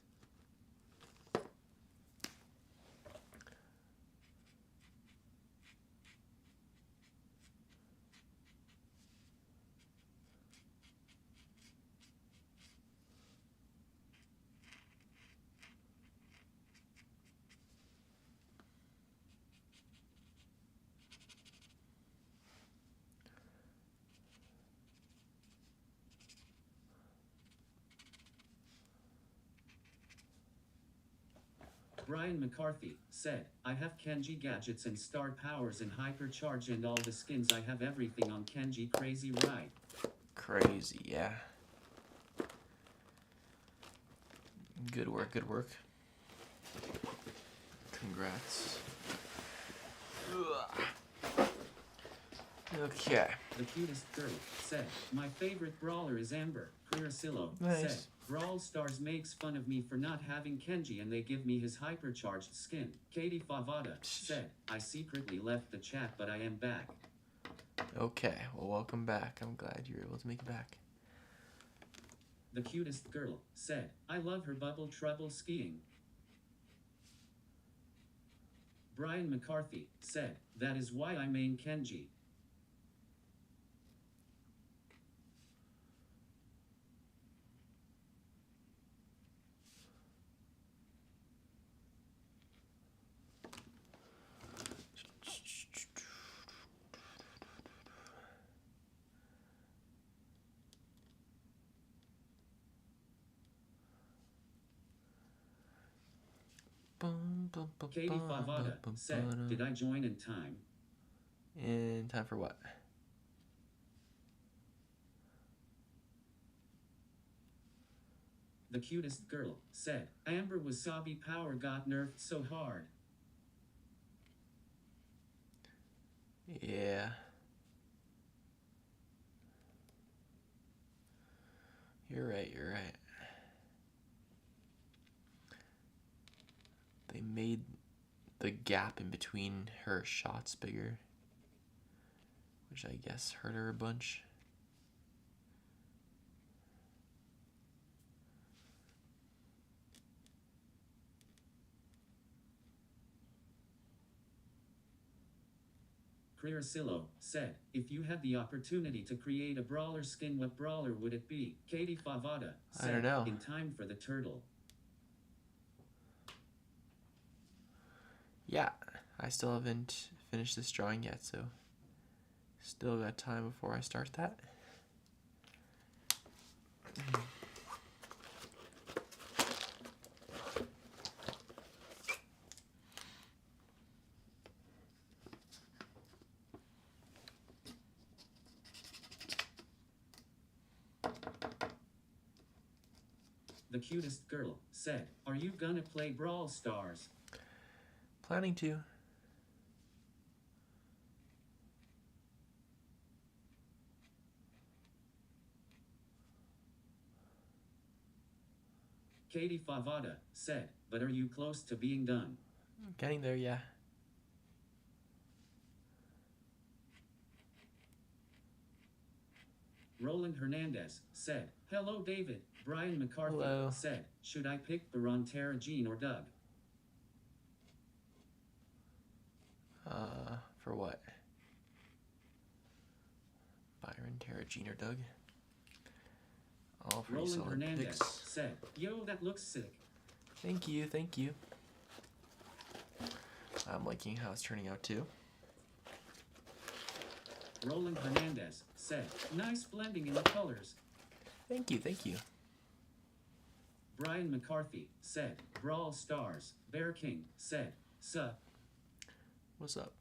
Brian McCarthy said, I have Kenji gadgets and star powers and hypercharge and all the skins. I have everything on Kenji. Crazy, right? Crazy, yeah. Good work, good work. Congrats. Ugh. Okay. The cutest girl said, my favorite brawler is Amber. Crirasillo said, Brawl Stars makes fun of me for not having Kenji and they give me his hypercharged skin. Katie Favada said, I secretly left the chat but I am back. Okay, well, welcome back. I'm glad you were able to make it back. The cutest girl said, I love her bubble trouble skiing. Brian McCarthy said, that is why I main Kenji. Boom, Katie Favada said, did I join in time? In time for what? The cutest girl said, Amber Wasabi power got nerfed so hard. Yeah. You're right, you're right. They made the gap in between her shots bigger, which I guess hurt her a bunch. Crearcillo said, if you had the opportunity to create a brawler skin, what brawler would it be? Katie Favada said, I don't know. In time for the turtle. Yeah, I still haven't finished this drawing yet, so still got time before I start that. The cutest girl said, are you gonna play Brawl Stars? Planning to. Katie Favada said, but are you close to being done? Getting there, yeah. Roland Hernandez said, hello David. Brian McCarthy Hello. said, should I pick Baron Terragine or Doug? For what? Byron, Terragine, or Doug? All pretty Roland solid Hernandez picks. said, yo, that looks sick. Thank you, thank you. I'm liking how it's turning out too. Roland Hernandez said, nice blending in the colors. Thank you, thank you. Brian McCarthy said, Brawl Stars. Bear King said, sup. What's up?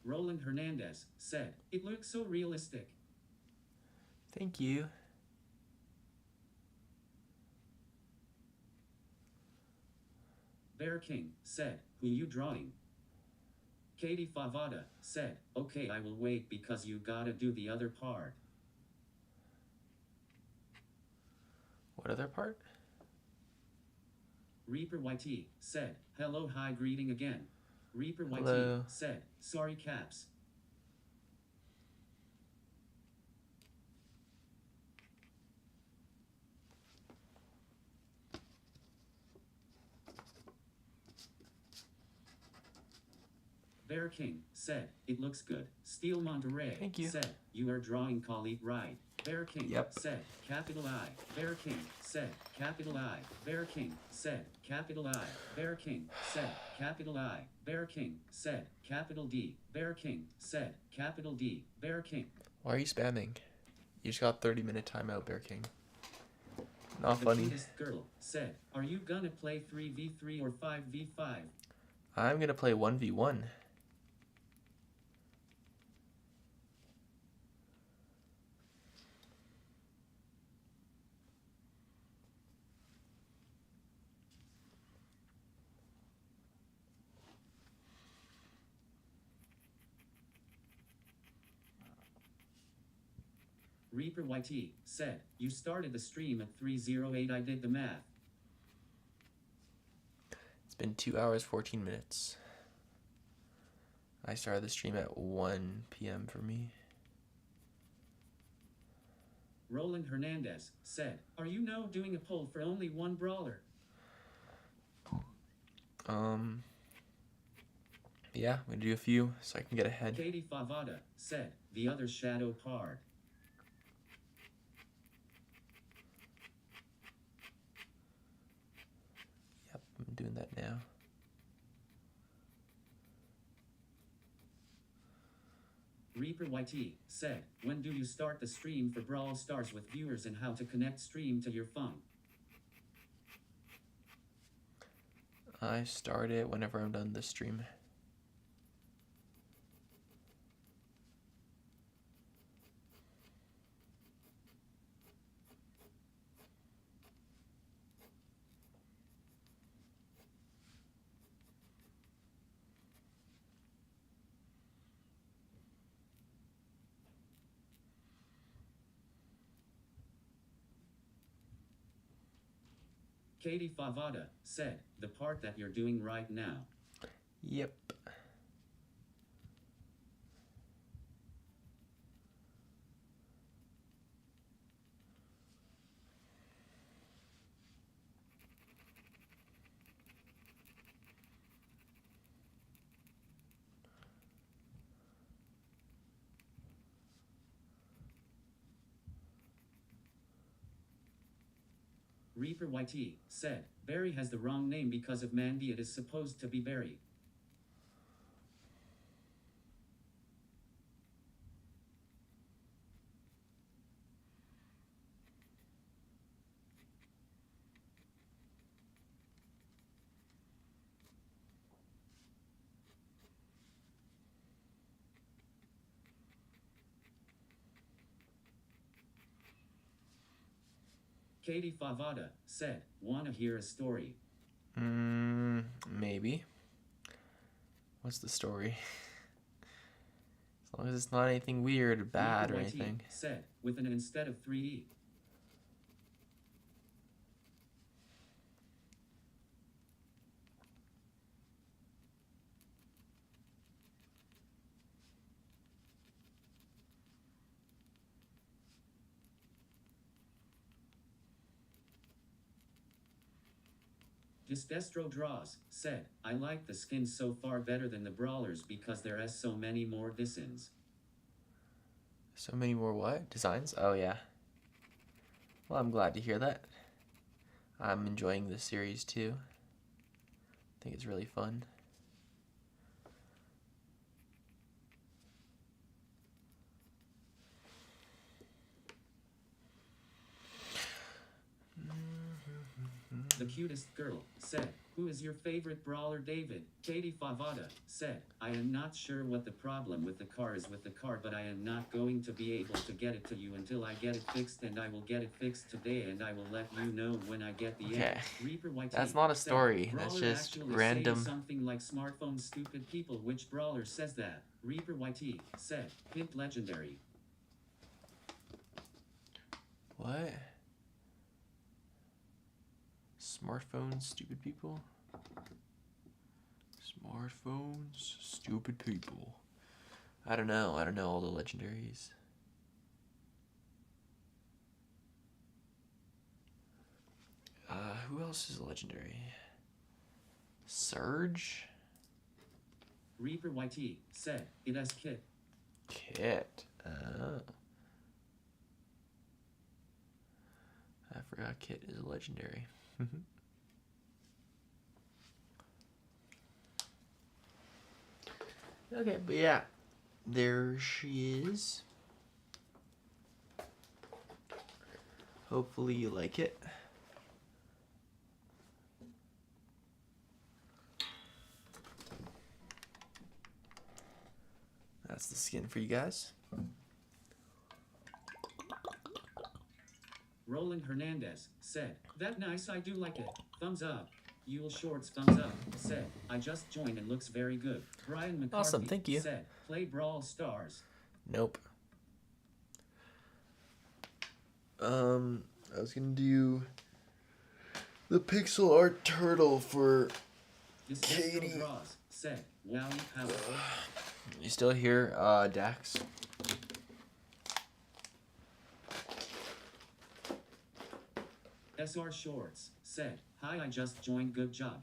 Roland Hernandez said, it looks so realistic. Thank you. Bear King said, who you drawing? Katie Favada said, okay, I will wait because you gotta do the other part. What other part? Reaper YT said, hello, hi, greeting again. Reaper YT Hello. said, sorry caps. Bear King said, it looks good. Steel Monterey Thank you. said, you are drawing Colette right. Bear King Yep. said, capital I. Bear King said, capital I. Bear King said, capital I. Bear King said, capital I. Bear King said, capital D. Bear King said, capital D. Bear King. Why are you spamming? You just got 30-minute timeout, Bear King. Not The funny. cutest girl said, are you gonna play 3v3 or 5v5? I'm gonna play 1v1. Reaper YT said, you started the stream at 3:08. I did the math. It's been 2 hours, 14 minutes. I started the stream at 1 p.m. for me. Roland Hernandez said, are you now doing a poll for only one brawler? Yeah, I'm gonna do a few so I can get ahead. Katie Favada said, the other shadow part. doing that now. Reaper YT said, when do you start the stream for Brawl Stars with viewers and how to connect stream to your phone? I start it whenever I'm done the stream. Katie Favada said, the part that you're doing right now. Yep. Reaper YT said, Barry has the wrong name because of Mandy. It is supposed to be Barry. Katie Favada said, wanna hear a story? Maybe. What's the story? As long as it's not anything weird or bad or anything. Said, with an instead of 3E. Destro Draws said, I like the skins so far better than the brawlers because there are so many more designs. So many more what? Designs? Oh yeah. Well, I'm glad to hear that. I'm enjoying this series too. I think it's really fun. The cutest girl said, who is your favorite brawler? David. Katie Favada said, I am not sure what the problem with the car is with the car, but I am not going to be able to get it to you until I get it fixed, and I will get it fixed today, and I will let you know when I get the end. Reaper YT That's not a story. said, that's just actually random. Something like smartphone stupid people. Which brawler says that? Reaper YT said, hint legendary. What? Smartphones, stupid people? Smartphones, stupid people. I don't know. I don't know all the legendaries. Who else is legendary? Surge? Reaper YT said, it has Kit. Kit. Oh. I forgot Kit is a legendary. Okay, but yeah, there she is. Hopefully you like it. That's the skin for you guys. Roland Hernandez said, that nice, I do like it. Thumbs up. Yule Shorts thumbs up said, I just joined and looks very good. Brian McCarthy Awesome, thank you. said, play Brawl Stars. Nope. I was gonna do the pixel art turtle for Katie. Draws said, wow, power. You still here, Dax? SR Shorts said, hi, I just joined, good job.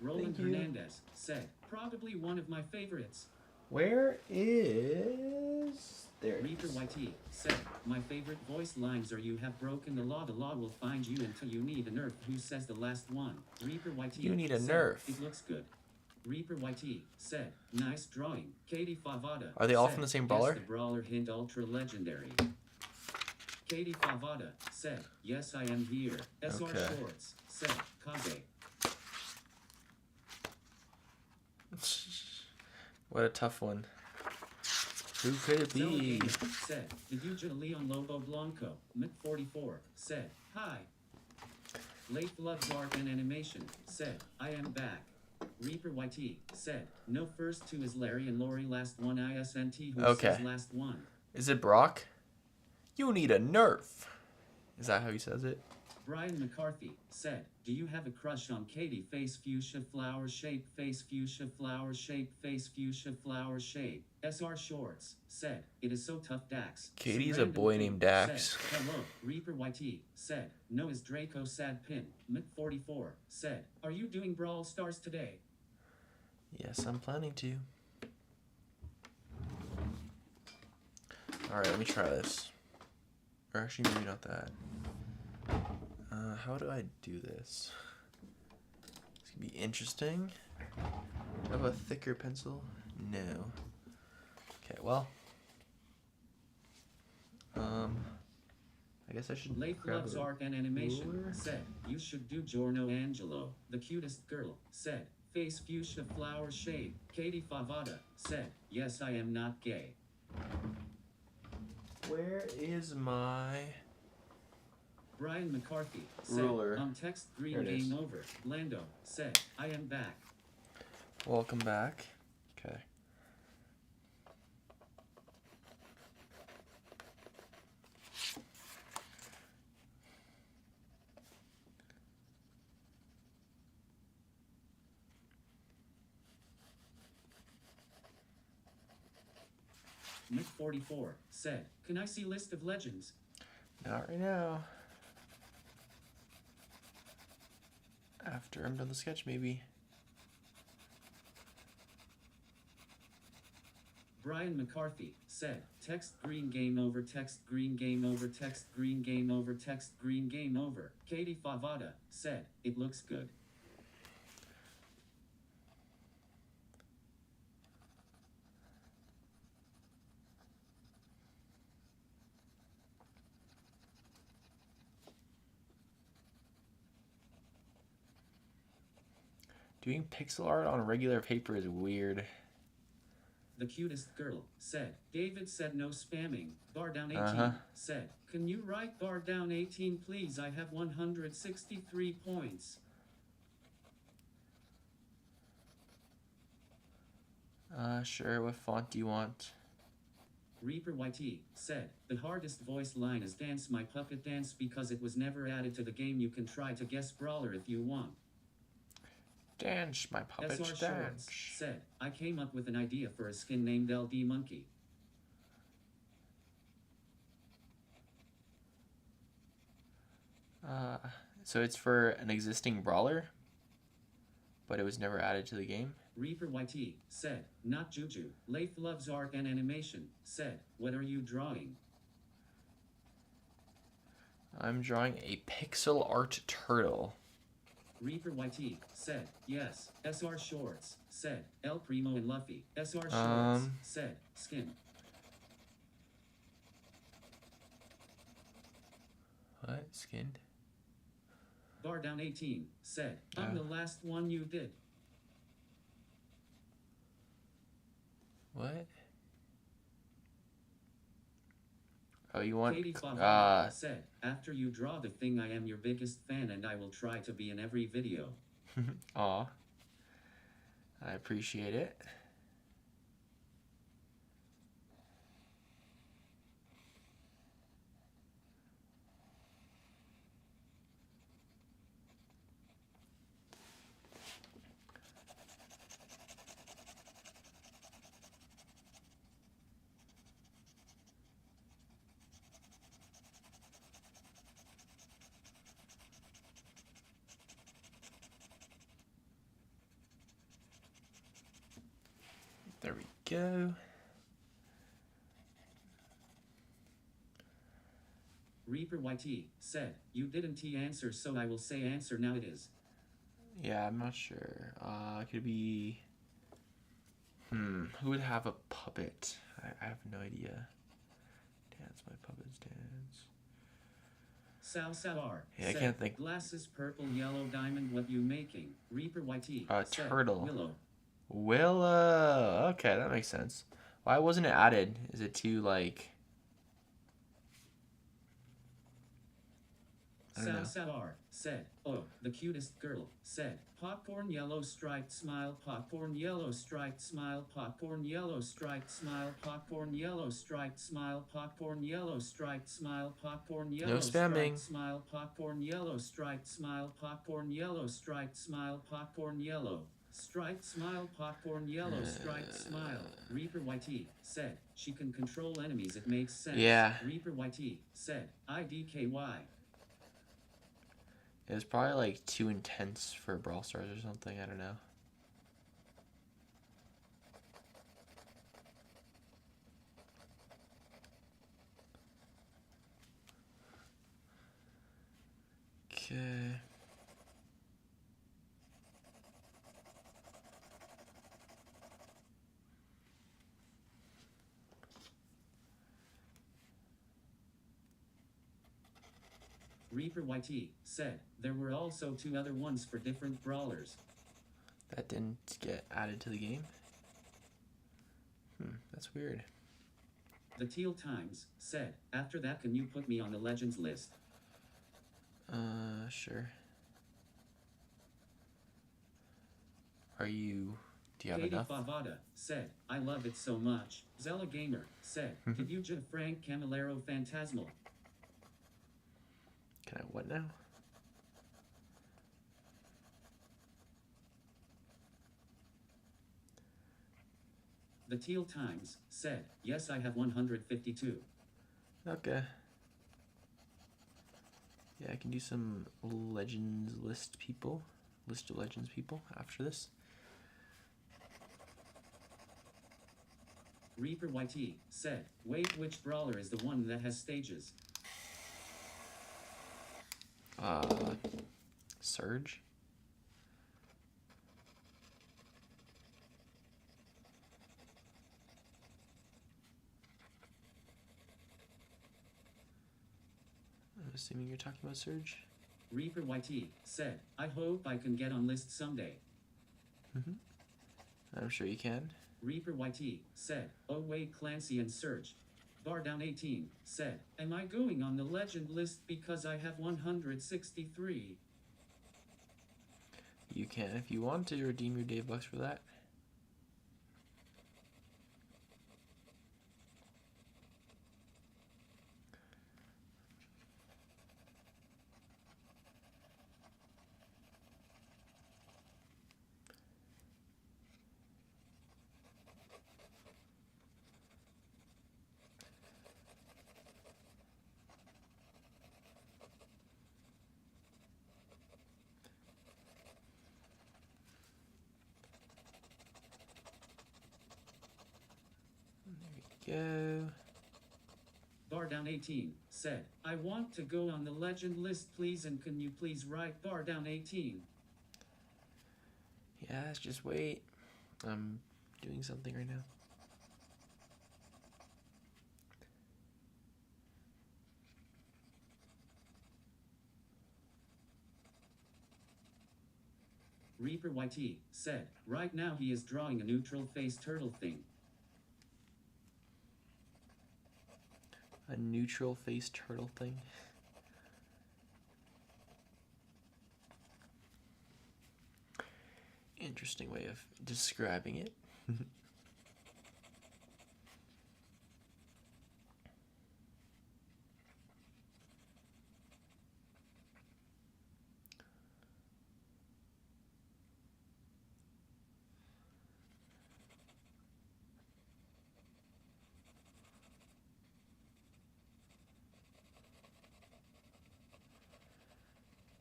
Roland Hernandez said, probably one of my favorites. Where is... There it Reaper is. YT said, my favorite voice lines are you have broken the law will find you until you need a nerf. Who says the last one? Reaper YT You need a said, nerf. It looks good. Reaper YT said, nice drawing. Katie Favada Are they all said, from the same yes, brawler? the brawler hint ultra legendary. Katie Favada said, yes I am here. SR Okay. Shorts said, Kage. What a tough one. Who could it be? Gamer said, did you Leon Lobo Blanco? Mick44 said, hi. Late Loves Art and Animation said, I am back. Reaper YT said, no, first two is Larry and Lori, last one ISNT. Who Okay. says last one? Is it Brock? You need a nerf. Is that how he says it? Brian McCarthy said, do you have a crush on Katie? Face fuchsia flower shape, face fuchsia flower shape, face fuchsia flower shape. SR Shorts said, it is so tough, Dax. Katie's Some a boy random named thing Dax. Said, hello. Reaper YT said, no, is Draco sad pin. Mick44 said, are you doing Brawl Stars today? Yes, I'm planning to. Alright, let me try this. Or actually, maybe not that. How do I do this? It's gonna be interesting. Do I have a thicker pencil? No. Okay, well. I guess I should Late grab Loves a Art and Animation ruler. said, you should do Giorno Angelo. The cutest girl said, face fuchsia flower shade. Katie Favada said, yes, I am not gay. Where is my... Brian McCarthy said, ruler? text green There it is. game over. Lando said, I am back. Welcome back. Okay. Mick44 said, can I see list of legends? Not right now. After I'm done the sketch, maybe. Brian McCarthy said, text green game over, text green game over, text green game over, text green game over. Katie Favada said, it looks good. Doing pixel art on regular paper is weird. The cutest girl said, David said no spamming. Bar down 18 said, can you write bar down 18 please? I have 163 points. Sure, what font do you want? Reaper YT said, the hardest voice line is dance my puppet dance because it was never added to the game. You can try to guess Brawler if you want. Dance, my puppet SR Shorts dance. said, I came up with an idea for a skin named LD Monkey. So it's for an existing brawler, but it was never added to the game. Reaper YT said, not Juju. Leif Loves Art and Animation said, what are you drawing? I'm drawing a pixel art turtle. Reaper YT said, yes. SR Shorts said, El Primo and Luffy. SR Shorts said, skin. What? Skinned? Bar down 18 said, I'm the last one you did. What? Oh, you want... Katie Favada said, after you draw the thing, I am your biggest fan and I will try to be in every video. Aw. I appreciate it. There we go. Reaper YT said, "You didn't answer, so I will say answer now it is." Yeah, I'm not sure. Could be... Who would have a puppet? I have no idea. Dance, my puppets dance. Sawar. Yeah, I can't think. Glasses, purple, yellow, diamond, what you making? Reaper YT said, Turtle. Willow. Willow. Okay, that makes sense. Why wasn't it added? Is it too, like... Sawar said, "Oh, the cutest girl," said, "Popcorn yellow striped smile, popcorn yellow striped smile, popcorn yellow striped smile, popcorn yellow striped smile, popcorn yellow striped smile, popcorn yellow striped smile, popcorn yellow striped smile, popcorn yellow striped smile, popcorn yellow striped smile, popcorn yellow striped smile." Reaper YT said, "She can control enemies, it makes sense." Yeah. Reaper YT said, "IDKY." It was probably like too intense for Brawl Stars or something. I don't know. Okay. Reaper YT said, "There were also 2 other ones for different brawlers." That didn't get added to the game? That's weird. The Teal Times said, "After that, can you put me on the Legends list?" Sure. Do you have Katie enough? Bavada said, "I love it so much." Zella Gamer said, "Did you just Frank Camilleri Phantasmal?" Can I what now? The Teal Times said, "Yes, I have 152. Okay. Yeah, I can do some Legends list people. List of Legends people after this. Reaper YT said, "Wait, which brawler is the one that has stages?" Surge. I'm assuming you're talking about Surge. Reaper YT said, "I hope I can get on list someday." I'm sure you can. Reaper YT said, "Oh wait, Clancy and Surge." Bardown18 said, "Am I going on the legend list because I have 163? You can if you want to redeem your DavBucks for that. Go. Bardown18 said, "I want to go on the legend list, please, and can you please write Bardown18? Yes, just wait. I'm doing something right now. Reaper YT said, "Right now he is drawing a neutral face turtle thing." A neutral face turtle thing. Interesting way of describing it.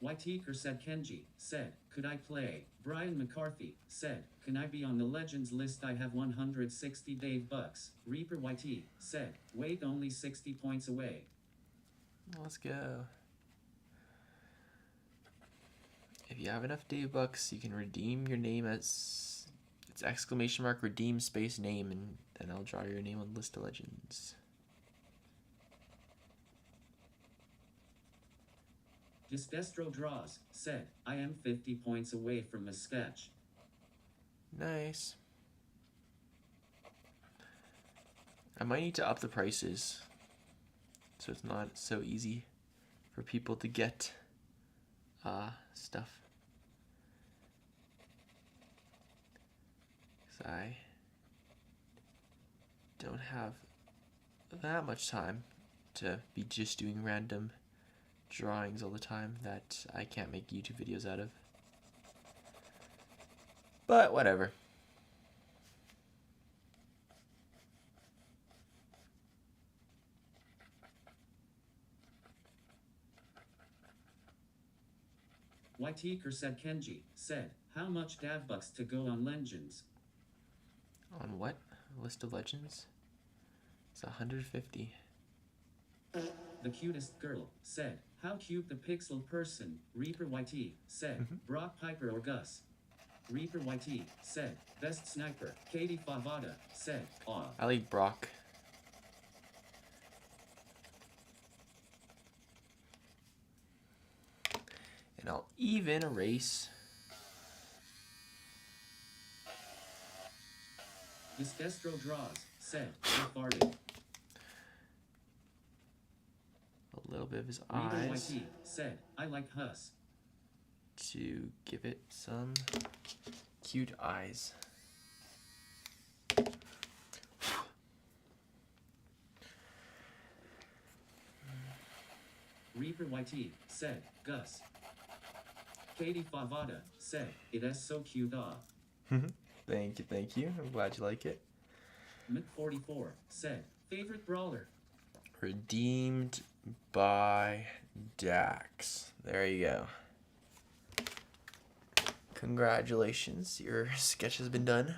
Whiteker said Kenji, said, could I play? Brian McCarthy, said, can I be on the Legends list? I have 160 DavBucks. Reaper YT, said, wait, only 60 points away. Let's go. If you have enough DavBucks, you can redeem your name as it's exclamation mark redeem space name, and then I'll draw your name on the list of legends. Disdestro Draws, said, I am 50 points away from a sketch. Nice. I might need to up the prices so it's not so easy for people to get stuff. Because I don't have that much time to be just doing random drawings all the time that I can't make YouTube videos out of. But whatever. Whiteker said Kenji, said, how much DavBucks to go on Legends? On what? A list of legends? It's 150. The cutest girl, said, how cute the pixel person. Reaper YT, said, Brock Piper or Gus. Reaper YT, said, best sniper. Katie Favada, said, aw. I like Brock. And I'll even erase. Disdestro Draws, said, I farted. A little bit of his Reaper eyes YT, said, I like Hus. to give it some cute eyes. Reaper YT, said, Gus. Katie Favada, said, it is so cute ah. Thank you, thank you. I'm glad you like it. Mick44, said, favorite brawler. Redeemed by Dax. There you go. Congratulations, your sketch has been done.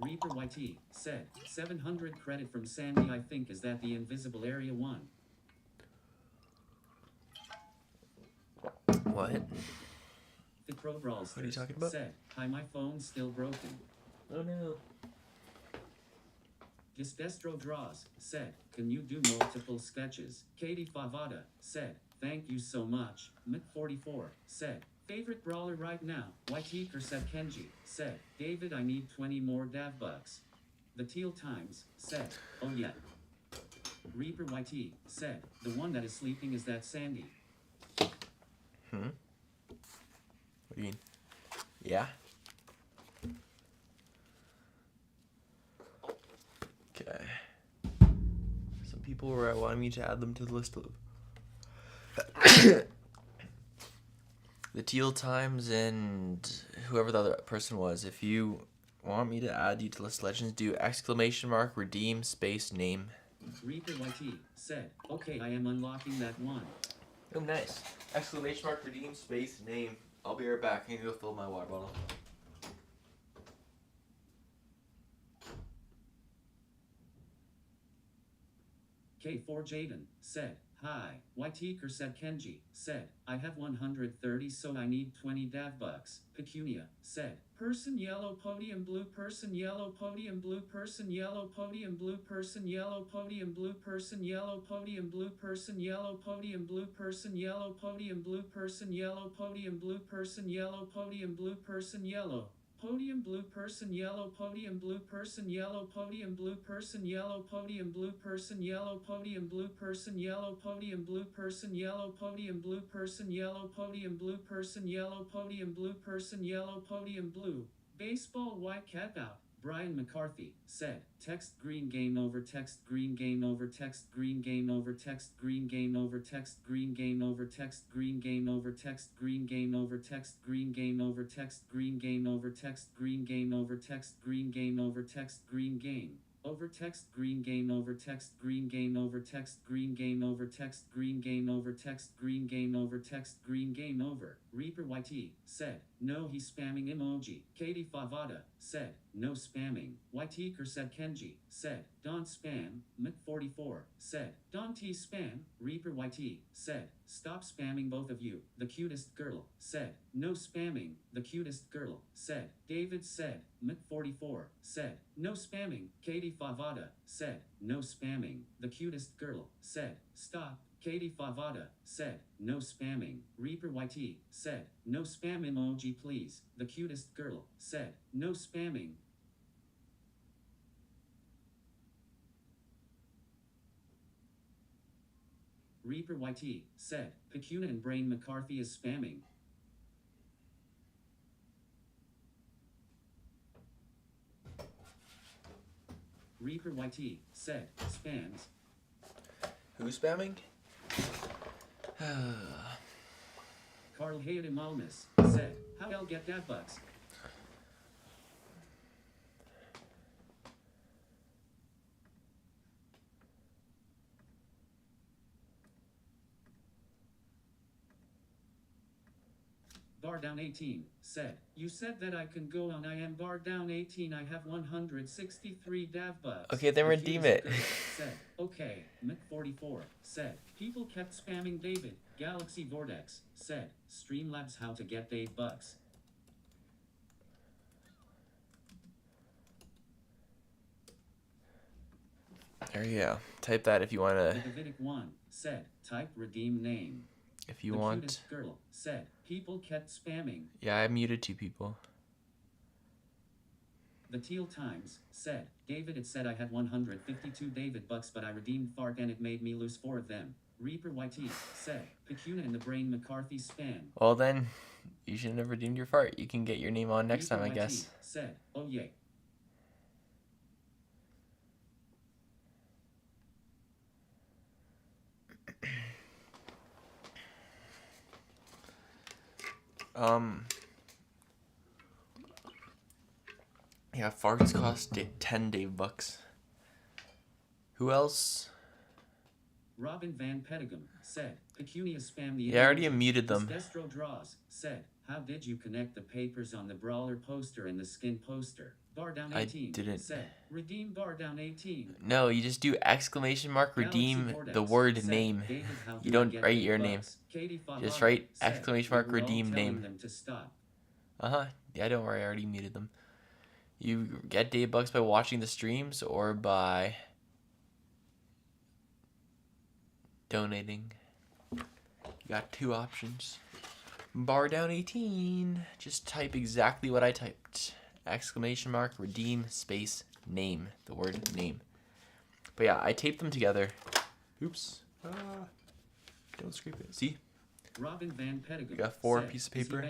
Reaper YT, said, 700 credit from Sandy. I think is that the invisible area one. What? The Pro Brawl What are you talking about? said, hi, my phone's still broken. Oh no. Disdestro Draws, said, can you do multiple sketches? Katie Favada, said, thank you so much. Mick44, said, favorite brawler right now. Whiteker said Kenji, said, David, I need 20 more DavBucks. The Teal Times, said, oh yeah. Reaper YT, said, the one that is sleeping is that Sandy. What do you mean? Yeah? Okay. Some people were wanting me to add them to the list of the Teal Times and whoever the other person was. If you want me to add you to list of legends, do exclamation mark redeem space name. Reaper YT, said, okay, I am unlocking that one. Oh, nice. Exclamation mark redeem space name. I'll be right back. I need to go fill my water bottle. K4 Jaden, said, hi. Whiteker said Kenji, said, I have 130 so I need 20 DavBucks. Pecunia, said, person yellow podium blue person yellow podium blue person yellow podium blue person yellow podium blue person yellow podium blue person yellow podium blue person yellow podium blue person yellow podium blue person yellow podium blue person yellow. Podium blue person yellow podium blue person yellow podium blue person yellow podium blue person yellow podium blue person yellow podium blue person yellow podium blue person yellow podium blue person yellow podium blue person yellow podium blue. Baseball white cap out. Brian McCarthy, said, text green game over text green game over text green game over text green game over text green game over text green game over text green game over text green game over text green game over text green game over text green game over text green game. Over text green game over text green game over text green game over text green game over text green game over text green game over. Reaper YT said, no he's spamming emoji. Katie Favada said, no spamming. YT said Kenji said, don't spam. Mick44 said, don't spam. Reaper YT said, stop spamming both of you. The cutest girl said, no spamming. The cutest girl said, David said, Mick44 said, no spamming. Katie Favada said, no spamming. The cutest girl said, stop. Katie Favada said, no spamming. Reaper YT said, no spam emoji please. The cutest girl said, no spamming. Reaper YT said, Pecuna and Brain McCarthy is spamming. Reaper YT said, spams. Who's spamming? Carl Hayden Malmus said, how I'll get DavBucks. Bar down 18 said, you said that I can go on. I am bar down 18. I have 163 DavBucks. Okay, then redeem it. Said, okay. Mick44 said, people kept spamming David. Galaxy Vortex said, Streamlabs how to get DavBucks. There you go. Type that if you want to. Davidic1 said, type redeem name. If you want. The cutest girl said, people kept spamming. Yeah, I muted 2 people. The Teal Times said, David, it said I had 152 DavBucks, but I redeemed Fart and it made me lose 4 of them. Reaper YT said, Pecuna and the Brain McCarthy spam. Well then, you shouldn't have redeemed your fart. You can get your name on next Reaper time, I YT guess. Said, oh yay. Yeah, farts cost 10 DavBucks. Who else? Robin Van Petegum said, Pecunia spam the. Yeah, I already muted them. Destro Draws said, how did you connect the papers on the Brawler poster and the skin poster? Bar down 18 I didn't. said, redeem bar down 18. No, you just do exclamation mark redeem the word said, name. David, You don't write your name. Just write exclamation mark redeem name. Them to stop. Yeah, don't worry, I already muted them. You get DavBucks by watching the streams or by donating. You got 2 options. Bar down 18. Just type exactly what I typed. Exclamation mark redeem space name. The word name. But yeah, I taped them together. Oops. Don't scrape it. See? Robin Van Petegum. We got 4 said, pieces of paper.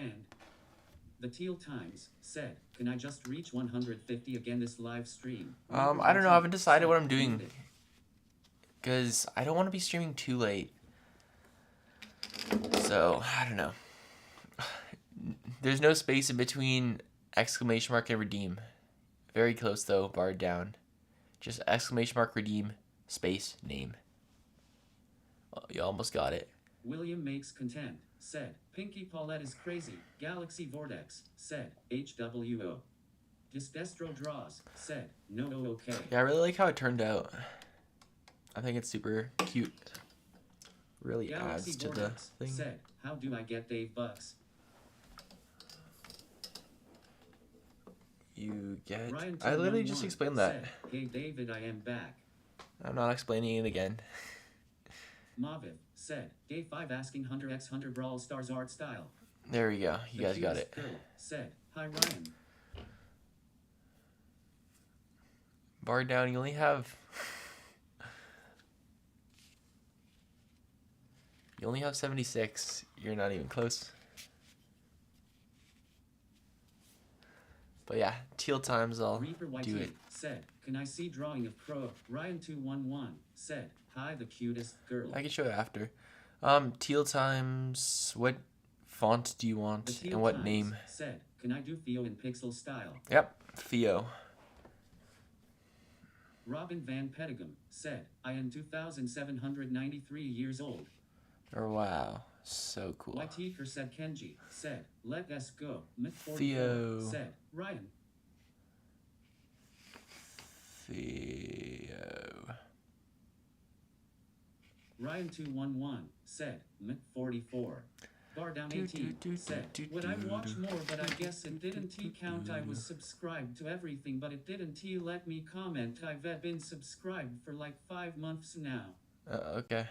The Teal Times said, can I just reach 150 again this live stream? I don't know. I haven't decided what I'm doing. Because I don't want to be streaming too late. So, I don't know. There's no space in between exclamation mark and redeem. Very close though, barred down. Just exclamation mark redeem space name. Oh, you almost got it. William Makes Content said, Pinku Pawlette is crazy. Galaxy Vortex said, HWO. Destro Draws said, no okay. Yeah, I really like how it turned out. I think it's super cute. Really Galaxy adds to Vortex the thing. Said, how do I get DavBucks? You get... Ryan I literally just explained that. Said, hey David, I am back. I'm not explaining it again. Maviv said, Day 5 asking Hunter x Hunter Brawl Stars art style. There we go. You guys got it. Girl said, hi Ryan. Bar down, you only have... You only have 76. You're not even close. But yeah, Teal Times, I'll do it. Said, can I see drawing of Pro? Ryan211 said, hi the cutest girl. I can show you after. Teal Times, what font do you want and what name? Said, can I do Theo in pixel style? Yep, Theo. Robin Van Petegum said, I am 2,793 years old. Oh, wow. So cool. Whiteker said Kenji said, let us go. Theo said, Ryan. Theo. Ryan 211 said, Mick 44. Bar down 18 said, would I watch more but I guess it didn't count. I was subscribed to everything but it didn't let me comment. I've been subscribed for like 5 months now. Okay.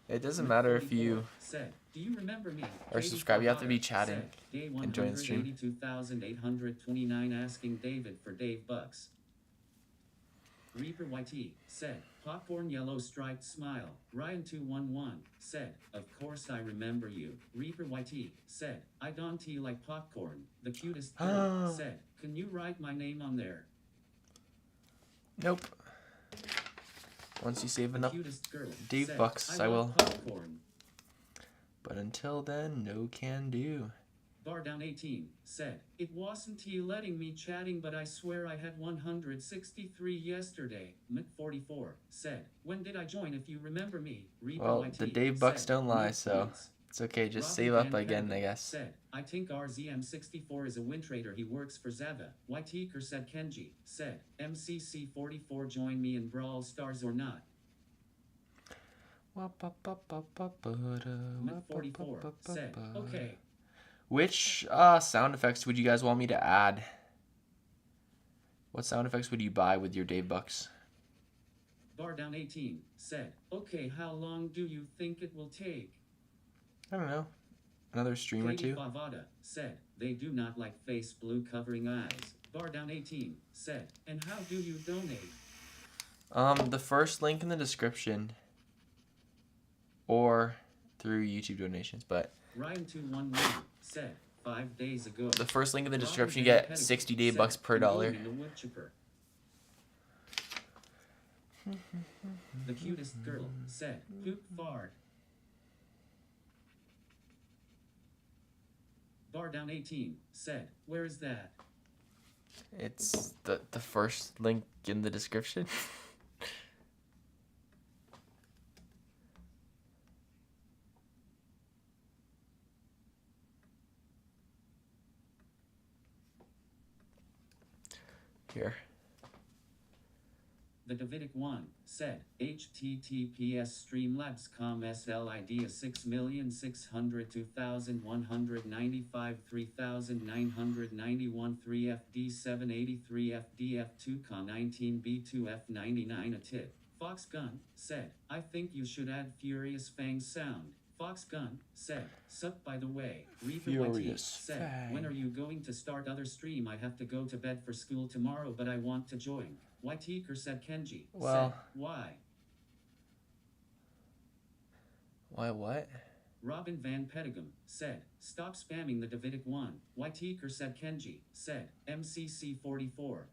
It doesn't matter if you said, do you remember me? Or subscribe. You have to be chatting and join the stream. 82,829 asking David for DavBucks. Reaper YT said, popcorn yellow striped smile. Ryan 211 said, of course I remember you. Reaper YT said, I don't like popcorn. The cutest girl said, can you write my name on there? Nope. Once you save enough DavBucks, said, I will. Popcorn. But until then, no can do. Bar down 18 said, it wasn't letting me chatting but I swear I had 163 yesterday. Mick 44 said, when did I join if you remember me? Well, the DavBucks don't lie, so it's okay. Just save up again, I guess. Said, I think RZM64 is a win trader. He works for Zava. Whiteker said Kenji said, MCC44 join me in Brawl Stars or not? Mick 44 said, okay. Which sound effects would you guys want me to add? What sound effects would you buy with your DavBucks? Bar down 18 said, okay, how long do you think it will take? I don't know. Another stream or two? Favada said, they do not like face blue covering eyes. Bar down 18 said, and how do you donate? The first link in the description or through YouTube donations, but Ryan 211 said, 5 days ago. The first link in the description, you get 60 DavBucks per dollar. The cutest girl said, poop fart. Bar down 18 said, where is that? It's the first link in the description. Here. The Davidic one said, https streamlabs.com slid 6,602,195 3,991 3FD 783 FDF 2con 19B2 F99 a tip. Fox Gun said, I think you should add Furious Fang sound. Fox Gun said, sup by the way. Reaper YT said, when are you going to start other stream? I have to go to bed for school tomorrow but I want to join. Whiteker said Kenji said, why? Why what? Robin Van Petegum said, stop spamming the Davidic one. Whiteker said Kenji said, MCC 44.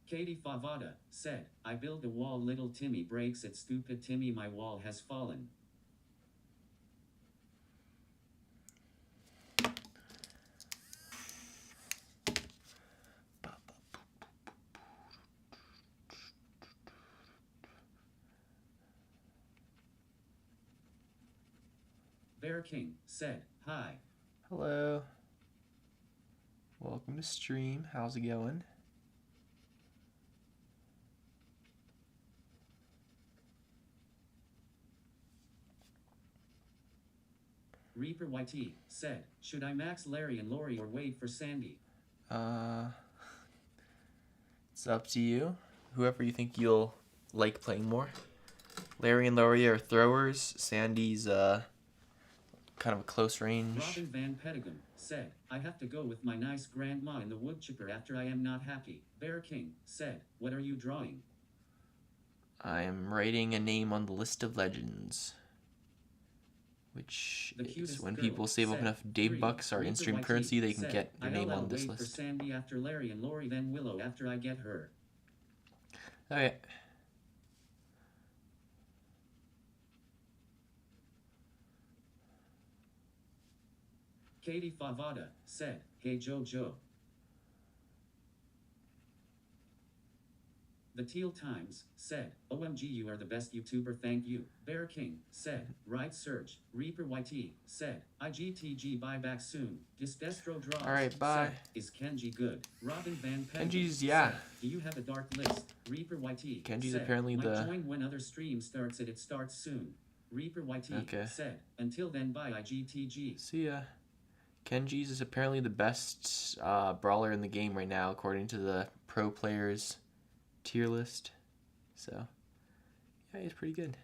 Katie Favada said, I build a wall, little Timmy breaks it, stupid Timmy, my wall has fallen. Bear King said, hi. Hello. Welcome to stream. How's it going? Reaper YT said, should I max Larry and Lori or wait for Sandy? It's up to you. Whoever you think you'll like playing more. Larry and Lori are throwers. Sandy's kind of a close range. Robin Van Petegum said, I have to go with my nice grandma in the woodchipper after I am not happy. Bear King said, what are you drawing? I am writing a name on the list of legends. which The is cutest when girl people save up said, enough DavBucks or Reaper in-stream YT currency, they can said, get your name on this wait for list. Sandy after Larry and Lori, then Willow after I get her. Okay. Katie Favada said, hey Jojo. The Teal Times said, OMG, you are the best YouTuber, thank you. Bear King said, right Surge. Reaper YT said, IGTG buy back soon. Disdestro Draws Alright, bye. said, is Kenji good? Robin Van Pengen Kenji's, yeah. said, do you have a dark list? Reaper YT Kenji's said, apparently might the... join when other stream starts it starts soon. Reaper YT Okay. said, until then bye IGTG. See ya. Kenji's is apparently the best brawler in the game right now, according to the pro players tier list. So, yeah, he's pretty good.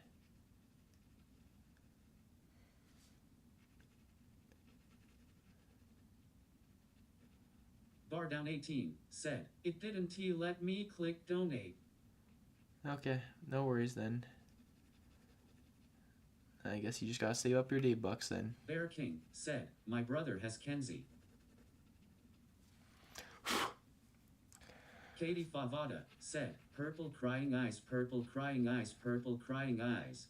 Bar Down 18 said, it didn't let me click donate. Okay, no worries then. I guess you just gotta save up your DavBucks then. Bear King said, my brother has Kenzie. Katie Favada said, purple crying eyes, purple crying eyes, purple crying eyes.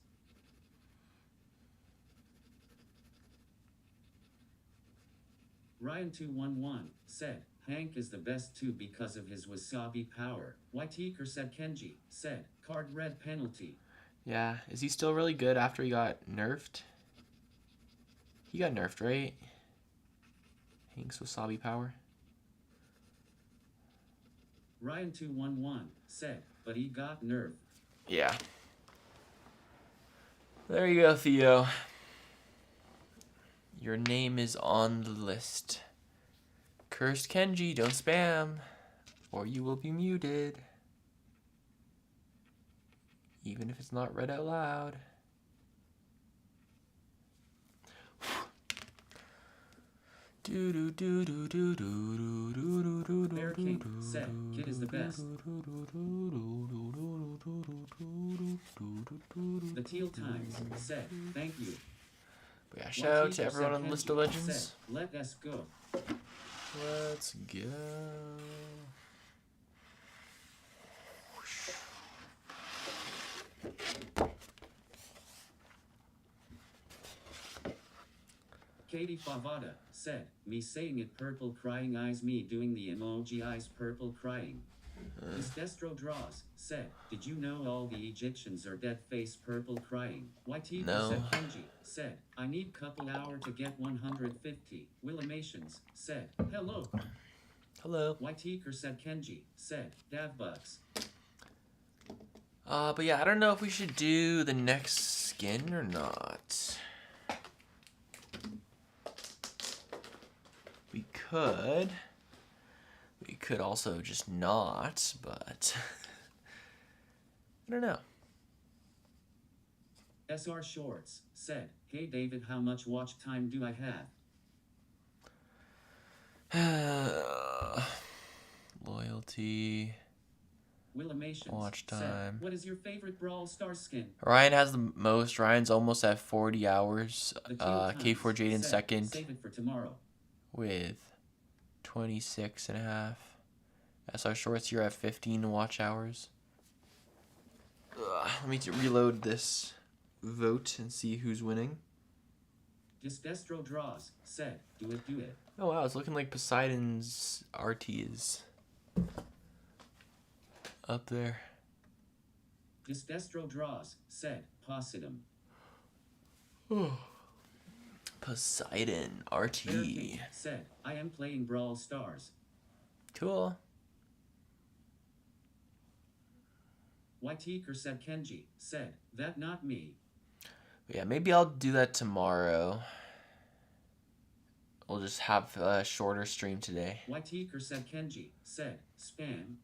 Ryan211 said, Hank is the best too because of his wasabi power. Whiteker said Kenji said, card red penalty. Yeah, is he still really good after he got nerfed? He got nerfed, right? Hank's wasabi power. Ryan211 said, but he got nerfed. Yeah. There you go, Theo. Your name is on the list. Cursed Kenji, don't spam, or you will be muted. Even if it's not read out loud. Bear King said, Kid is the best. The Teal Times said, thank you. But yeah, shout out to everyone on the list of legends. Said, let us go. Let's go. Katie Favada said, me saying it purple crying eyes, me doing the emoji eyes purple crying. This Destro Draws said, did you know all the Egyptians are dead face purple crying? YT No. said Kenji said, I need couple hour to get 150. Willimations said, hello. Hello. Whiteker said Kenji said, DavBucks. But yeah, I don't know if we should do the next skin or not. We could. We could also just not, but I don't know. SR Shorts said, hey David, how much watch time do I have? Loyalty. Willimations Watch said, time. what is your favorite Brawl Star skin? Ryan has the most. Ryan's almost at 40 hours. The Teal Times K4 Jaden said, second save it for tomorrow. with 26.5. SR Shorts, you're at 15 watch hours. Let me reload this vote and see who's winning. Destro Draws said, do it. Oh wow, it's looking like Poseidon's RT is up there. Destro Draws said, Poseidon. Poseidon RT. Bear King said, I am playing Brawl Stars. Cool. Whiteker said Kenji said, that not me. Yeah, maybe I'll do that tomorrow. We'll just have a shorter stream today. Whiteker said Kenji said, spam.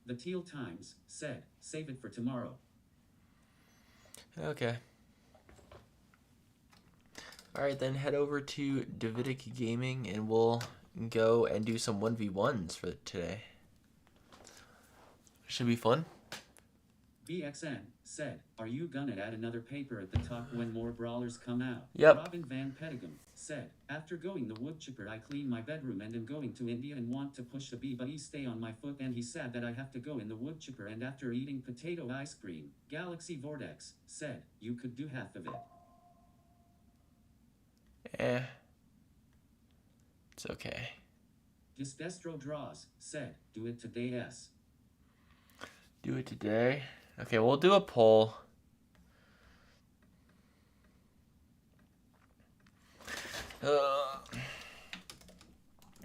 The Teal Times said, save it for tomorrow. Okay. Alright, then head over to Davidic Gaming and we'll go and do some 1v1s for today. Should be fun. BXN said, "Are you gonna add another paper at the top when more brawlers come out?" Yep. Robin Van Petegum said, "After going the wood chipper, I clean my bedroom and am going to India and want to push the bee, but he stay on my foot and he sad that I have to go in the wood chipper and after eating potato ice cream." Galaxy Vortex said, "You could do half of it." It's okay. Destro Draws said, "Do it today, S." Do it today. Okay, we'll do a poll.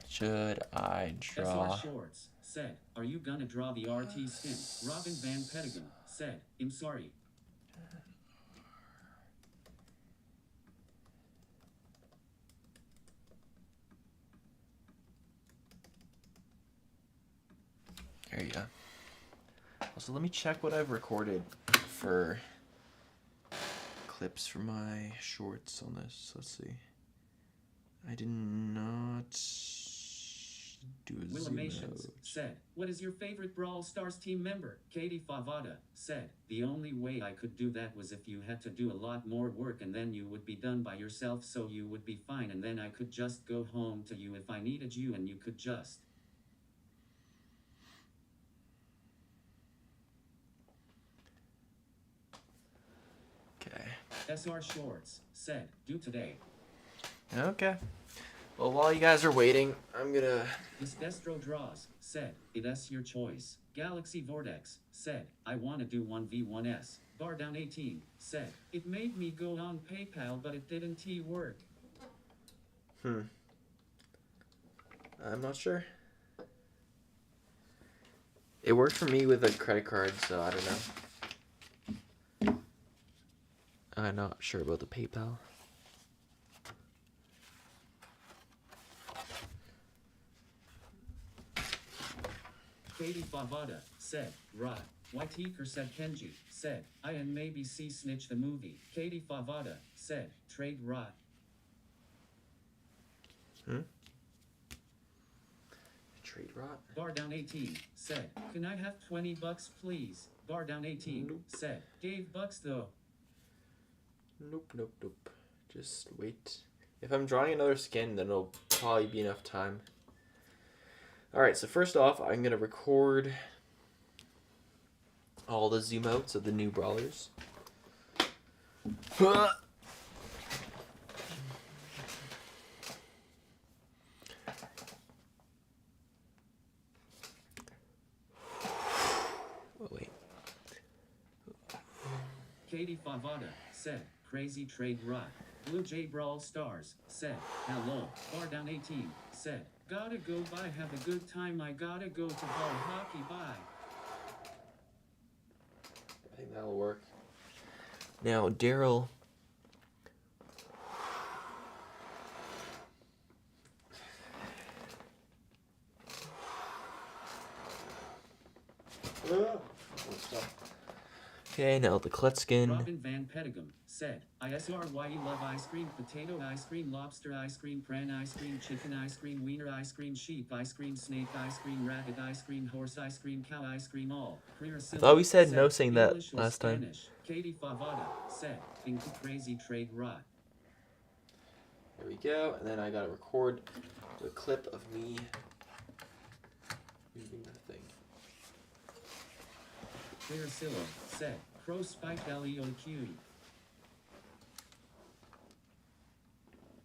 Should I draw? SR Shorts said, "Are you gonna draw the RT skin?" Robin Van Petegum said, "I'm sorry." There you go. Also, let me check what I've recorded for clips for my shorts on this. Let's see. I did not do a Willimations zoom out. said, "What is your favorite Brawl Stars team member?" Katie Favada said, "The only way I could do that was if you had to do a lot more work and then you would be done by yourself, so you would be fine and then I could just go home to you if I needed you and you could just." Okay. SR Shorts said, "Do today." Okay. Well, while you guys are waiting, I'm gonna... This Destro Draws said, "It's your choice." Galaxy Vortex said, "I want to do 1v1s." Bar Down 18 said, "It made me go on PayPal but it didn't work." I'm not sure. It worked for me with a credit card, so I don't know. I'm not sure about the PayPal. Katie Favada said, "Right." Whiteaker said, "Kenji said, I and maybe see Snitch the movie." Katie Favada said, "Trade rot." Trade rot? Bar Down 18 said, "Can I have $20 please?" Bar Down 18 Nope. said, "$5 though." Nope, nope, nope. Just wait. If I'm drawing another skin, then it'll probably be enough time. Alright, so first off, I'm going to record all the zoom outs of the new brawlers. Oh, wait. Katie Favada said, "Crazy trade rot." Blue Jay Brawl Stars said, "Hello." Bar Down 18 said, "Gotta go bye, have a good time, I gotta go to ball hockey, bye." I think that'll work. Now, Daryl. Okay, now the Colette skin. Robin Van Petegum said, "ISRY love ice cream, potato ice cream, lobster ice cream, pran ice cream, chicken ice cream, wiener ice cream, sheep ice cream, snake ice cream, rabbit ice cream, horse ice cream, cow ice cream, all." I thought we said no saying that English or last time. Spanish. Katie Favada said, "Pinku Crazy trade rot." There we go, and then I gotta record the clip of me moving the thing. Clear Silo said, "Crow Spike LEOQ."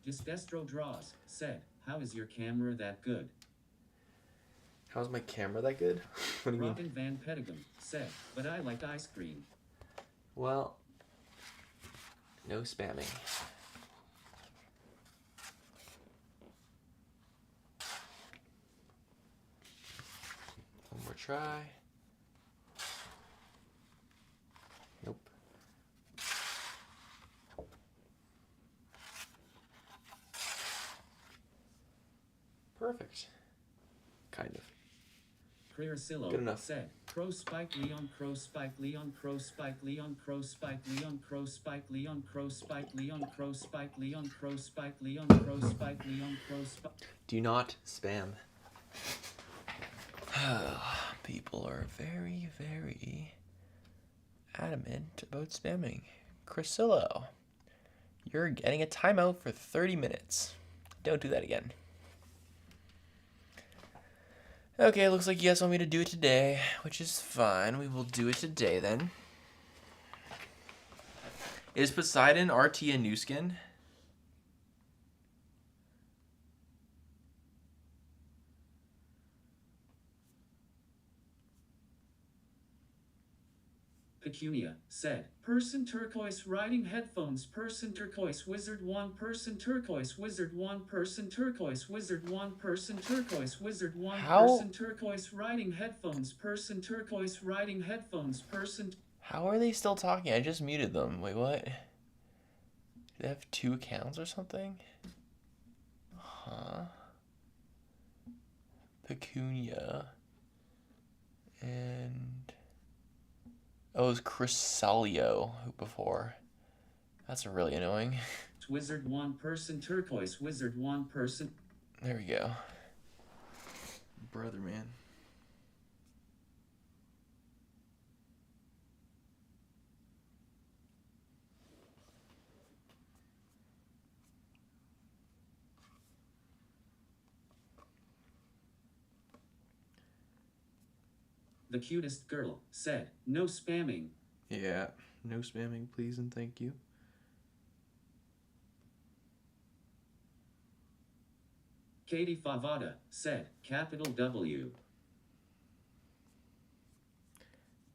Destro Draws said, "How is your camera that good?" How's my camera that good? What do you Robin mean? Van Petegum said, "But I like ice cream." Well, no spamming. One more try. Nope. Perfect. Kind of. Clear Silo Good enough. said, "Crow Spike Leon, Crow Spike Leon, Crow Spike Leon, Crow Spike Leon, Crow Spike Leon, Crow Spike Leon, Crow Spike Leon, Crow Spike Leon, Crow Spike Leon, Crow Spike." Do not spam. People are very, very adamant about spamming. Crisillo, you're getting a timeout for 30 minutes. Don't do that again. Okay, looks like you guys want me to do it today, which is fine. We will do it today then. Is Poseidon RT a new skin? Pecunia said, person turquoise riding headphones, person turquoise wizard 1, person turquoise wizard 1, person turquoise wizard 1, person turquoise wizard 1, person turquoise riding headphones, person turquoise riding headphones, person. How are they still talking? I just muted them. Wait, what? Do they have 2 accounts or something? Huh? Pecunia. And... oh, it was Crisalio before. That's really annoying. Wizard 1 person, turquoise wizard 1 person. There we go. Brother, man. The cutest girl said, no spamming. Yeah, no spamming, please and thank you. Katie Favada said, capital W.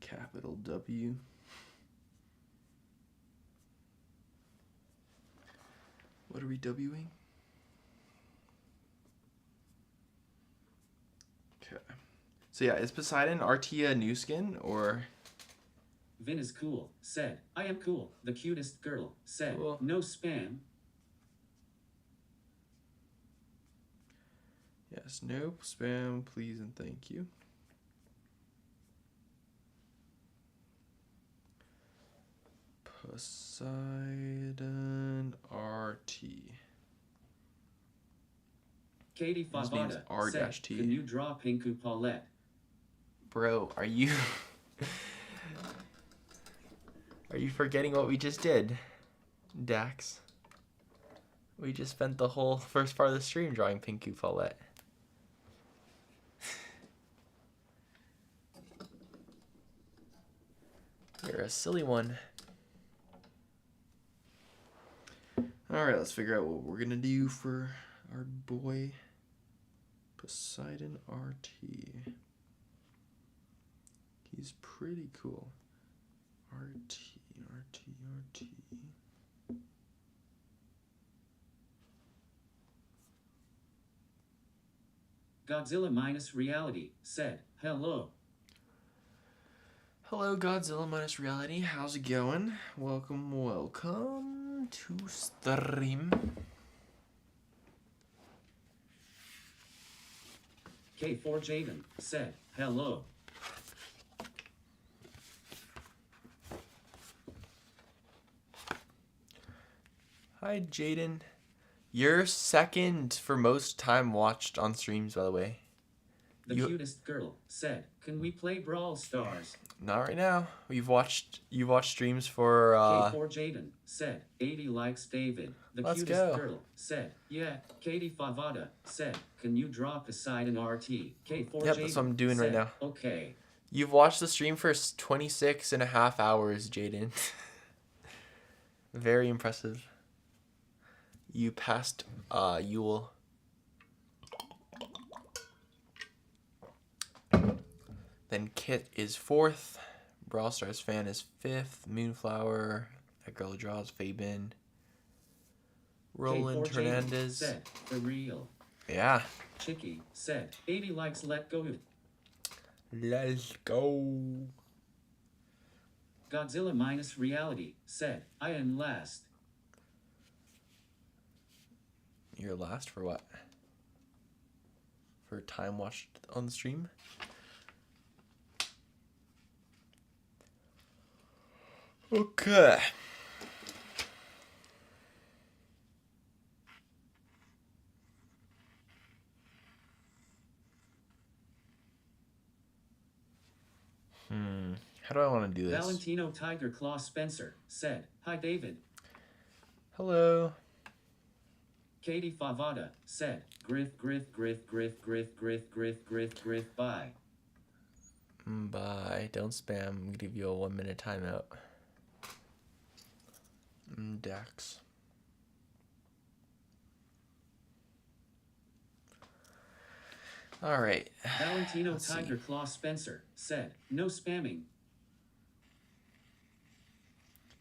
Capital W. What are we Wing? Okay. So yeah, is Poseidon RT a new skin or? Vin is cool said, I am cool. The cutest girl said, cool. No spam. Yes, no spam, please and thank you. Poseidon RT. Katie Favada said, R-T. Can you draw Pinku Pawlette? Bro, are you... are you forgetting what we just did, Dax? We just spent the whole first part of the stream drawing Pinku Pawlette. You're a silly one. Alright, let's figure out what we're gonna do for our boy Poseidon RT. He's pretty cool. RT. Godzilla minus reality said, hello. Hello, Godzilla minus reality. How's it going? Welcome to stream. K4 Jaden said, hello. Hi, Jaden. You're second for most time watched on streams, by the way. The cutest girl said, can we play Brawl Stars? Not right now. You watched streams for K4 Jaden said, 80 likes David. The Let's cutest go. girl said, yeah. Katie Favada said, can you draw Poseidon RT? K4 Yep, Jaden that's what I'm doing right said, now. Okay. You've watched the stream for 26.5 hours, Jaden. Very impressive. You passed Yule. Then Kit is 4th. Brawl Stars fan is 5th. Moonflower. That girl who draws Fabin. Roland K4 Hernandez. said, for real. Yeah. Chicky said, 80 likes, let go. Let's go. Godzilla minus reality said, I am last. You're last for what? For time watched on the stream? Okay. How do I want to do this? Valentino Tiger Claw Spencer said, "Hi David." Hello. Katie Favada said, "Griff, griff, griff, griff, griff, griff, griff, griff, griff, bye." Bye. Don't spam. I'm gonna give you a 1 minute timeout. Dax. All right. Valentino Tiger Claw Spencer said, "No spamming."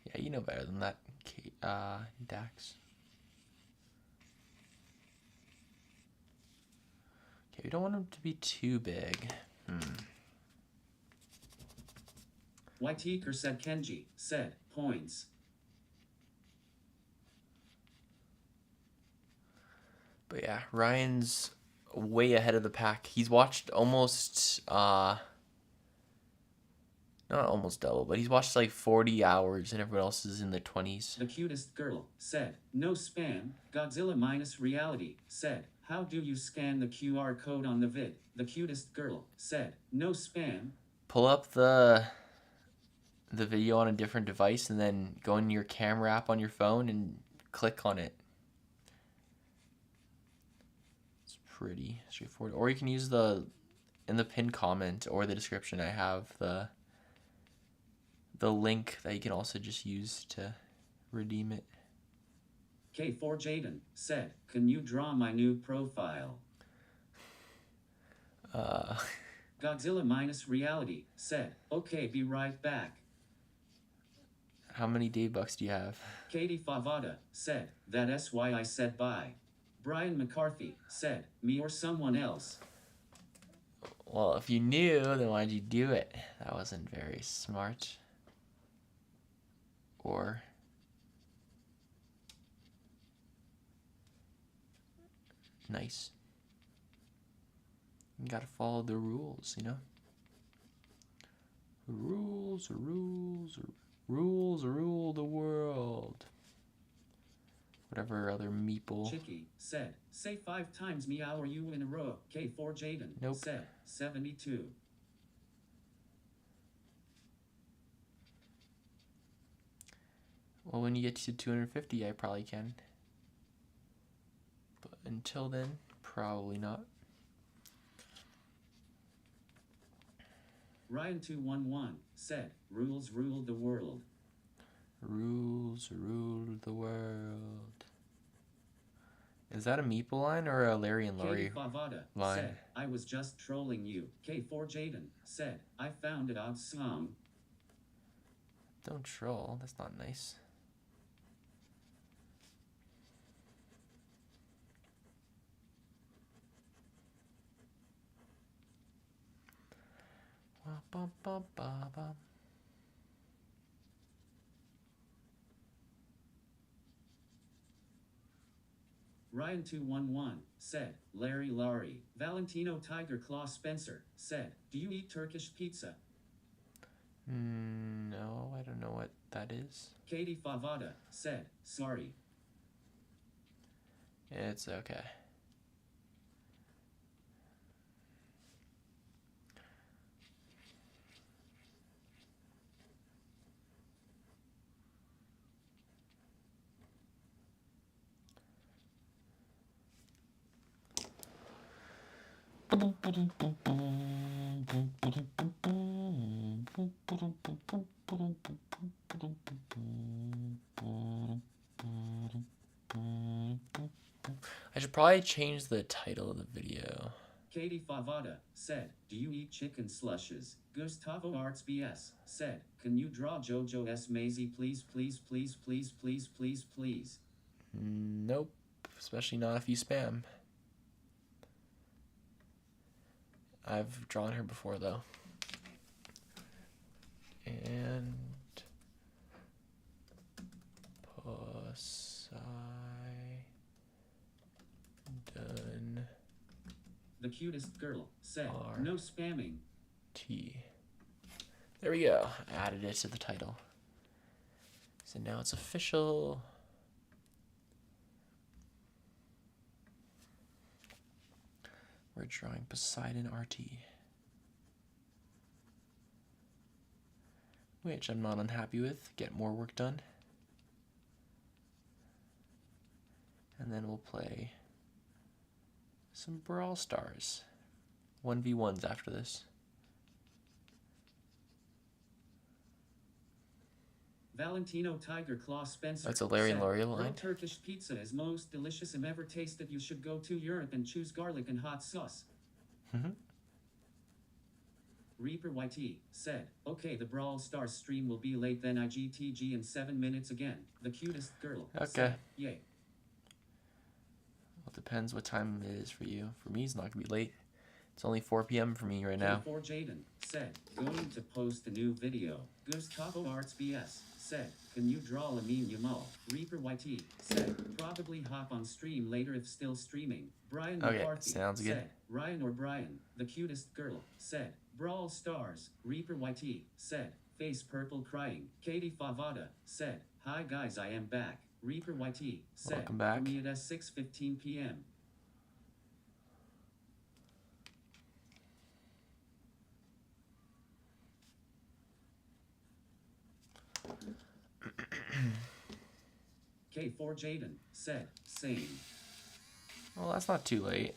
Yeah, you know better than that, Dax. Okay, we don't want him to be too big. Whiteeker said Kenji said, "Points." But yeah, Ryan's way ahead of the pack. He's watched almost, not almost double, but he's watched like 40 hours and everyone else is in the 20s. The cutest girl said, "No spam." Godzilla minus reality said, "How do you scan the QR code on the vid?" The cutest girl said, "No spam." Pull up the video on a different device and then go in your camera app on your phone and click on it. It's pretty straightforward. Or you can use in the pinned comment or the description, I have the link that you can also just use to redeem it. K4 Jaden said, "Can you draw my new profile?" Godzilla minus reality said, "Okay, be right back." How many DavBucks do you have? Katie Favada said, "That's why I said bye." Brian McCarthy said, "Me or someone else." Well, if you knew, then why'd you do it? That wasn't very smart. Or nice. You gotta follow the rules, you know? Rules rule the world. Whatever other meeple. Chicky said, "Say 5 times meow or you in a row." K4 Jaden said, 72. Well, when you get to 250, I probably can. But until then, probably not. Ryan211 said, "Rules rule the world." Rules rule the world. Is that a meeple line or a Larry and Laurie line? Said, "I was just trolling you." K4 Jaden said, "I found it awesome." Don't troll. That's not nice. Ryan211 said, "Larry Laurie." Valentino Tiger Claw Spencer said, "Do you eat Turkish pizza?" No, I don't know what that is. Katie Favada said, "Sorry." It's okay. I should probably change the title of the video. Katie Favada said, "Do you eat chicken slushes?" Gustavo Arts BS said, "Can you draw JoJo S. Maisie please, please, please, please, please, please, please?" Nope, especially not if you spam. I've drawn her before though. And Poseidon. The cutest girl said, "No spamming." There we go. I added it to the title. So now it's official. We're drawing Poseidon RT. which I'm not unhappy with. Get more work done. And then we'll play some Brawl Stars. 1v1s after this. Valentino Tiger Claw Spencer. That's a Larry and L'Oreal line. Turkish pizza is most delicious I'm ever tasted. You should go to Europe and choose garlic and hot sauce. Reaper YT said, okay, the Brawl Stars stream will be late then IGTG in 7 minutes again. The cutest girl. Okay. Said, yay. Well, it depends what time it is for you. For me, it's not going to be late. It's only 4 p.m. for me right now. K4 Jaden said, going to post a new video. Gustavo Arts BS said, can you draw a meme Yamal? Reaper YT said, probably hop on stream later if still streaming. Brian McCarthy sounds good. said, Ryan or Brian, the cutest girl, said, Brawl Stars. Reaper YT said, face purple crying. Katie Favada said, hi guys, I am back. Reaper YT said, welcome back. For me it is 6:15 p.m. K4 Jaden said, same. Well, that's not too late.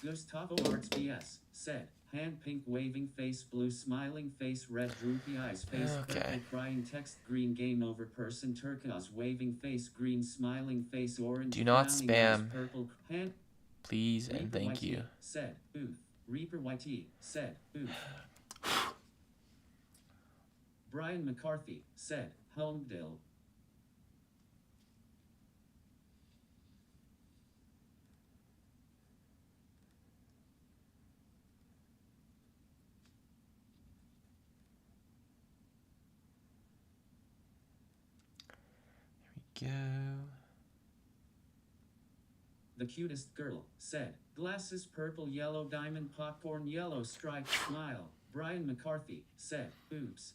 Gustavo Arts BS said, hand pink waving face blue smiling face red droopy eyes face purple crying text green game over person turquoise waving face green smiling face orange do not eyes, spam, purple hand please and Reaper thank YT you. Said, oof. Reaper YT said, oof. Brian McCarthy said, Homedale. Here we go. The cutest girl said, glasses purple yellow diamond popcorn yellow striped smile. Brian McCarthy said, oops.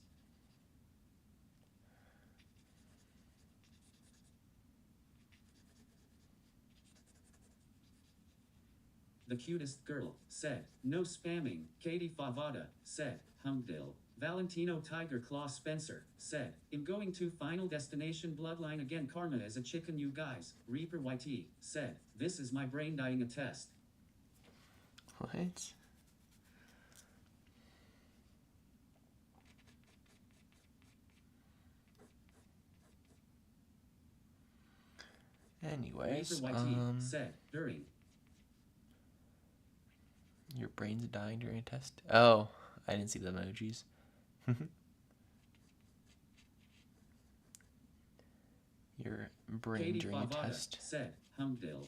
The cutest girl said, no spamming. Katie Favada said, Humdale. Valentino Tiger Claw Spencer said, I'm going to Final Destination Bloodline again. Karma is a chicken, you guys. Reaper YT said, this is my brain dying a test. What? Anyways, Reaper YT said, during. Your brain's dying during a test? Oh, I didn't see the emojis. Your brain Katie during Favada a test. Said, Humdale.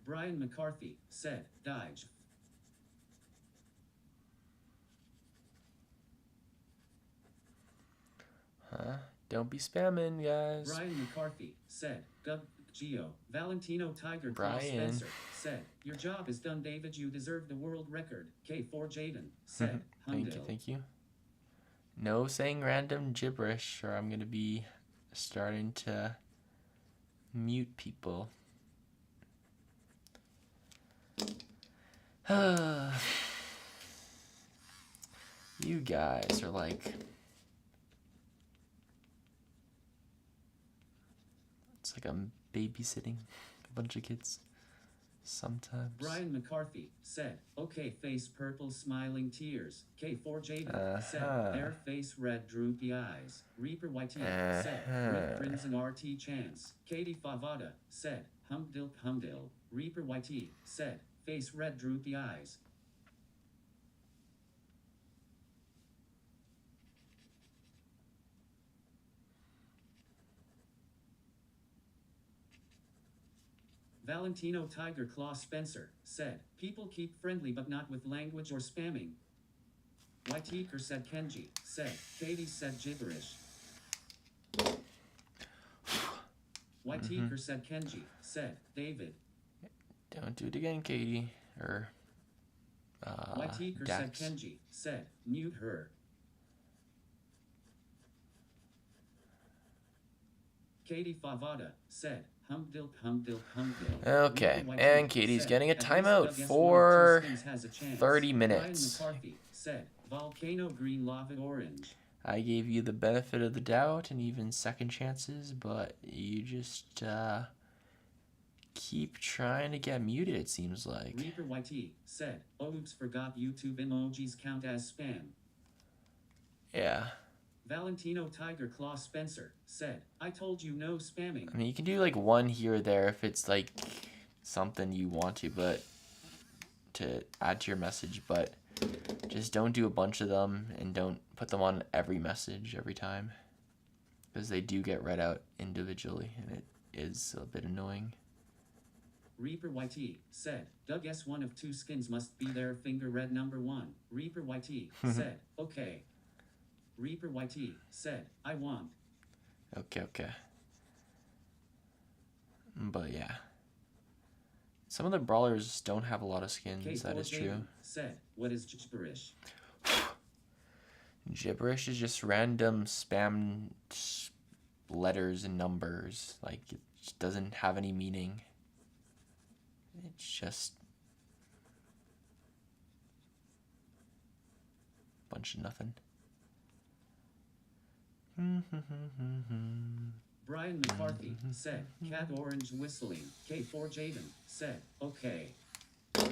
Brian McCarthy said, Dige. Huh? Don't be spamming, guys. Brian McCarthy said, Gub Geo. Valentino Tiger Claw Brian. Spencer said, your job is done, David. You deserve the world record. K4 Jaden said, Thank you, thank you. No saying random gibberish, or I'm gonna be starting to mute people. You guys are like, it's like I'm babysitting a bunch of kids sometimes. Brian McCarthy said, okay, face purple smiling tears. K4 Jaden said, their face red droopy eyes. Reaper YT said, Rick Crimson RT Chance. Katie Favada said, Humdil. Reaper YT said, face red droopy eyes. Valentino Tiger Claw Spencer said, people keep friendly but not with language or spamming. Whiteker said Kenji said, Katie said gibberish. YT said Kenji, said David. Don't do it again, Katie. Or YT said Kenji, said mute her. Katie Favada said humdilk. Okay, and Katie's getting a timeout for 30 minutes. Brian McCarthy said volcano green lava orange. I gave you the benefit of the doubt and even second chances, but you just keep trying to get muted, it seems like. Reaper YT said, oops, forgot YouTube emojis count as spam. Yeah. Valentino Tiger Claw Spencer said, I told you no spamming. I mean, you can do like one here or there if it's like something you want to add to your message, but just don't do a bunch of them and don't put them on every message every time, because they do get read out individually and it is a bit annoying. Reaper YT said, Doug S. one of two skins must be there, finger red number 1. Reaper YT said, okay. Reaper YT said, I want. Okay. But yeah. Some of the brawlers don't have a lot of skins, that is true. Said, what is gibberish? Gibberish is just random spam letters and numbers. Like, it just doesn't have any meaning. It's just a bunch of nothing. Brian McCarthy said, cat orange whistling. K4 Jaden said, okay. There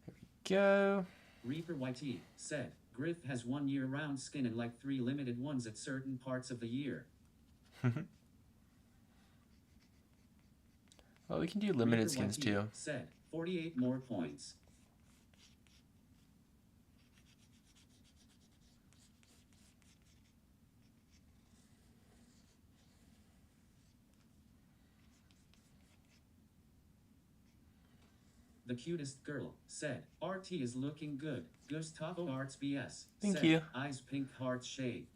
we go. Reaper YT said, Griff has 1 year-round skin and like 3 limited ones at certain parts of the year. Well, we can do limited skins too. Said 48 more points. The cutest girl said, RT is looking good. Gustavo Arts BS. Thank said, you. Eyes pink heart shade.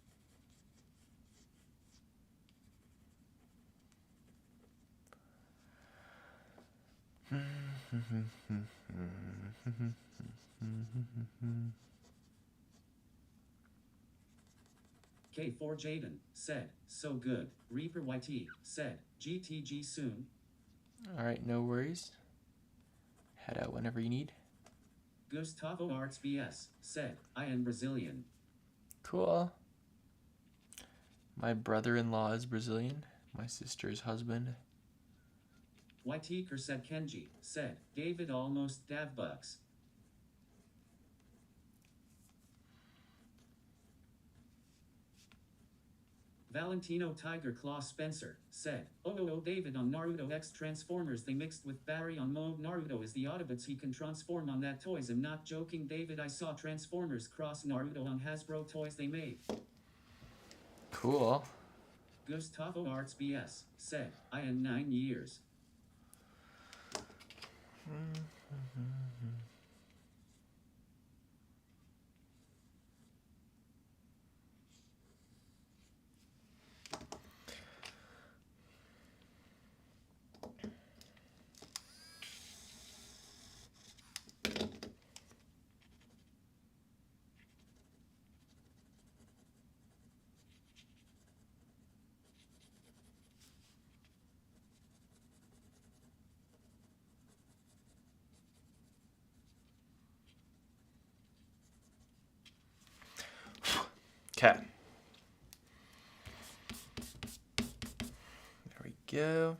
K4 Jaden said, so good. Reaper YT said, GTG soon. Alright, no worries. Head out whenever you need. Gustavo Arts BS said, I am Brazilian. Cool. My brother-in-law is Brazilian. My sister's husband. YT said Kenji said, David almost DavBucks. Valentino Tiger Claw Spencer said, oh, David on Naruto X Transformers they mixed with Barry on Mode Naruto is the Autobots he can transform on that toys. I'm not joking, David. I saw Transformers cross Naruto on Hasbro toys they made. Cool. Gustavo Arts BS said, I am 9 years. Okay. There we go.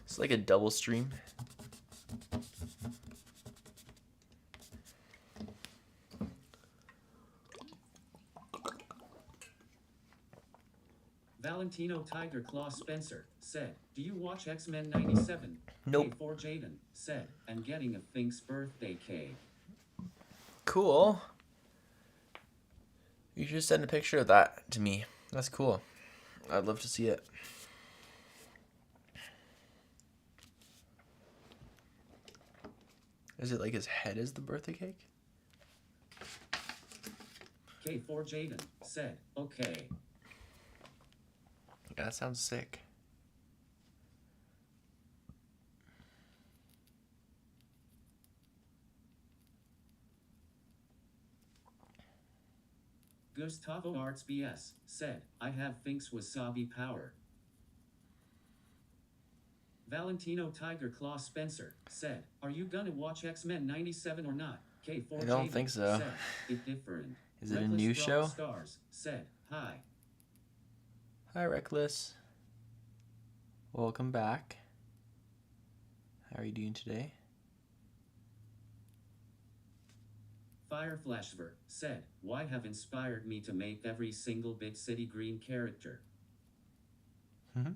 It's like a double stream. Valentino Tiger Claw Spencer said, do you watch X-Men 97? Nope. K4 Jaden said, and getting a Fink's birthday cake. Cool. You should send a picture of that to me. That's cool. I'd love to see it. Is it like his head is the birthday cake? K4 Jaden said, okay. Yeah, that sounds sick. Gustavo Arts BS said, I have Finks Wasabi power. Valentino Tiger Claw Spencer said, are you gonna watch X-Men 97 or not? K4 I don't Jaden think so. said, it different. Is it a Reckless new Brawl show? Stars said, hi. Hi, Reckless. Welcome back. How are you doing today? Fireflashver said, why have inspired me to make every single Big City Green character? Mm-hmm.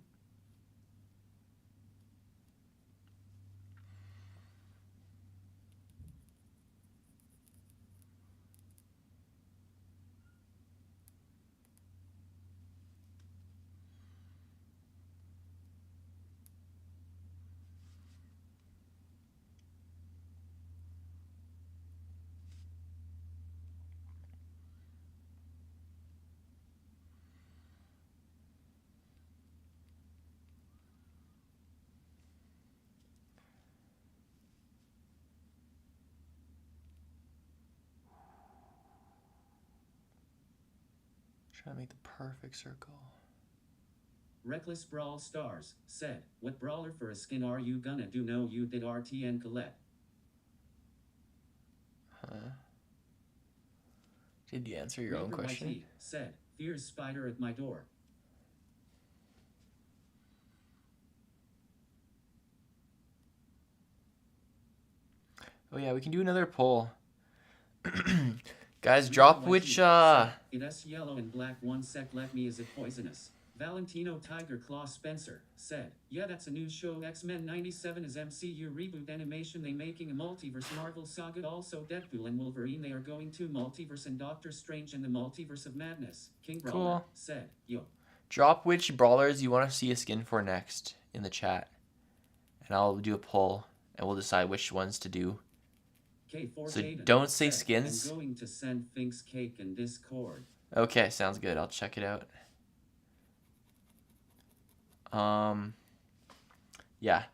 Trying to make the perfect circle. Reckless Brawl Stars said, what brawler for a skin are you gonna do? No, you did RTN Colette. Huh? Did you answer your own Reaper question? YT said, fierce spider at my door. Oh yeah, we can do another poll. Guys, drop which It's yellow and black 1 sec, let me, is it poisonous? Valentino Tiger Claw Spencer said, yeah, that's a new show. X-Men 97 is MCU reboot animation. They making a multiverse Marvel saga. Also Deadpool and Wolverine, they are going to multiverse, and Doctor Strange and the Multiverse of Madness. King Brawler said, yo. Drop which brawlers you want to see a skin for next in the chat. And I'll do a poll and we'll decide which ones to do. K4 So Jaden don't say said, skins. I'm going to send Finks cake in Discord. Okay, sounds good. I'll check it out. Yeah.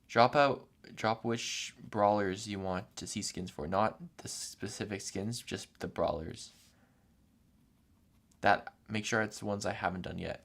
Drop which brawlers you want to see skins for. Not the specific skins, just the brawlers. Make sure it's the ones I haven't done yet.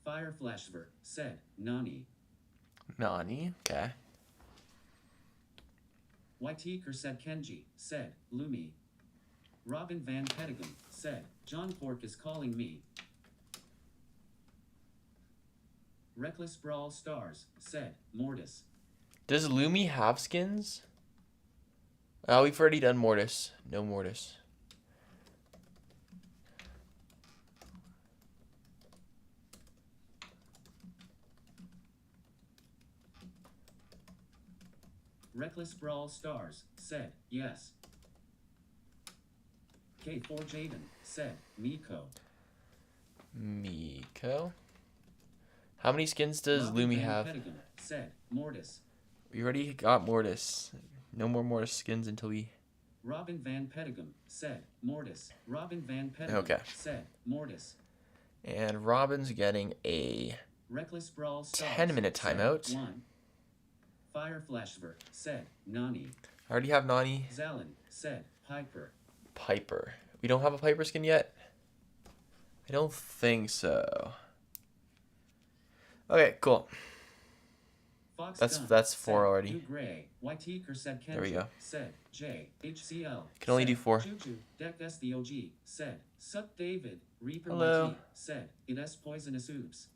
Fireflashver said, Nani. Nani, okay. Whiteaker said, Kenji said, Lumi. Robin Van Petegum said, John Pork is calling me. Reckless Brawl Stars said, Mortis. Does Lumi have skins? Oh, we've already done Mortis. No Mortis. Reckless Brawl Stars said, yes. K4 Jaden said, Miko. Miko? How many skins does Robin Lumi Van have? Petegum said, Mortis. We already got Mortis. No more Mortis skins until we... Robin Van Petegum said, Mortis. Robin Van Petegum said, Mortis. And Robin's getting a Reckless Brawl Stars 10-minute timeout. Said, 1. Fireflashver said, Nani. I already have Nani. Zalin said, Piper. Piper. We don't have a Piper skin yet? I don't think so. Okay, cool. Fox That's 4 said, already. Gray. Whiteaker said, Kenji. There we go. Said, J. HCL. Can only do 4. Juju. Deck SDOG. Said, Sup David. Reaper Hello. YT. Said, it is poisonous oops.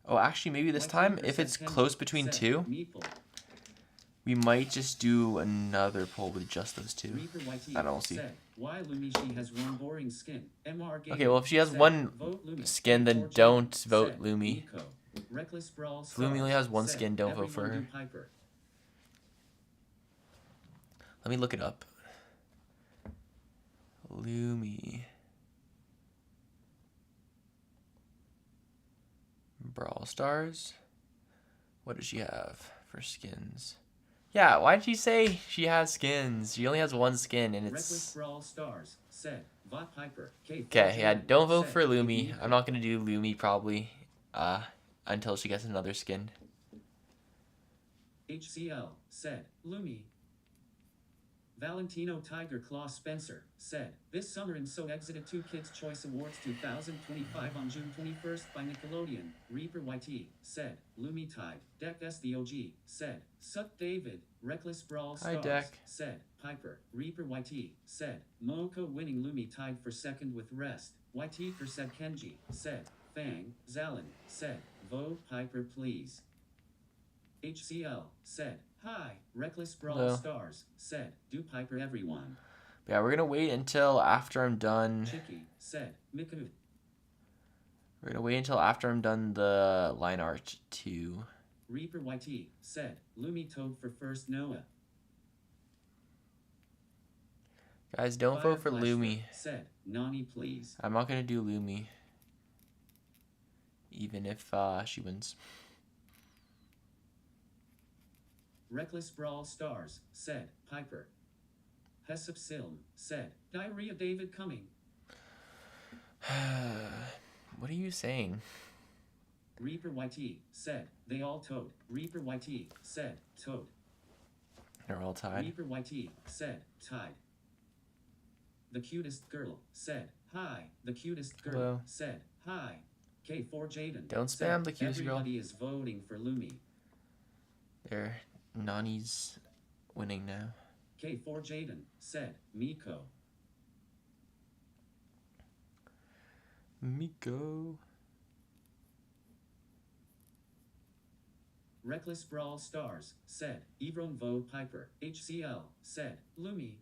Oh, actually, maybe this time, if it's close between 2, we might just do another poll with just those 2. I don't see. Why Lumi, she has one boring skin. MR Okay, well, if she has one skin, then don't vote Lumi. Reckless Brawl If Lumi only has one said, skin, don't vote for "Everyone her. do Piper." Let me look it up. Lumi. Brawl Stars. What does she have for skins? Yeah, why did she say she has skins? She only has one skin, and Reckless it's... Brawl Stars said, "Vot Piper." Okay, yeah, don't vote said, for Lumi. "Miko." I'm not going to do Lumi, probably, until she gets another skin. HCL said, "Lumi." Valentino Tiger Claw Spencer said, "This summer in So exited 2 Kids' Choice Awards 2025 on June 21st by Nickelodeon." Reaper YT said, "Lumi Tide." Deck S the OG said, "Suck David." Reckless Brawl Hi, Stars Deck. said, "Piper." Reaper YT said, "Moko winning." Lumi tied for second with rest. YT for said Kenji said, "Fang." Zalin said, "Vote Piper please." HCL said, "Hi." Reckless Brawl Hello. Stars said, "Do Piper everyone." Yeah, we're going to wait until after I'm done. Chicky said, "Miku." We're going to wait until after I'm done the line art too. Reaper YT said, "Lumi Toad for first Noah." Guys, don't vote for Firefleshter Lumi. said, "Nani please." I'm not going to do Lumi. Even if she wins. Reckless Brawl Stars said, "Piper." Hesop Silm said, "Diarrhea David coming." What are you saying? Reaper YT said, "They all Toad." Reaper YT said, "Toad." They're all tied. Reaper YT said, "Tied." The Cutest Girl said, "Hi." The Cutest Girl Hello. said, "Hi." K4 Jaden Don't said, spam the Cutest Girl. "Everybody is voting for Lumi." There, Nani's winning now. K4 Jaden said, "Miko." Miko. Reckless Brawl Stars said, "Evron Vo Piper." HCL said, "Lumi."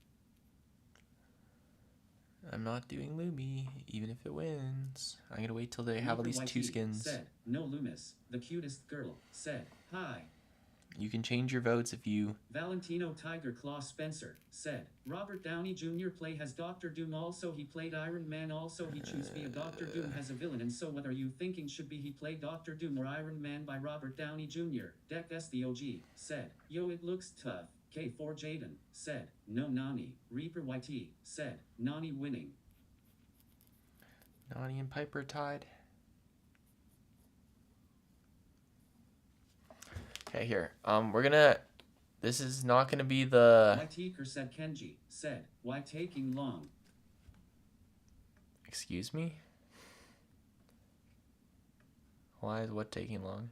I'm not doing Lumi, even if it wins. I'm going to wait till they have at least 2 YT skins. said, "No Loomis." The Cutest Girl said, "Hi." You can change your votes if you... Valentino Tiger Claw Spencer said, "Robert Downey Jr. play has Dr. Doom. Also he played Iron Man. Also he choose via Dr. Doom has a villain. And so what are you thinking should be he played Dr. Doom or Iron Man by Robert Downey Jr. Deck S the OG said, "Yo it looks tough." K4 Jaden said, "No Nani." Reaper YT said, "Nani winning." Nani and Piper tied. Okay, here. We're gonna... This is not gonna be the... YT said Kenji said, "Why taking long?" Excuse me? Why is what taking long?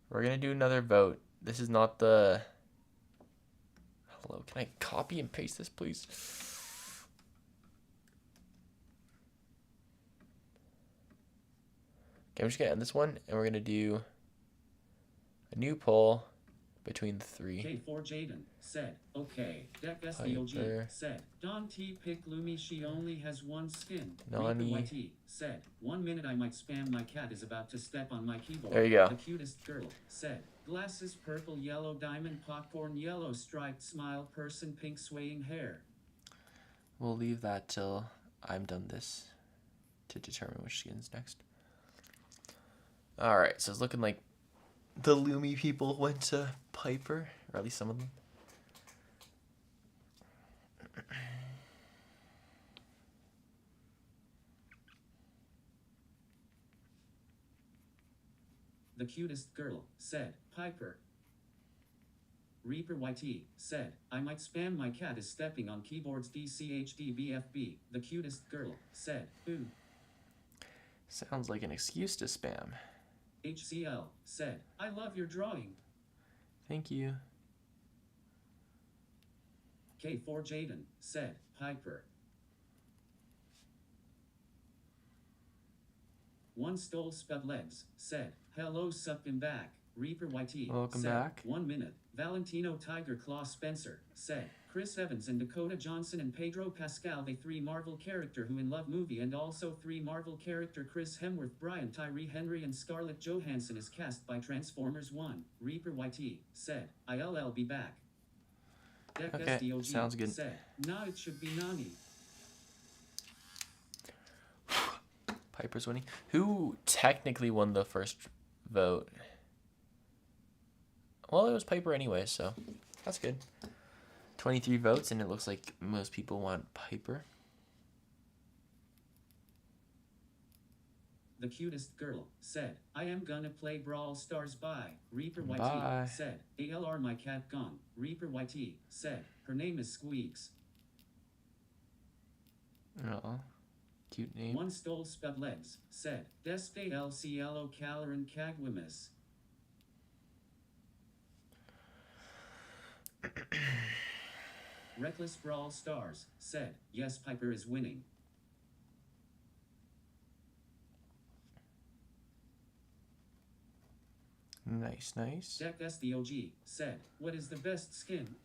We're gonna do another vote. This is not the... Hello, can I copy and paste this, please? Okay, I'm just gonna end this one, and we're gonna do a new poll between the 3. K4 Jaden said, "Okay." Deck S the OG Piper. said, "Don T pick Lumi. She only has one skin." Nani. Reaper YT said, "1 minute I might spam. My cat is about to step on my keyboard." There you go. The Cutest Girl said, "Glasses purple, yellow, diamond, popcorn, yellow, striped smile, person, pink, swaying hair." We'll leave that till I'm done this to determine which skin's next. Alright, so it's looking like the Lumi people went to Piper, or at least some of them. The Cutest Girl said, "Piper." Reaper YT said, "I might spam. My cat is stepping on keyboards. DCHDBFB." The Cutest Girl said, "Ooh." Sounds like an excuse to spam. HCL said, "I love your drawing." Thank you. K4 Jaden said, "Piper." One Stole Spud Legs said, "Hello, sup him back." Reaper YT. Welcome said, back. 1 minute. Valentino Tiger Claw Spencer said, Chris Evans and Dakota Johnson and Pedro Pascal, the 3 Marvel character who in Love movie, and also 3 Marvel character Chris Hemsworth, Brian Tyree Henry and Scarlett Johansson is cast by Transformers 1. Reaper YT said, I'll be back. Deck Okay, SDOG sounds good. said, nah, it should be Nani. Piper's winning. Who technically won the first vote? Well, it was Piper anyway, so that's good. 23 votes, and it looks like most people want Piper. The cutest girl said, I am gonna play Brawl Stars. Bye. Reaper YT Bye. said, ALR my cat gone. Reaper YT said, her name is Squeaks. Oh, cute name. One stole sped legs said, Deste LCLO Caloran Cagwimis. Reckless Brawl Stars said, yes, Piper is winning. Nice, nice. Deck SDOG said, what is the best skin?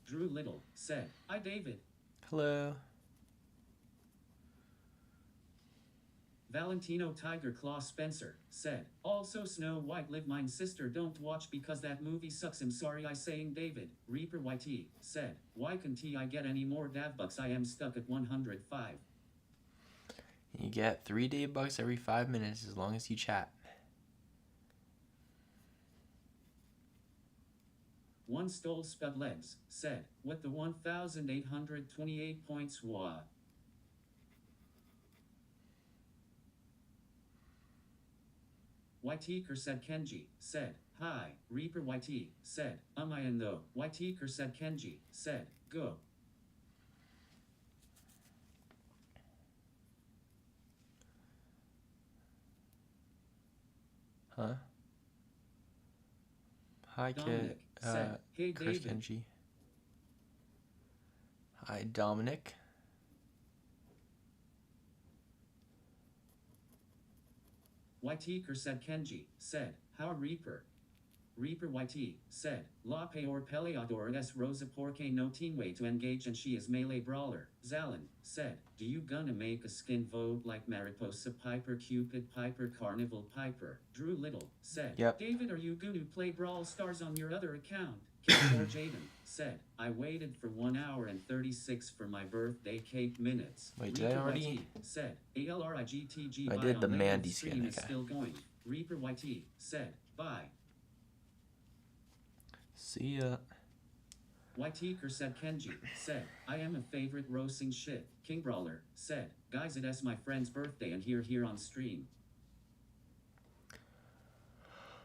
Drew Little said, hi David. Hello. Valentino Tiger Claw Spencer said, also Snow White live mine sister don't watch because that movie sucks. I'm sorry I saying David. Reaper YT said, why can't I get any more DavBucks? I am stuck at 105. You get 3 DavBucks every 5 minutes as long as you chat. One stole sped legs said, what the 1,828 points wa? YT said Kenji said, hi. Reaper YT said, I in though. YT said Kenji said, go. Huh? Hi, Dominic kid. said, hey Chris David. Kenji. Hi, Dominic. YT said Kenji said, how Reaper? Reaper YT said, La Peor Peleador es Rosa porque no team way to engage and she is melee brawler. Zalin said, do you gonna make a skin vote like Mariposa Piper, Cupid Piper, Carnival Piper? Drew Little said, Yep. David, are you gonna play Brawl Stars on your other account? K4 Jaden said, I waited for 1 hour and 36 for my birthday cake minutes. Wait, did I Reaper already? YT said, ALRIGTG I buy did on the Late Mandy stream skin, is okay. still going. Reaper YT said, bye. See ya. YT said Kenji said, I am a favorite roasting shit. King Brawler said, guys, it's my friend's birthday and here on stream.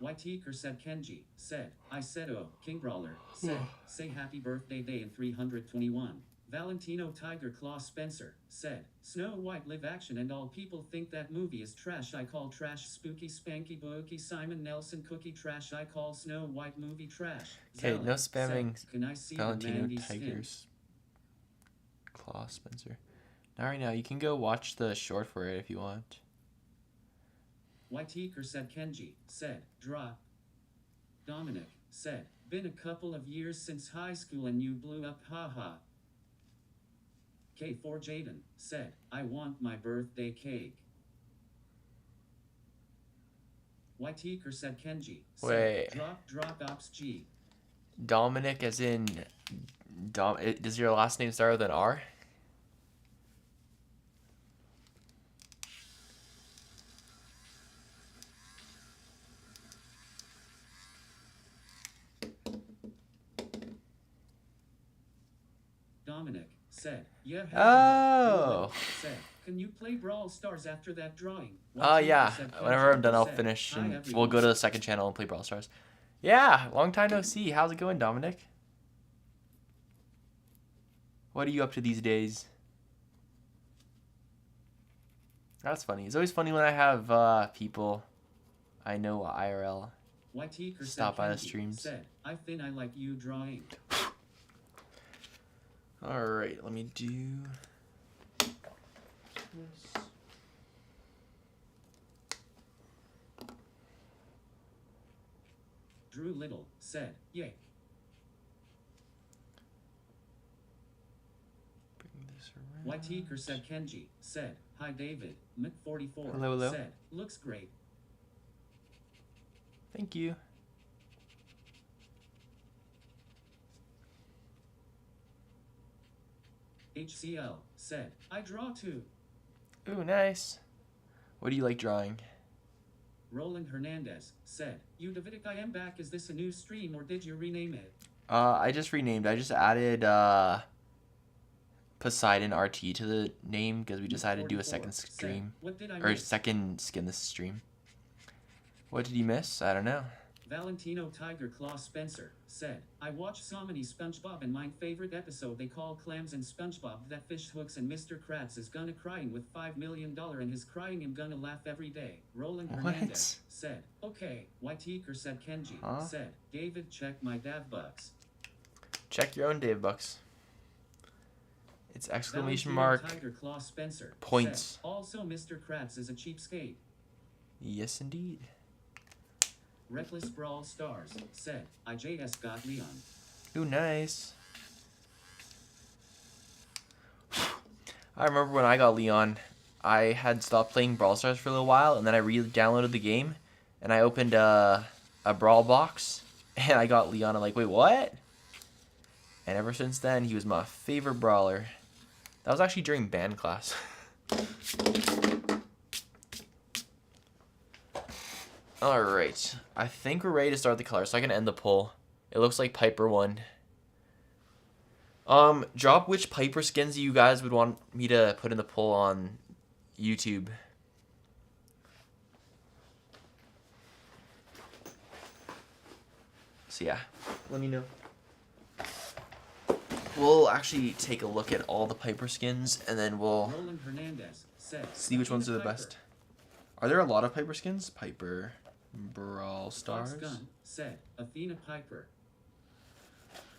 YT said Kenji said, I said oh, King Brawler said, say happy birthday day in 321. Valentino Tiger Claw Spencer said, Snow White live action and all people think that movie is trash. I call trash spooky spanky booky Simon Nelson cookie trash. I call Snow White movie trash. Okay, no Zalin spamming said, can I see Valentino the Mandy skin? Tigers. Claw Spencer. Not right now. You can go watch the short for it if you want. YT said Kenji said, drop. Dominic said, been a couple of years since high school and you blew up, haha. K4 Jaden said, I want my birthday cake. YT said Kenji said, Wait. drop ops G. Dominic as in... does your last name start with an R? Dominic said, yeah. Oh. Said, can you play Brawl Stars after that drawing? Yeah. said Whenever I'm done, I'll said, finish "Hi, and everyone." we'll go to the second channel and play Brawl Stars. Yeah, long time no see. How's it going, Dominic? What are you up to these days? That's funny. It's always funny when I have people I know IRL stop by the streams. Said, I think I like you drawing. Alright, let me do this. Drew Little said, yay. Bring this around. YT said Kenji said, hi David. Mick44 hello. said, looks great. Thank you. HCL said, I draw too. Ooh, nice. What do you like drawing? Roland Hernandez said, you Davidic, I am back. Is this a new stream or did you rename it? I just renamed. I just added Poseidon RT to the name because we decided to do a second stream. What did I or miss? second skin this stream. What did you miss? I don't know. Valentino Tiger Claw Spencer said, I watched so many SpongeBob and my favorite episode they call Clams and SpongeBob that fish hooks and Mr. Krabs is gonna crying with $5 million and his crying I'm gonna laugh every day. Roland Hernandez said, okay. YTker said Kenji said, David check my DavBucks. Check your own DavBucks. It's exclamation Valentino mark Tiger Claw Spencer points. Said, also Mr. Krabs is a cheapskate. Yes, indeed. Reckless Brawl Stars said, IJS got Leon. Ooh, nice. I remember when I got Leon, I had stopped playing Brawl Stars for a little while, and then I re-downloaded the game, and I opened a Brawl box, and I got Leon. I'm like, wait, what? And ever since then, he was my favorite brawler. That was actually during band class. Alright, I think we're ready to start the color, so I can end the poll. It looks like Piper won. Drop which Piper skins you guys would want me to put in the poll on YouTube. So yeah, let me know. We'll actually take a look at all the Piper skins, and then we'll Roland Hernandez said, see which ones are the best. Are there a lot of Piper skins? Piper, Brawl Stars. Fox Gun said, Athena Piper.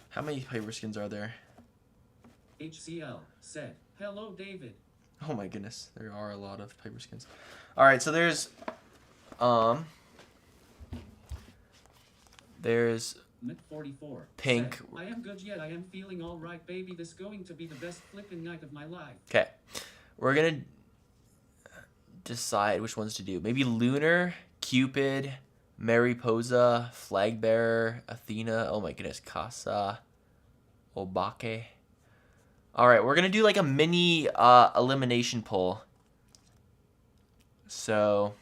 How many Piper skins are there? HCL said, hello David. Oh my goodness, there are a lot of Piper skins. All right, so there's Mick44 Pink. said, I am good yet. I am feeling all right, baby. This going to be the best flipping night of my life. Okay, we're gonna decide which ones to do. Maybe Lunar, Cupid, Mariposa, Flag Bearer, Athena. Oh my goodness, Casa, Obake. All right, we're gonna do like a mini elimination poll. So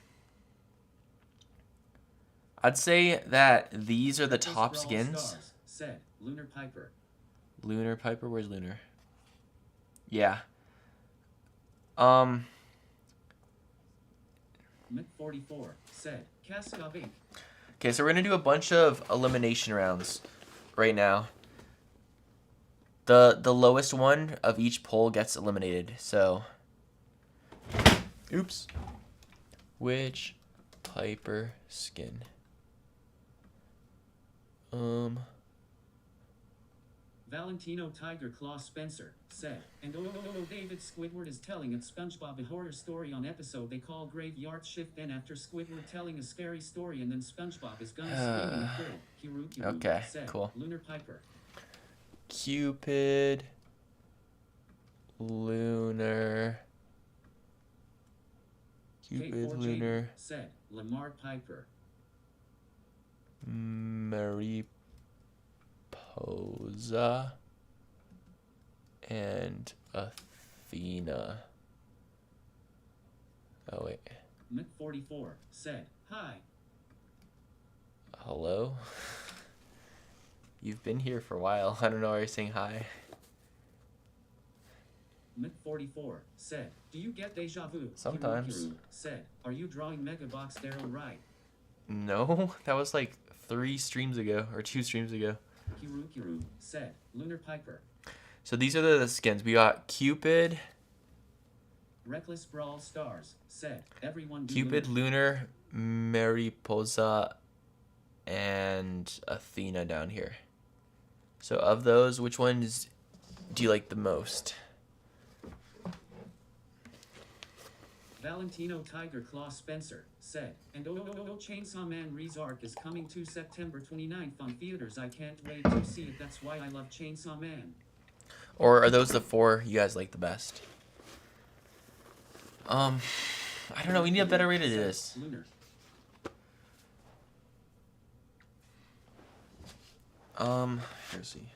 I'd say that these are the top skins. Said Lunar Piper. Lunar Piper, where's Lunar? Yeah. Mick44 said Cassia Inc. Okay, so we're gonna do a bunch of elimination rounds right now. The lowest one of each poll gets eliminated. So, oops. Which Piper skin? Valentino Tiger Claw Spencer said, and David Squidward is telling at SpongeBob a horror story on episode they call Graveyard Shift. Then after Squidward telling a scary story, and then SpongeBob is gonna scream in the third. Okay, said, cool. Lunar Piper. Cupid, Lunar, Cupid, Lunar, said Lamar Piper. Mariposa, and Athena. Oh wait. Mick44 said, hi. Hello? You've been here for a while. I don't know why you're saying hi. Mick44 said, do you get deja vu? Sometimes. Said, are you drawing Megabox Daryl right? No, that was like 3 streams ago, or 2 streams ago. Kiru said, Lunar Piper. So these are the skins. We got Cupid, Reckless Brawl Stars said, everyone do Cupid, Lunar, Mariposa, and Athena down here. So of those, which ones do you like the most? Valentino Tiger Claw Spencer said, and Chainsaw Man Re-Arc is coming to September 29th on theaters. I can't wait to see it. That's why I love Chainsaw Man. Or are those the 4 you guys like the best? I don't know. We need a better way to do this. Lunar. Let's see.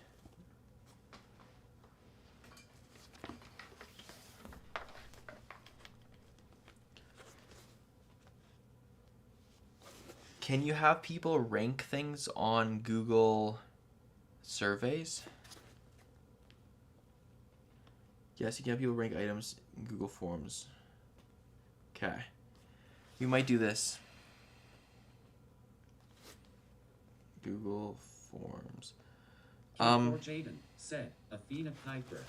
Can you have people rank things on Google surveys? Yes, you can have people rank items in Google Forms. Okay. We might do this. Google Forms. Jaden said, Athena Piper.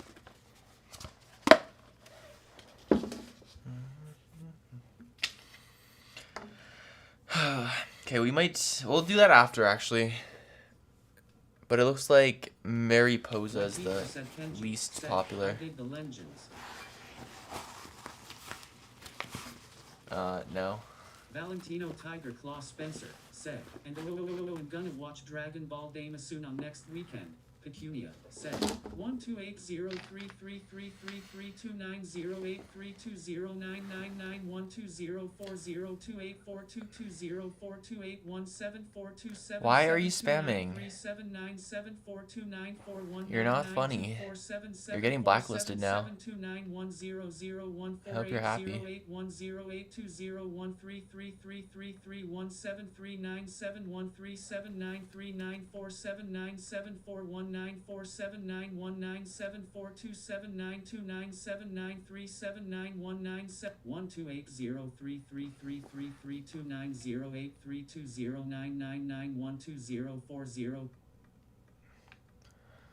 Okay, we'll do that after, actually. But it looks like Mariposa is the least popular. No. Valentino Tiger Claw Spencer said, and I'm gonna watch Dragon Ball Daima soon on next weekend. Pecunia said, 128033333290832099912040228422042817427427939742941. Why are you spamming? You're not funny. You're getting blacklisted now. I hope you're happy.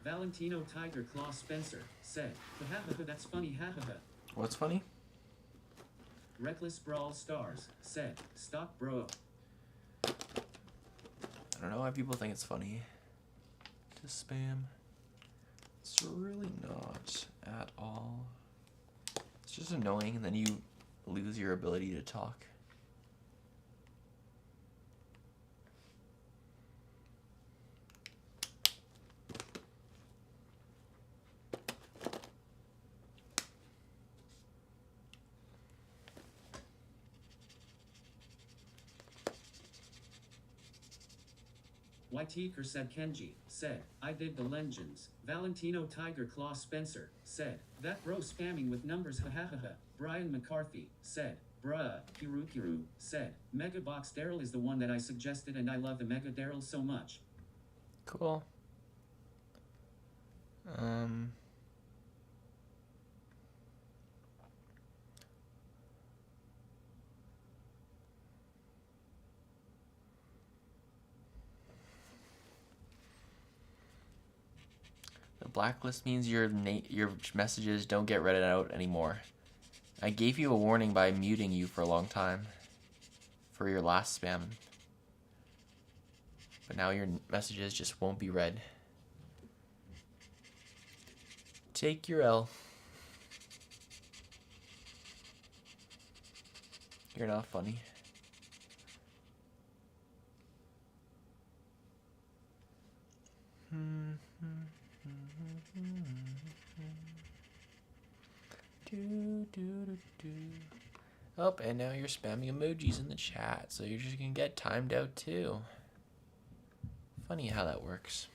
Valentino Tiger Claw Spencer said, that's funny, What's funny? Reckless Brawl Stars said, stop bro. I don't know why people think it's funny to spam. It's really not at all. It's just annoying, and then you lose your ability to talk. YT said Kenji said, I did the legends. Valentino Tiger Claw Spencer said, that bro spamming with numbers hahaha. Brian McCarthy said, bruh. Kiru said, Mega Box Daryl is the one that I suggested and I love the Mega Daryl so much. Cool. The blacklist means your messages don't get read out anymore. I gave you a warning by muting you for a long time for your last spam. But now your messages just won't be read. Take your L. You're not funny. Oh, and now you're spamming emojis in the chat, so you're just gonna get timed out too. Funny how that works.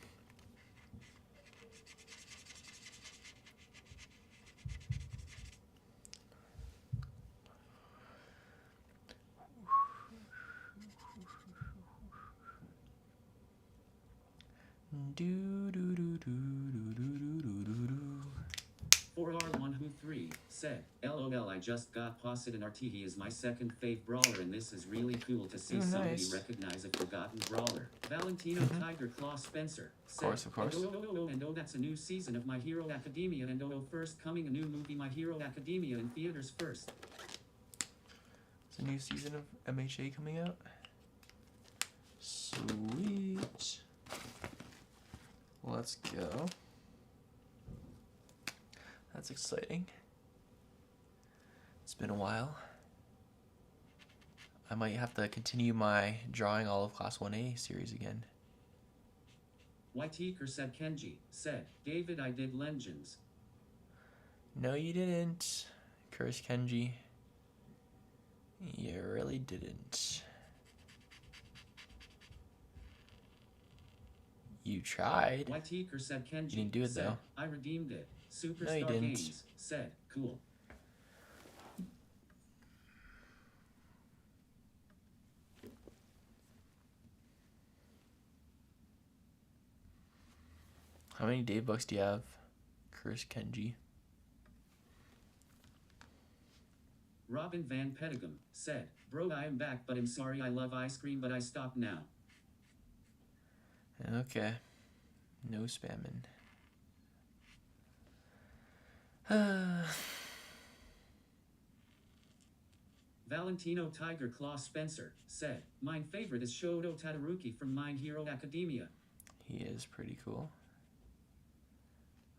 3 said, LOL, I just got Poseidon RT. He is my second fave brawler, and this is really cool to see somebody nice. recognize a forgotten brawler. Valentino Tiger Claw Spencer said, Of course. And oh, that's a new season of My Hero Academia, and oh, first coming a new movie, My Hero Academia, in theaters first. It's a new season of MHA coming out. Sweet. Let's go. That's exciting. It's been a while. I might have to continue my drawing all of Class 1A series again. YT said Kenji said, David, I did Legends. No, you didn't. Curse Kenji. You really didn't. You tried. YT said Kenji. You didn't do it said, though. I redeemed it. Superstar No, you didn't. Games said, cool. How many DavBucks do you have? Curse Kenji. Robin Van Petegum said, Bro, I am back, but I'm sorry, I love ice cream, but I stopped now. Okay. No spamming. Valentino Tiger Claw Spencer said, my favorite is Shoto Tadaruki from My Hero Academia. He is pretty cool.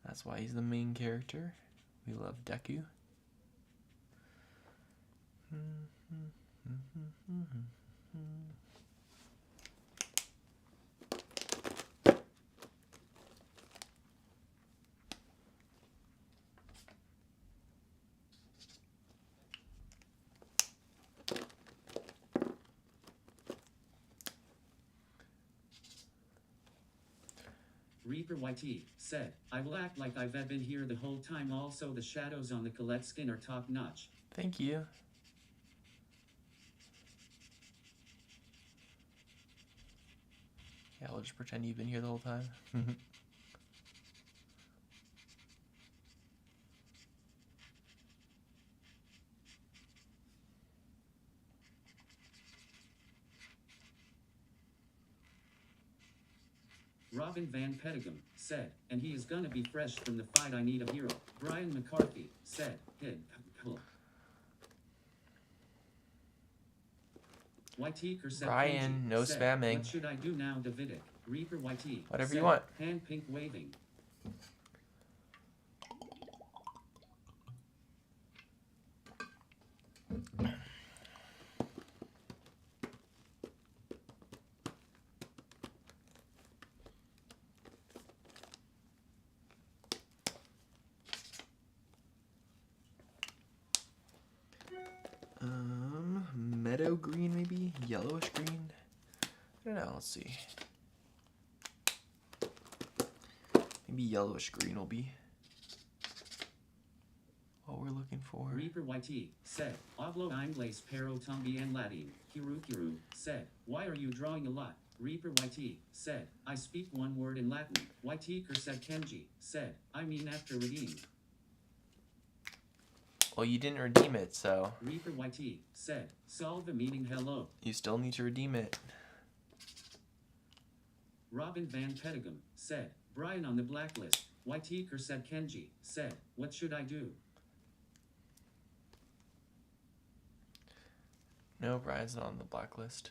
That's why he's the main character. We love Deku. Reaper YT said, I will act like I've been here the whole time. Also, the shadows on the Colette skin are top notch. Thank you. Yeah, I'll just pretend you've been here the whole time. Robin Van Petegum said, and he is gonna be fresh from the fight. I need a hero. Brian McCarthy said, cool. YT said, Brian, no said, spamming. What should I do now, Davidic? Reaper YT. Whatever said, you want. Hand pink waving. Meadow green, maybe? Yellowish green? I don't know, let's see. Maybe yellowish green will be what we're looking for. Reaper YT said, Hablo inglés pero también latín. Kiru said, why are you drawing a lot? Reaper YT said, I speak one word in Latin. YT said Kenji said, I mean after redeemed. Well, you didn't redeem it, so Reaper YT said, solve the meaning hello. you still need to redeem it. Robin Van Petegum said, Brian on the blacklist. YT said Kenji said, what should I do? No, Brian's not on the blacklist.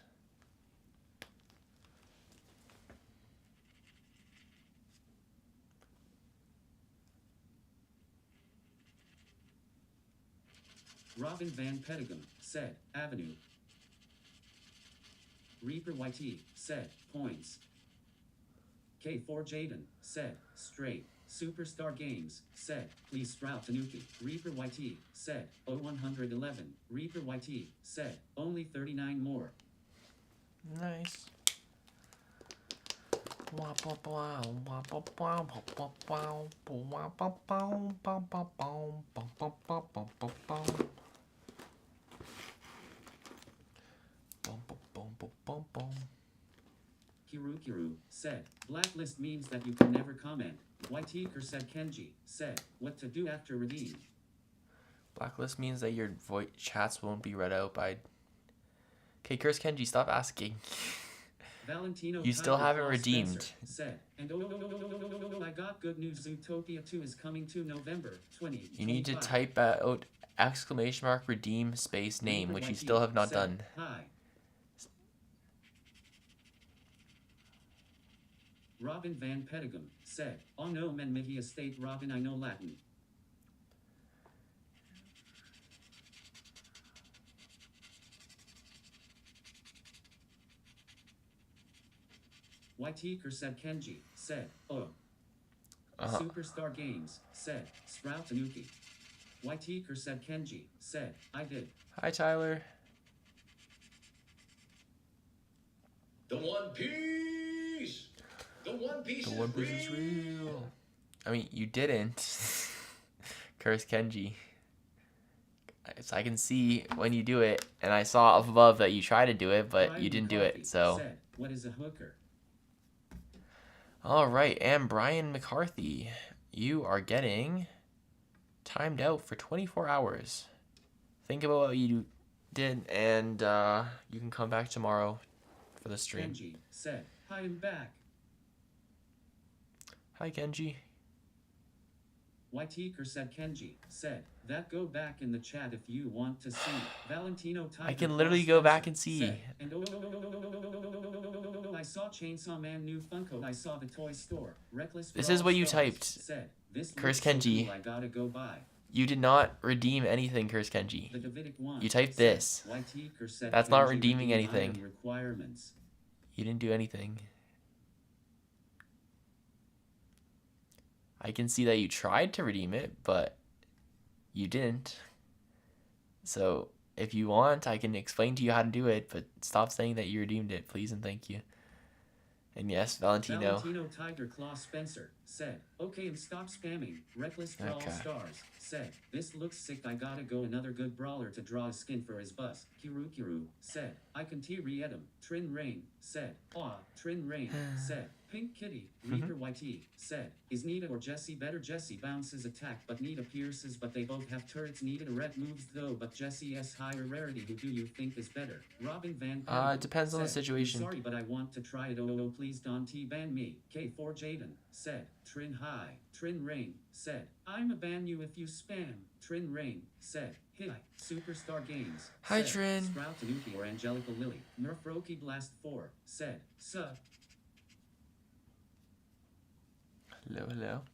Robin Van Petegum said, Avenue. Reaper YT said, points. K4 Jaden said, straight. Superstar Games said, please sprout Tanuki. Reaper YT said, 0111. Reaper YT said, only 39 more. Nice. Kiru said, blacklist means that you can never comment. YT said Kenji said, what to do after redeem? Blacklist means that your voice chats won't be read out by... Okay, Curse Kenji, stop asking. Valentino You still Tiger haven't Claw redeemed. Spencer said, and I got good news. Zootopia 2 is coming to November 20. You need to type out exclamation mark redeem space name, which you still have not done. Hi. Robin Van Petegum said, "Oh no, men mihi estate Robin, I know Latin." YT said Kenji said, "Oh." Superstar Games said, "Sprout Tanuki." YT said Kenji said, "I did." Hi, Tyler. The One Piece! The One Piece, The One Piece is real. I mean, you didn't. Curse Kenji. So I can see when you do it, and I saw up above that you tried to do it, but Brian you didn't do McCarthy it, so... said, "What is a hooker?" Alright, and Brian McCarthy, you are getting timed out for 24 hours. Think about what you did, and you can come back tomorrow for the stream. Kenji said, "Hi, I'm back." Hi, Kenji. YT said Kenji said, "That go back in the chat if you want to see." Valentino Tiger I can Claw literally go back Spencer and see. said, and I saw Chainsaw Man new Funko. I saw the toy store. Reckless This Brawl is what you Stars typed. Said, "This Curse looks so Kenji. cool, I gotta go buy." You did not redeem anything, Curse Kenji. The Davidic one You typed said, this. YT said, That's not Kenji redeeming redeem anything. item requirements. You didn't do anything. I can see that you tried to redeem it, but you didn't. So if you want, I can explain to you how to do it, but stop saying that you redeemed it, please and thank you. And yes, Valentino. Valentino Tiger Claw Spencer said, "Okay, and stop spamming." Reckless Brawl Okay. Stars said, "This looks sick. I gotta go. Another good brawler to draw a skin for his bus." Kiru said, "I can T-read him." Trin Rain said, "Aw." Trin Rain said, "Pink Kitty." Reaper YT said, "Is Nita or Jessie better?" Jessie bounces attack, but Nita pierces, but they both have turrets. Nita red moves though, but Jessie's higher rarity. Who do you think is better? Robin Van It depends on the said, situation. "I'm sorry, but I want to try it. Oh, please don't T-ban me." K4 Jaden said, "Trin High." Trin Rain said, "I'ma ban you if you spam." Trin Rain said, "Hi." Superstar Games Hi, said, Trin. "Sprout Tanuki or Angelica Lily." Nerfroki Blast 4 said, "Sup." Hello, hello.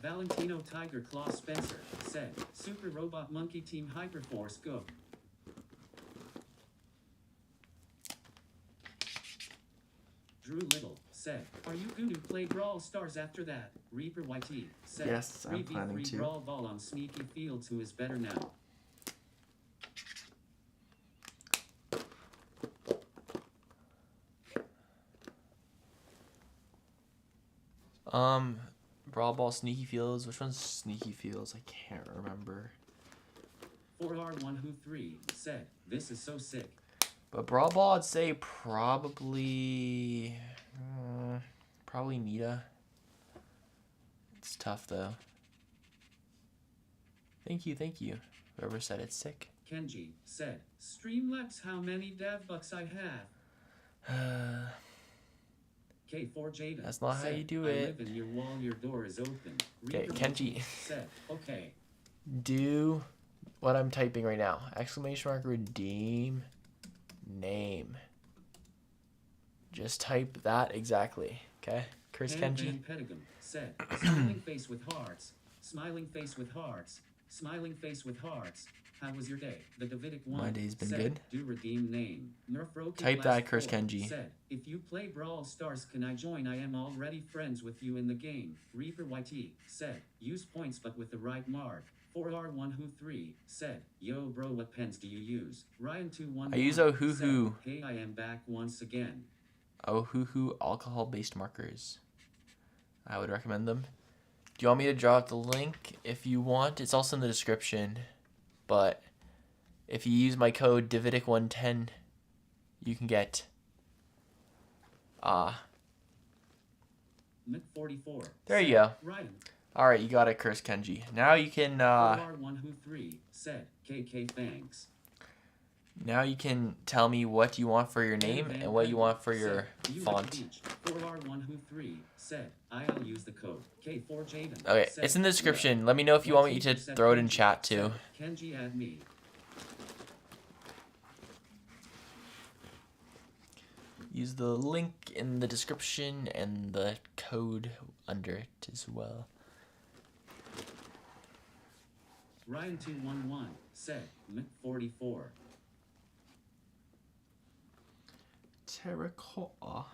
Valentino Tiger Claw Spencer said, "Super Robot Monkey Team Hyperforce go." Drew Little said, "Are you going to play Brawl Stars after that?" Reaper YT said, Yes, I'm planning 3v3 to. Brawl Ball on Sneaky Fields. Who is better now? Brawl Ball Sneaky Fields. Which one's Sneaky Fields? I can't remember. 4R1Who3 said, "This is so sick." But Brawl Ball, I'd say probably Nita. It's tough though. Thank you. Whoever said it's sick. Kenji said, "Streamlabs, how many DavBucks I have?" K4 Jaden That's not how said, you do "I it." live in your wall, your door is open." Okay, Reaper Kenji. YT said, "Okay." Do what I'm typing right now. Exclamation mark redeem name. Just type that exactly. Okay? Curse Hannah Kenji. Van Petegum said, "Smiling face with hearts. Smiling face with hearts. Smiling face with hearts. How was your day?" The Davidic one My day's been said, good. "Do redeem name." Nerfroki Type Blast that, Curse 4 Kenji. said, "If you play Brawl Stars, can I join? I am already friends with you in the game." Reaper YT said, "Use points but with the right mark." 4R1Who3 said, "Yo bro, what pens do you use?" Ryan211 I use Ohuhu. said, "Hey, I am back once again." Ohuhu alcohol-based markers. I would recommend them. Do you want me to drop the link? If you want, it's also in the description. But if you use my code Davidic110, you can get Mick44 there said, you go. "Ryan, All right, you got it, Curse Kenji. Now you can. R1 said KK thanks. Now you can tell me what you want for your name and what you want for your font. 4R1 said I'll use the code K4 Jaden. Okay, it's in the description. Let me know if you want me to throw it in chat too. Kenji add me. Use the link in the description and the code under it as well. Ryan211 said M44. Terracotta.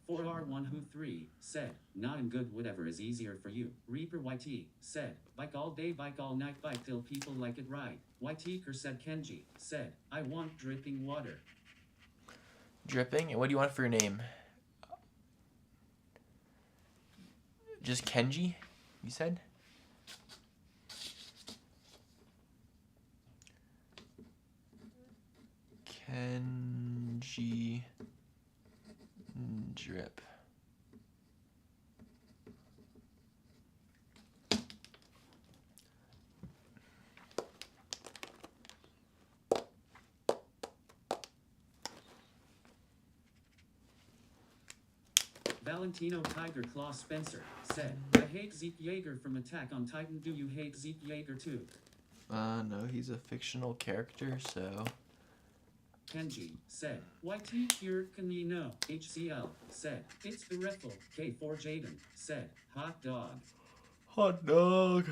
4R1 said, not in good whatever is easier for you. Reaper YT said, bike all day, bike all night, bike till people like it right. YTker said Kenji said, I want dripping water. Dripping? And what do you want for your name? Just Kenji, you said? Kenji Drip. Valentino Tiger Claw Spencer said, I hate Zeke Yeager from Attack on Titan. Do you hate Zeke Yeager too? No, he's a fictional character, so... Kenji said, YT here can you know? HCL said, it's the riffle. K4 Jaden said, hot dog. Hot dog.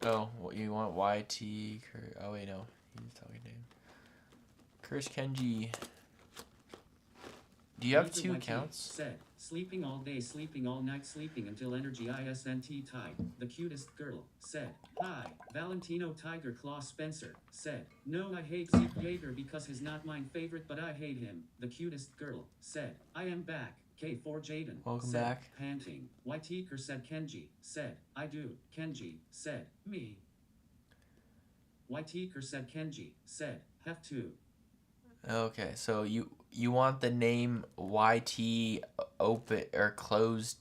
Oh, what you want? YT. Oh wait, no. He's talking to him. Curse Kenji. Do you have two accounts? Said, sleeping all day, sleeping all night, sleeping until energy ISNT tied. The cutest girl said, hi. Valentino Tiger Claw Spencer said, no, I hate Zeke Yeager because he's not my favorite, but I hate him. The cutest girl said, I am back. K4 Jaden Welcome said, back. Panting. YTker said Kenji said, I do. Kenji said, me. YTker said Kenji said, have to. Okay, so you want the name YT open or closed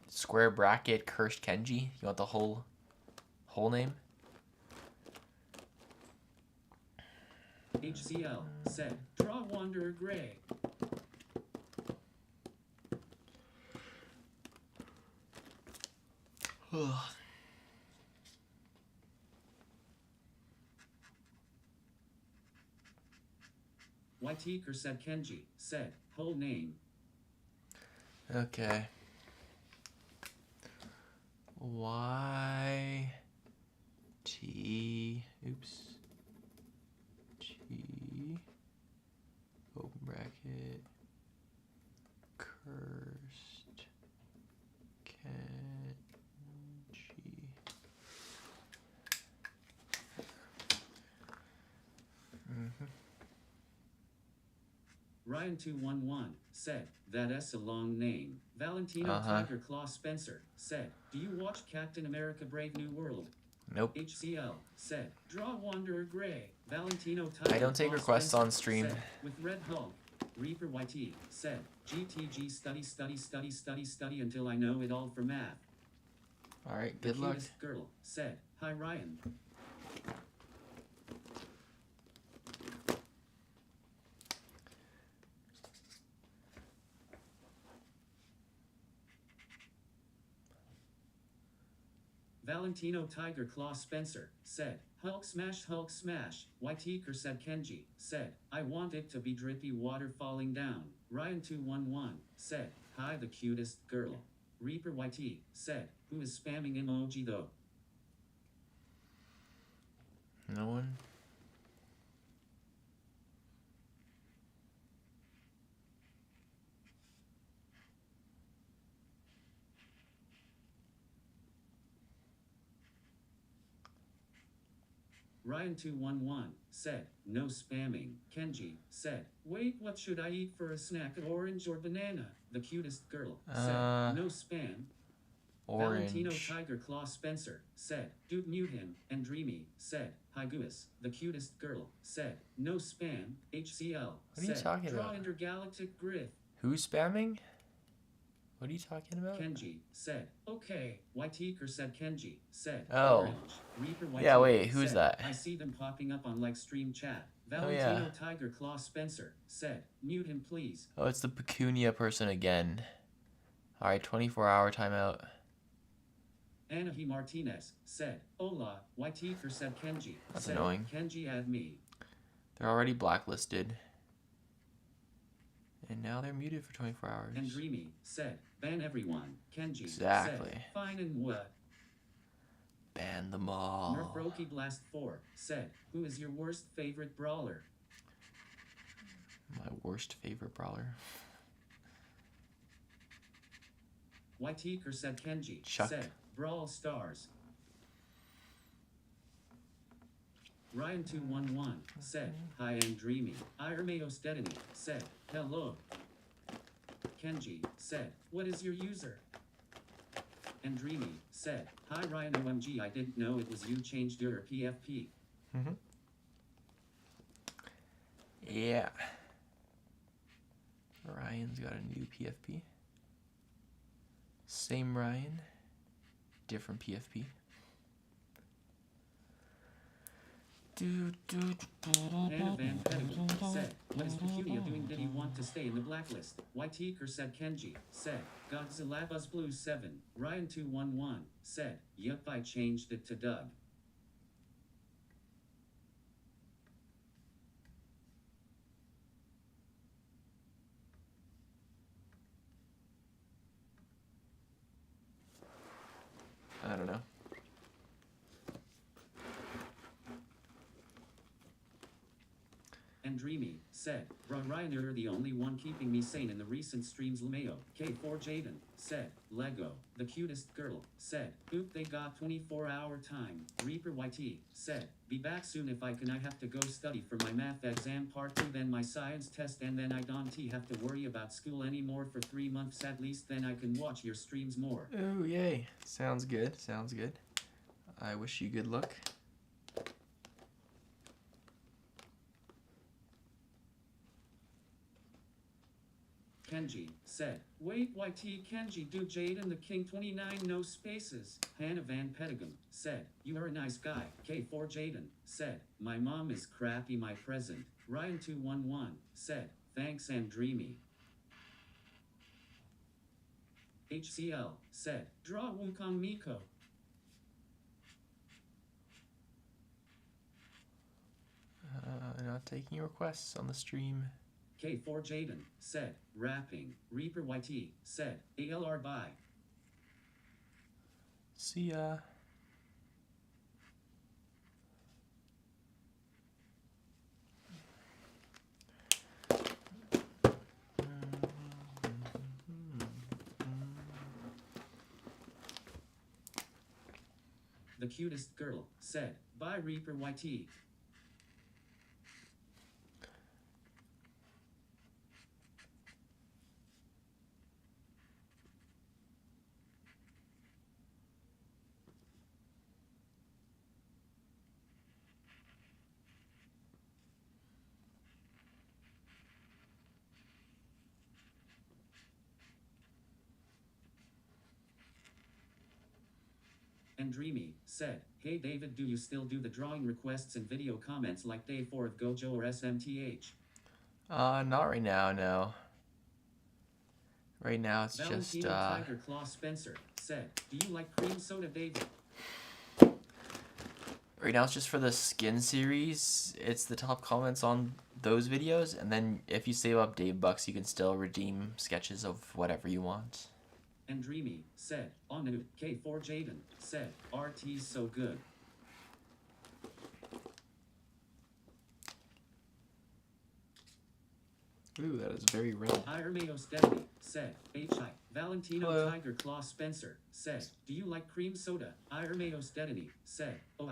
square bracket Cursed Kenji? You want the whole name? HCL said, draw Wanderer Gray. YTker said Kenji said, whole name. Okay. Oops. G. Open bracket. Cursed. Kenji. Ryan211 said, that's a long name. Valentino Tiger Claw Spencer said, do you watch Captain America Brave New World? Nope. HCL said, draw Wanderer Gray. Valentino Tiger I don't take Claw requests Spencer on stream. said, with Red Hulk. Reaper YT said, GTG study until I know it all for math. Alright, The good luck. cutest girl said, hi Ryan. Valentino Tiger Claw Spencer said, Hulk smash, YTker said Kenji said, I want it to be drippy water falling down. Ryan211 said, hi the cutest girl. Reaper YT said, who is spamming emoji though? No one? Ryan211 said, no spamming. Kenji said, wait, what should I eat for a snack? Orange or banana? The cutest girl said, no spam. Valentino Orange. Tiger Claw Spencer said, dude mute him, and Dreamy said, hi Guis, the cutest girl, said, no spam, HCL, What are you talking draw about? intergalactic griff. Who's spamming? What are you talking about? Kenji said, okay, Whiteker said Kenji said, Oh. orange, Reaper White Yeah, wait, who's said, that? I see them popping up on like stream chat. Oh, yeah. Valentino Tiger Claw Spencer said, mute him please. Oh, it's the Pecunia person again. Alright, 24-hour timeout. Anahi Martinez said, hola, Whiteker said Kenji. That's said, annoying. Kenji add me. They're already blacklisted. And now they're muted for 24 hours. And Dreamy said, ban everyone. Kenji Exactly. said, fine and what? Ban them all. Nerfroki Blast 4 said, who is your worst favorite brawler? My worst favorite brawler. Whiteker said Kenji Chuck. said, Brawl Stars. Ryan211 said, hi and Dreamy. Irmeos Dedany said, hello. Kenji said, what is your user? And Dreamy said, hi Ryan OMG, I didn't know it was you changed your PFP. Yeah. Ryan's got a new PFP. Same Ryan, different PFP. Anna Van Pettibone said, what is Pecunia doing? Did he want to stay in the blacklist? Whiteker said Kenji said, Godzilla Buzz Blue 7. Ryan211 said, yup, I changed it to Doug. I don't know. And Dreamy said, Ryan, you're the only one keeping me sane in the recent streams. LeMayo, K4 Jaden said, Lego, the cutest girl, said, oop, they got 24-hour time. Reaper YT said, be back soon if I can. I have to go study for my math exam part 2, then my science test, and then I don't have to worry about school anymore for 3 months at least. Then I can watch your streams more. Oh, yay. Sounds good. Sounds good. I wish you good luck. Kenji said, wait, YT Kenji, do Jaden the King 29 no spaces. Hannah Van Pettibone said, you are a nice guy. K4 Jaden said, my mom is crappy, my present. Ryan211 said, thanks and Dreamy. HCL said, draw Wukong Miko. Not taking requests on the stream. K4 Jaden said, rapping. Reaper YT said, ALR bye. See ya. The cutest girl said, bye Reaper YT. And Dreamy said, hey David, do you still do the drawing requests and video comments like day 4 of Gojo or SMTH? Not right now, no. Right now it's Valentino just, Tiger Claw Spencer said, do you like cream soda, David? right now it's just for the skin series. It's the top comments on those videos, and then if you save up DavBucks, you can still redeem sketches of whatever you want. And Dreamy said, Anu, K4 Jaden said, RT's so good. Ooh, that is very red. Irmeos Dedany said, HI. Valentino Hello. Tiger Claw Spencer said, do you like cream soda? Irmeos Dedany said, oh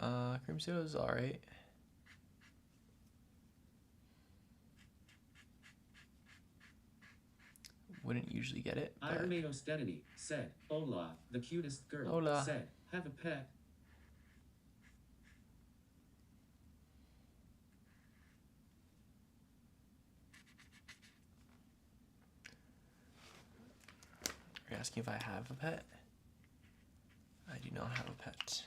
I. Cream soda's alright. wouldn't usually get it. But... Irmeo Stedany said, "Hola, the cutest girl." Hola. Said, "Have a pet." You're asking if I have a pet? I do not have a pet.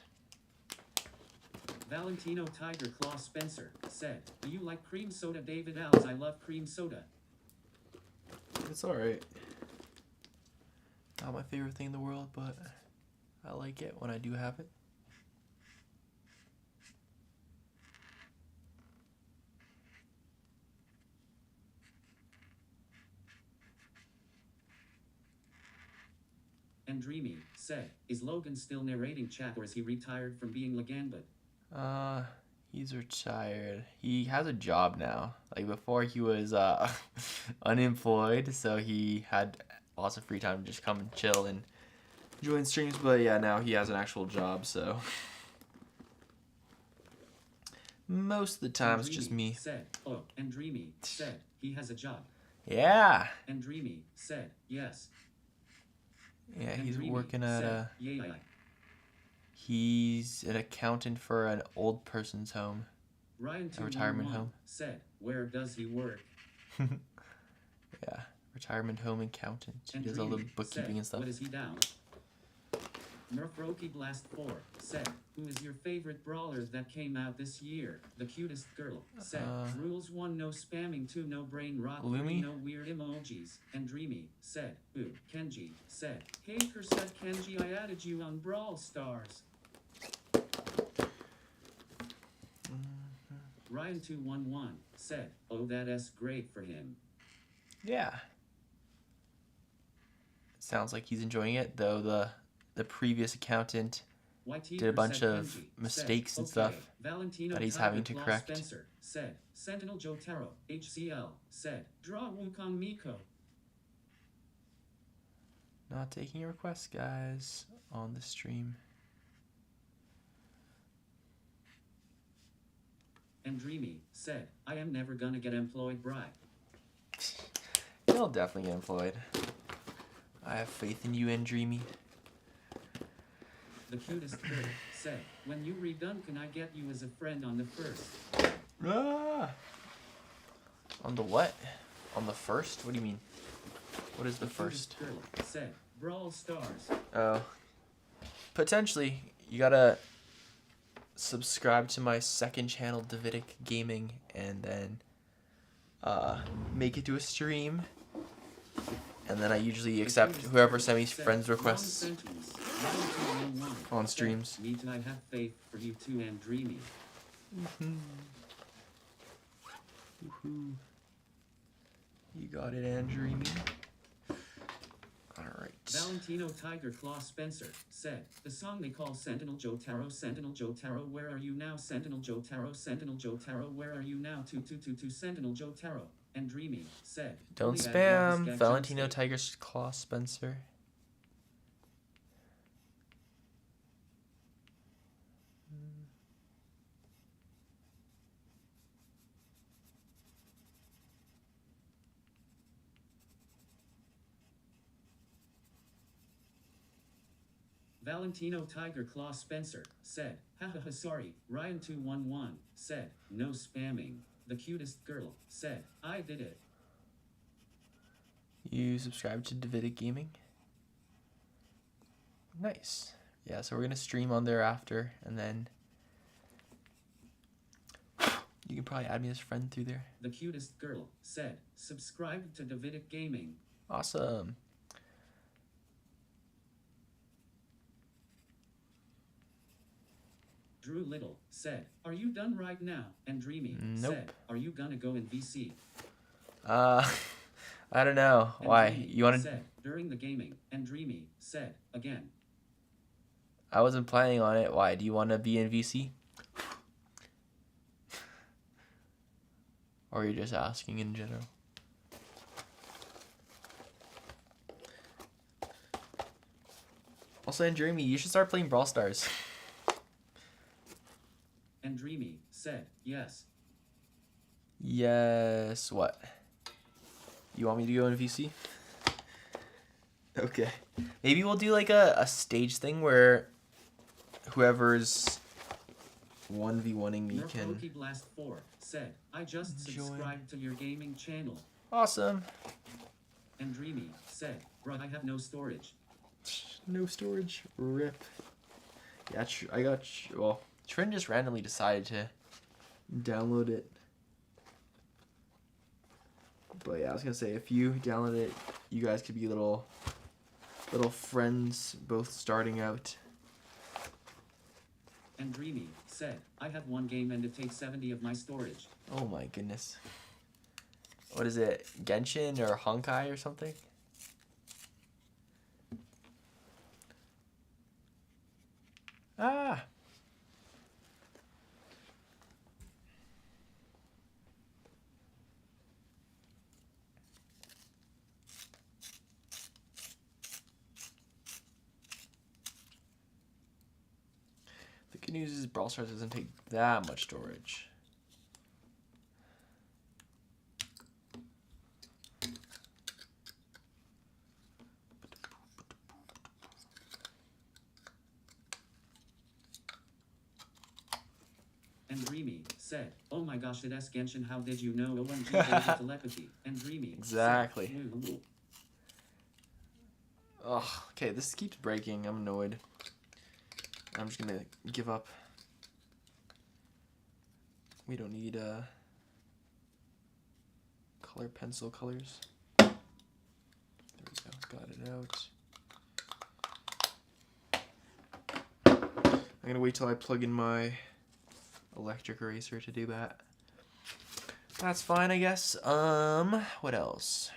Valentino Tiger Claw Spencer said, "Do you like cream soda?" David Alves, "I love cream soda." It's alright. Not my favorite thing in the world, but I like it when I do have it. And Dreamy said, "Is Logan still narrating chat or is he retired from being Legambit?" He's retired. He has a job now. Like before he was unemployed, so he had lots of free time to just come and chill and join streams, but yeah, now he has an actual job, so most of the time it's just me. Said, "Oh," and Dreamy said, "He has a job." Yeah. And Dreamy said, "Yes." Yeah, And he's Dreamy working at said, "Yeah." He's an accountant for an old person's home. Ryan A retirement home. said, "Where does he work?" Yeah, retirement home accountant. He does all the bookkeeping and stuff. "What is he down?" Murfroki Blast 4 said, "Who is your favorite brawler that came out this year?" The cutest girl said, "Rules 1, no spamming, 2, no brain rot, 3, Lumi? no weird emojis." And Dreamy said, "Ooh." Kenji said, "Haker said, Kenji, I added you on Brawl Stars." Ryan211 said, "Oh, that's great for him." Yeah. Sounds like he's enjoying it, though the previous accountant YT did a bunch said, of Kenji mistakes said, and stuff "Okay." Valentino that he's Tiger having to Claw correct. Spencer said, "Sentinel Jotaro, HCL, said, draw Wukong Miko." Not taking requests, guys, on the stream. And Dreamy said, "I am never gonna get employed, Bri." You'll definitely get employed. I have faith in you and Dreamy. The cutest girl said, "When you redone, can I get you as a friend on the first?" Ah! On the what? On the first? What do you mean? What is the first? Cutest girl said, "Brawl Stars." Oh. Potentially. You gotta subscribe to my second channel, DavBuck Gaming, and then make it to a stream. And then I usually accept whoever sends me friends requests on streams. "Need I have faith for you too, and Dreamy." Woohoo. You got it, and Dreamy. Alright. Valentino Tiger Claw Spencer said, "The song they call Sentinel Jotaro, Sentinel Jotaro, where are you now? Sentinel Jotaro, Sentinel Jotaro, where are you now? 2222 Sentinel Jotaro." And Dreamy said, Don't "Only that graphics spam. gag Valentino jumpsuit." Tiger Claw Spencer. Valentino Tiger Claw Spencer said, "Hahaha, sorry." Ryan211 said, "No spamming." The cutest girl said, "I did it." You subscribe to DavBuck Gaming? Nice. Yeah, so we're going to stream on there after, and then you can probably add me as a friend through there. The cutest girl said, "Subscribe to DavBuck Gaming." Awesome. Drew Little said, "Are you done right now?" And Dreamy Nope. said, "Are you gonna go in VC?" I don't know. And Why? Dreamy You want to... said, "During the gaming." And Dreamy said, "Again." I wasn't planning on it. Why? Do you want to be in VC? Or you're just asking in general? Also, and Dreamy, you should start playing Brawl Stars. And Dreamy said, "Yes." Yes, what? You want me to go in VC? Okay. Maybe we'll do like a stage thing where whoever's 1v1ing me can Blast 4 said, I just subscribed to your gaming channel. Awesome. And Dreamy said, bruh, I have no storage. No storage. Rip. Yeah, I got... Well, Trin just randomly decided to download it. But yeah, I was gonna say, if you download it, you guys could be little friends, both starting out. And Dreamy said, I have one game and it takes 70 of my storage. Oh my goodness. What is it? Genshin or Honkai or something? Ah! The good news is Brawl Stars doesn't take that much storage. And Dreamy said, oh my gosh, it is Genshin, how did you know? OMG, telepathy. And Dreamy exactly. Said, oh, okay, this keeps breaking. I'm annoyed. I'm just gonna give up. We don't need color pencil colors. There we go. Got it out. I'm gonna wait till I plug in my electric eraser to do that. That's fine, I guess. What else?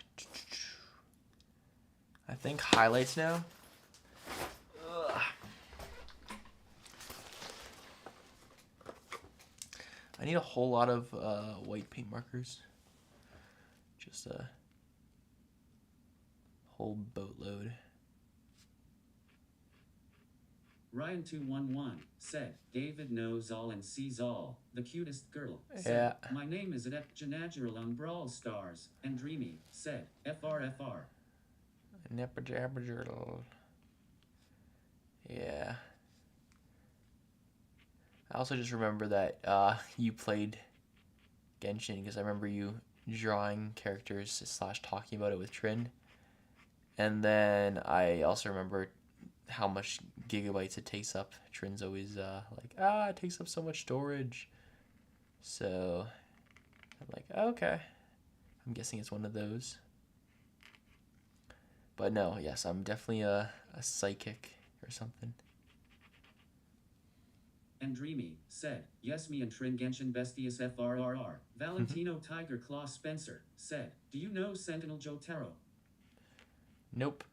I think highlights now. Ugh. I need a whole lot of white paint markers. Just a whole boatload. Ryan211 said, David knows all and sees all. The cutest girl said, yeah. My name is Adept Janajral on Brawl Stars. And Dreamy said, FRFR. Yeah. I also just remember that you played Genshin because I remember you drawing characters / talking about it with Trin. And then I also remember how much gigabytes it takes up. Trin's always like, it takes up so much storage. So I'm like, okay. I'm guessing it's one of those. But no, yes, I'm definitely a psychic or something. And Dreamy said, yes, me and Trin Genshin besties FRRR. Valentino Tiger Claw Spencer said, do you know Sentinel Jotaro? Nope.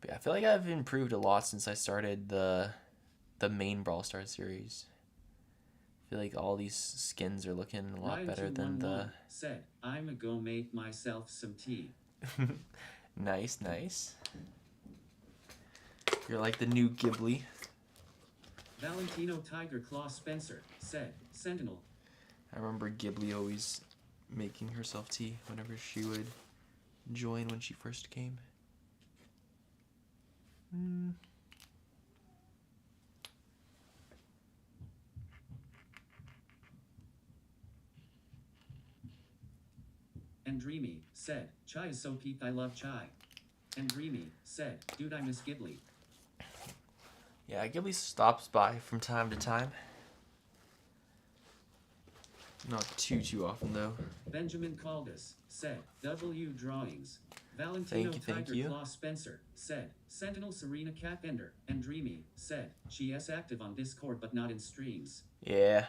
But yeah, I feel like I've improved a lot since I started the main Brawl Stars series. I feel like all these skins are looking a lot better than the... said, I'ma go make myself some tea. Nice, nice. You're like the new Ghibli. Valentino Tiger Claw Spencer said, Sentinel. I remember Ghibli always making herself tea whenever she would join when she first came. And Dreamy said, chai is so peak, I love chai. And Dreamy said, dude, I miss Ghibli. Yeah, Ghibli stops by from time to time. Not too often though. Benjamin Caldas said, W drawings. Valentino Tiger Claw Spencer said, Sentinel Serena Catbender. And Dreamy said, she is active on Discord but not in streams. Yeah.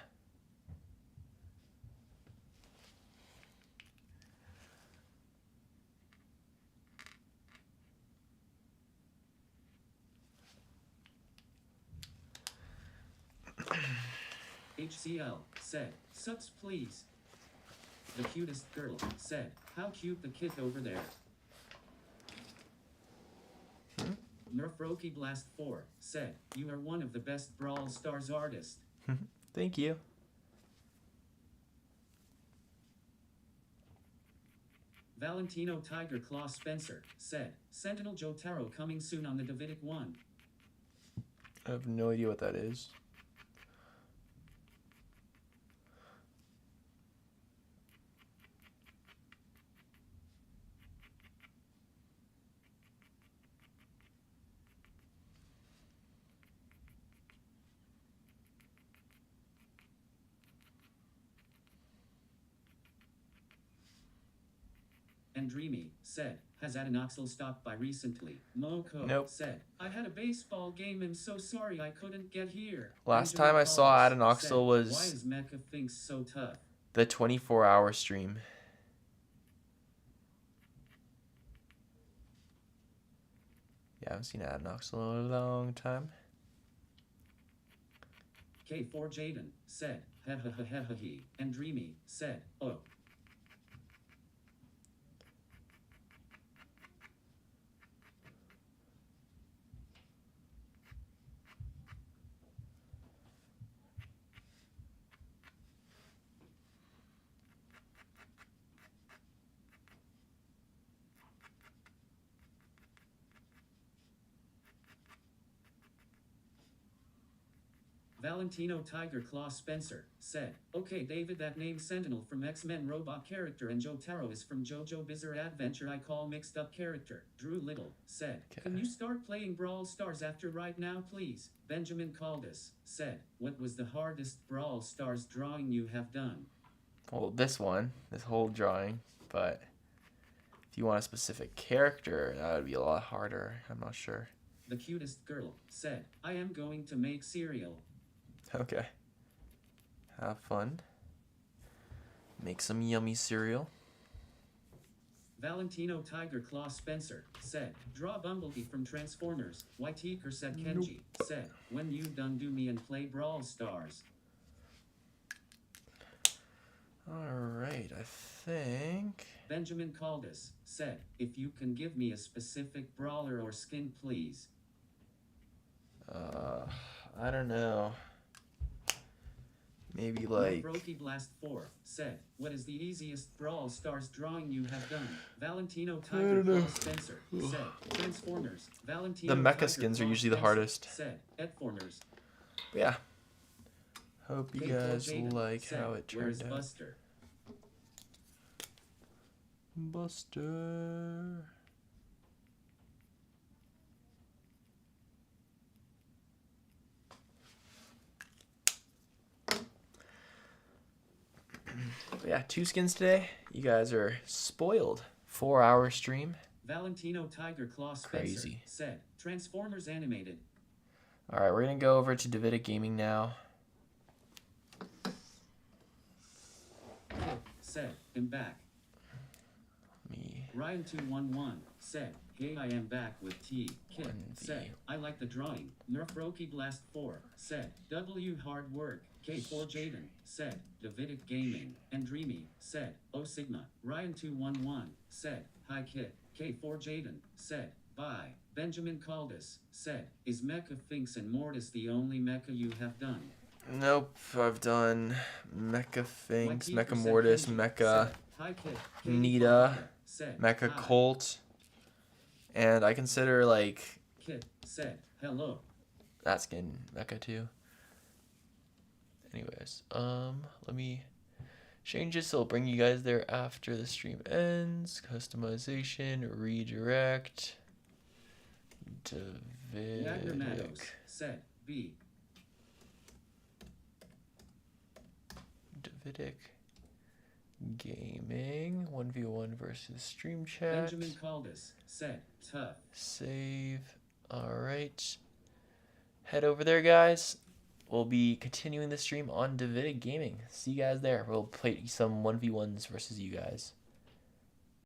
HCL said, subs please. The cutest girl said, how cute the kid over there. Nerfroki Blast 4 said, you are one of the best Brawl Stars artists. Thank you. Valentino Tiger Claw Spencer said, Sentinel Jotaro coming soon on the Davidic 1. I have no idea what that is. And Dreamy said, has Adenoxyl stopped by recently? Moko Nope. said, I had a baseball game and so sorry I couldn't get here. Last Benjamin time I saw Collins Adenoxyl said, was why is Mecha Finks so tough? the 24-hour stream. Yeah, I haven't seen Adenoxyl in a long time. K4 Jaden said, ha ha ha ha ha he. And Dreamy said, oh. Valentino Tiger Claw Spencer said, okay David, that name Sentinel from X-Men robot character and Jotaro is from JoJo Bizarre Adventure I call mixed up character. Drew Little said, can you start playing Brawl Stars after right now please? Benjamin Caldas said, what was the hardest Brawl Stars drawing you have done? Well, this whole drawing, but if you want a specific character, that would be a lot harder. I'm not sure. The cutest girl said, I am going to make cereal. Okay. Have fun. Make some yummy cereal. Valentino Tiger Claw Spencer said, draw Bumblebee from Transformers. Whiteaker said Kenji said, when you done do me and play Brawl Stars. Alright, I think... Benjamin Caldas said, if you can give me a specific brawler or skin please. I don't know. Maybe like... Roki Blast 4 said, what is the easiest Brawl Stars drawing you have done? Valentino Tiger Claw Spencer said, Transformers. Valentino The mecha Tiger skins are Claw usually the Spencer hardest. Said, Edformers. Yeah. Hope you K4 guys Jaden like said, how it where's turned out. Buster? Buster. But yeah, 2 skins today. You guys are spoiled. 4-hour stream. Valentino Tiger Claw Spencer Crazy. said, Transformers animated. Alright, we're going to go over to Davidic Gaming now. Said, I'm back. Me. Ryan211 said, hey, I am back with T. Kid 1v. said, I like the drawing. Nerfroki Blast 4 said, W hard work. K4 Jaden said, Davidic Gaming. And Dreamy said, O Sigma. Ryan211 said, hi Kid. K4 Jaden said, bye. Benjamin Caldas said, is Mecha Finks and Mortis the only mecha you have done? Nope, I've done Mecha Finks, Whiteaker Mecha said Mortis, Kenji Mecha said, hi Kid. Nita, said, Mecha hi. Colt, and I consider like Kid said, hello. that skin Mecha too. Anyways, let me change it so I'll bring you guys there after the stream ends. Customization, redirect, Wagner Meadows Davidic. said, B. Davidic Gaming 1v1 versus stream chat. Benjamin Caldas said, tough. Save. Alright. Head over there, guys. We'll be continuing the stream on Davidic Gaming. See you guys there. We'll play some 1v1s versus you guys.